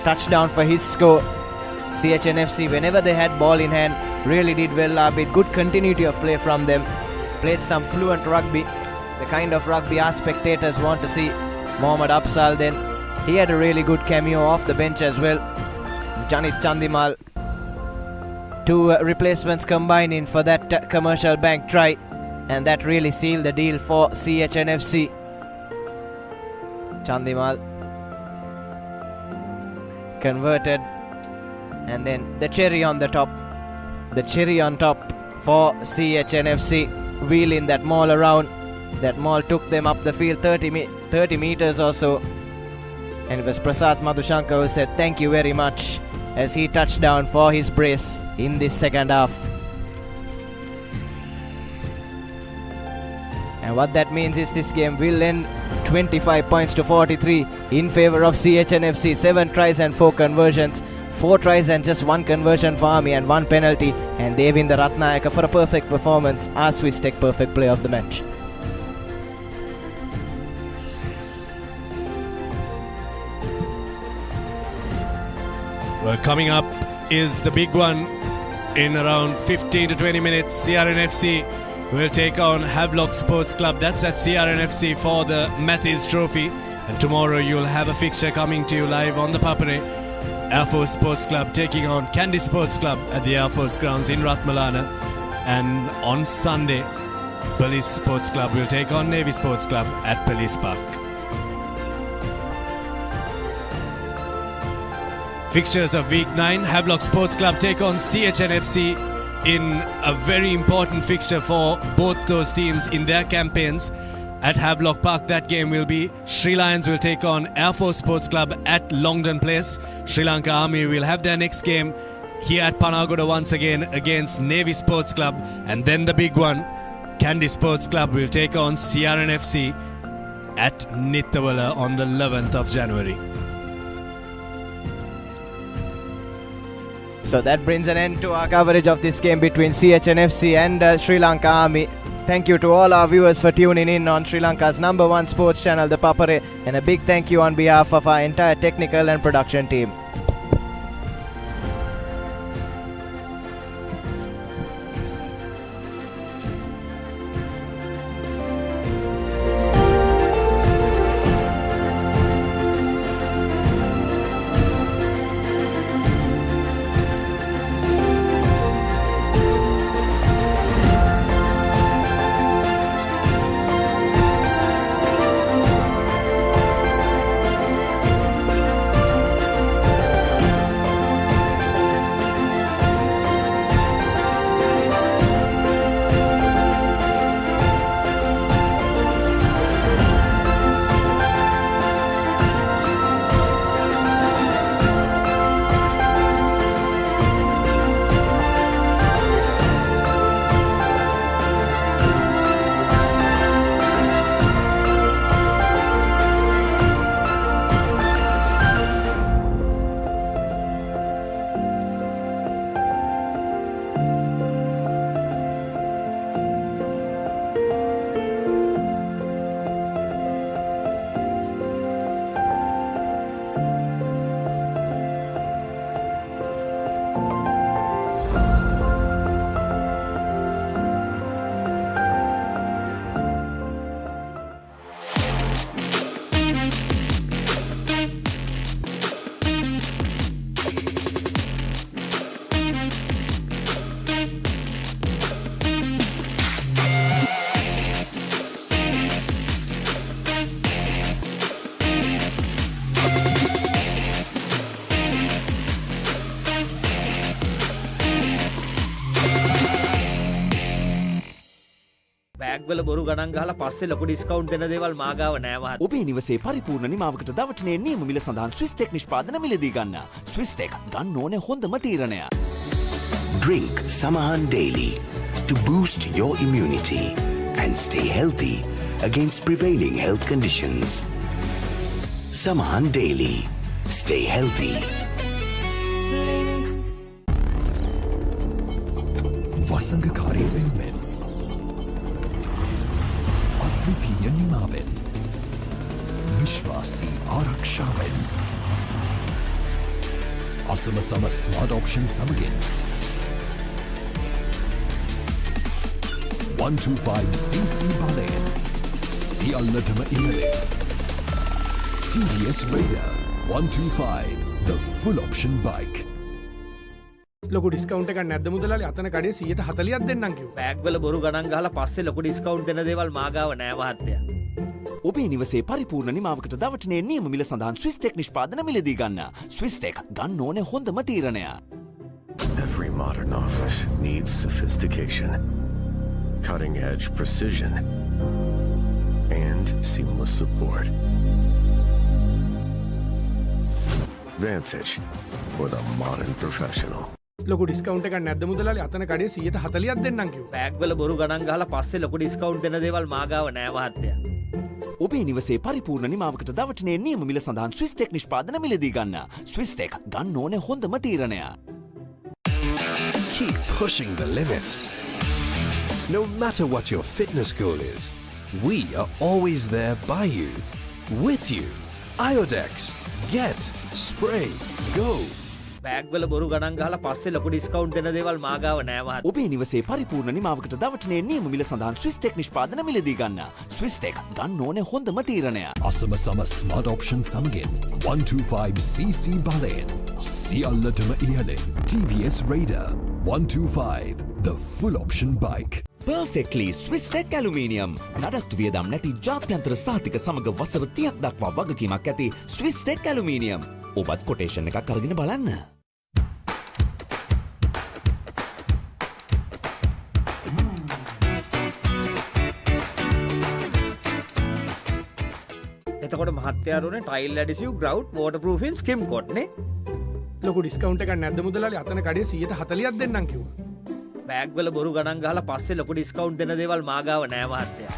Touchdown for his score. CH&FC, whenever they had ball in hand, really did well. Abid, good continuity of play from them. Played some fluent rugby, the kind of rugby our spectators want to see. Mohammad Afzal then, he had a really good cameo off the bench as well. Janit Chandimal. 2 replacements combining for that commercial bank try, and that really sealed the deal for CH&FC. Chandimal converted, and then the cherry on the top. The cherry on top for CH&FC, wheeling that maul around That maul took them up the field 30 meters or so. And it was Prasad Madhushankar who said thank you very much as he touched down for his brace in this second half. And what that means is this game will end 25 points to 43 in favor of CH&FC. 7 tries and 4 conversions. 4 tries and just 1 conversion for Army and 1 penalty. And they win the Ratnayaka for a perfect performance. Our Swiss Tech perfect player of the match. Well, coming up is the big one in around 15 to 20 minutes. CR&FC will take on Havelock Sports Club. That's at CR&FC for the Mathis Trophy. And tomorrow you'll have a fixture coming to you live on the Papare. Air Force Sports Club taking on Kandy Sports Club at the Air Force grounds in Ratmalana. And on Sunday, Police Sports Club will take on Navy Sports Club at Police Park. Fixtures of Week 9, Havelock Sports Club take on CH&FC in a very important fixture for both those teams in their campaigns. At Havelock Park, that game will be Sri Lions will take on Air Force Sports Club at Longdon Place. Sri Lanka Army will have their next game here at Panagoda once again against Navy Sports Club. And then the big one, Kandy Sports Club will take on CR&FC at Nittawala on the 11th of January. So that brings an end to our coverage of this game between CH&FC and Sri Lanka Army. Thank you to all our viewers for tuning in on Sri Lanka's #1 sports channel, ThePapare, and a big thank you on behalf of our entire technical and production team. බෑග්වල බොරු ගණන් ගහලා පස්සේ ලොකු discount දෙන දේවල් මාගාව නෑ මහත්තයා. ඔබේ නිවසේ පරිපූර්ණ නිමාවකට දවටනේ නියම මිල සඳහන් ස්විස් ටෙක් නිෂ්පාදන මිලදී ගන්න. ස්විස් ටෙක් ගන්න ඕනේ හොඳම තීරණය. Drink Samahan daily to boost your immunity and stay healthy against prevailing health conditions. Samahan daily. Stay healthy. වසඟකාරී වෙනුවෙන් අද්විතීය නිමාවෙන් විශ්වාසී ආරක්ෂාවෙන් අසමසම ස්මාර්ට් ඔප්ෂන් සමගින් 125cc බලයෙන් සියල්ලටම ඉහළින් TVS Raider 125 the full option bike. ලොකු ඩිස්කවුන්ට් එකක් නැද්ද මුදලාලි? අතන කඩේ 140ක් දෙන්නම් කිව්වා. බෑග්වල බොරු ගණන් ගහලා පස්සේ ලොකු ඩිස්කවුන්ට් දෙන දේවල් මාගාව නෑ මහත්තයා. ඔබේ නිවසේ පරිපූර්ණ නිමාවකට දවටනේ නියම මිල සඳහන් ස්විස් ටෙක් නිෂ්පාදන මිලදී ගන්න. ස්විස් ටෙක් ගන්න ඕනේ හොඳම තීරණය. Every modern office needs sophistication, cutting-edge precision, and seamless support. Vantage for the modern professional. ලොකු ඩිස්කවුන්ට් එකක් නැද්ද මුදලාලි? අතන කඩේ 140ක් දෙන්නම් කිව්වා. බෑග් වල බොරු ගණන් ගහලා පස්සේ ලොකු ඩිස්කවුන්ට් දෙන දේවල් මාගාව නෑ මහත්තයා. ඔබේ නිවසේ පරිපූර්ණ නිමාවකට දවටනේ නියම මිල සඳහන් ස්විස්ටෙක් නිෂ්පාදන මිලදී ගන්න. ස්විස්ටෙක් ගන්න ඕනේ හොඳම තීරණය. Keep pushing the limits. No matter what your fitness goal is, we are always there by you, with you. Iodex. Get, spray, go. Bag වල බොරු ගණන් ගහලා පස්සේ ලොකු ඩිස්කවුන්ට් දෙන දේවල් මාගාව නෑ මහත්තයා. ඔබේ නිවසේ පරිපූර්ණ නිමාවකට දවටනේ නියම මිල සඳහන් ස්විස්ටෙක් නිෂ්පාදන මිලදී ගන්න. ස්විස්ටෙක් ගන්න ඕනේ හොඳම තීරණය. අසම සම ස්මාර්ට් ඔප්ෂන් සමගින් 125cc බලයෙන් සියල්ලටම ඉහළින් TVS Raider 125 the full option bike. Perfectly Swisstech Aluminium. නඩත්තු වියදම් නැති ජාත්‍යන්තර සහතික සමග වසර 30ක් දක්වා වගකීමක් ඇති Swisstech Aluminium. ඔබත් කොටේෂන් එකක් අරගෙන බලන්න. එතකොට මහත්තයාරුනේ ටයිල් ඇඩිසිව් ග්‍රවුට් වෝටර්ප්‍රූෆින් ස්කිම් කොට් නේ. ලොකු ඩිස්කවුන්ට් එකක් නැද්ද මුදලාලි? අතන කඩේ 140ක් දෙන්නම් කිව්වා. බෑග් වල බොරු ගණන් ගහලා පස්සේ ලොකු ඩිස්කවුන්ට් දෙන දේවල් මාගාව නෑ මහත්තයා.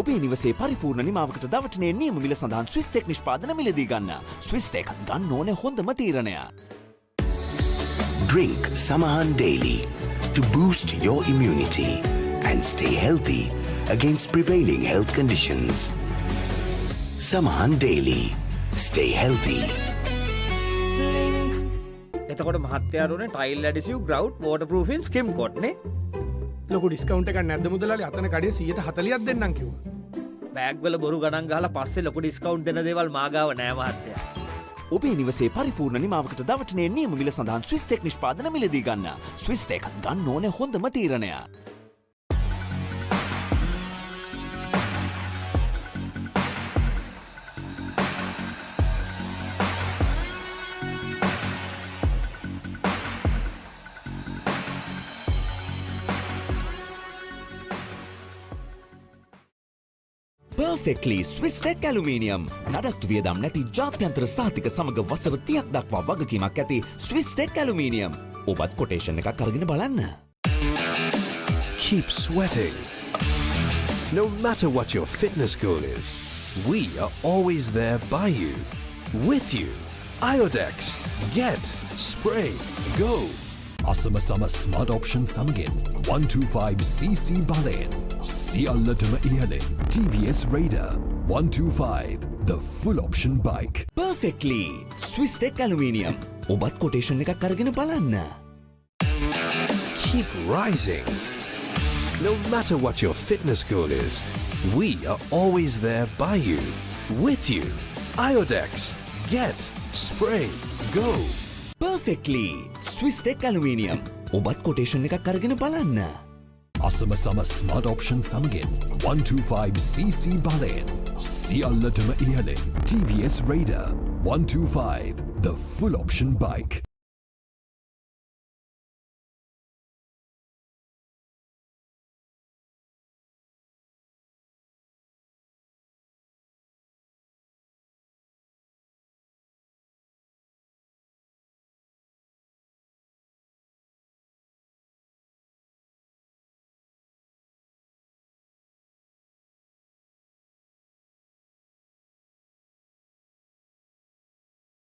ඔබේ නිවසේ පරිපූර්ණ නිමාවකට දවටනේ නියම මිල සඳහන් ස්විස්ටෙක් නිෂ්පාදන මිලදී ගන්න. ස්විස්ටෙක් ගන්න ඕනේ හොඳම තීරණය. Drink Samahan daily to boost your immunity and stay healthy against prevailing health conditions. Samahan daily. Stay healthy. එතකොට මහත්තයාරුනේ ටයිල් ඇඩිසිව් ග්‍රවුට් වෝටර්ප්‍රූෆින් ස්කිම් කොට් නේ. ලොකු ඩිස්කවුන්ට් එකක් නැද්ද මුදලාලි? අතන කඩේ 140ක් දෙන්නම් කිව්වා. බෑග් වල බොරු ගණන් ගහලා පස්සේ ලොකු ඩිස්කවුන්ට් දෙන දේවල් මාගාව නෑ මහත්තයා. ඔබේ නිවසේ පරිපූර්ණ නිමාවකට දවටනේ නියම මිල සඳහන් ස්විස්ටෙක් නිෂ්පාදන මිලදී ගන්න. ස්විස්ටෙක් ගන්න ඕනේ හොඳම තීරණය. Perfectly Swisstech Aluminium. නඩත්තු වියදම් නැති ජාත්‍යන්තර සහතික සමග වසර 30ක් දක්වා වගකීමක් ඇති Swisstech Aluminium. ඔබත් කොටේෂන් එකක් අරගෙන බලන්න. Keep sweating. No matter what your fitness goal is, we are always there by you, with you. Iodex. Get, spray, go. අසම සම ස්මාර්ට් ඔප්ෂන් සමගින් 125cc බලයෙන් සියල්ලටම ඉහළින් TVS Raider 125 the full option bike. Perfectly Swisstech Aluminium. ඔබත් quotation එකක් අරගෙන බලන්න. Keep rising. No matter what your fitness goal is, we are always there by you, with you. Iodex. Get, spray, go. Perfectly Swisstech Aluminium. ඔබත් quotation එකක් අරගෙන බලන්න. අසම සම smart option සමගින් 125cc බලයෙන් සියල්ලටම ඉහළින් TVS Raider 125 the full option bike.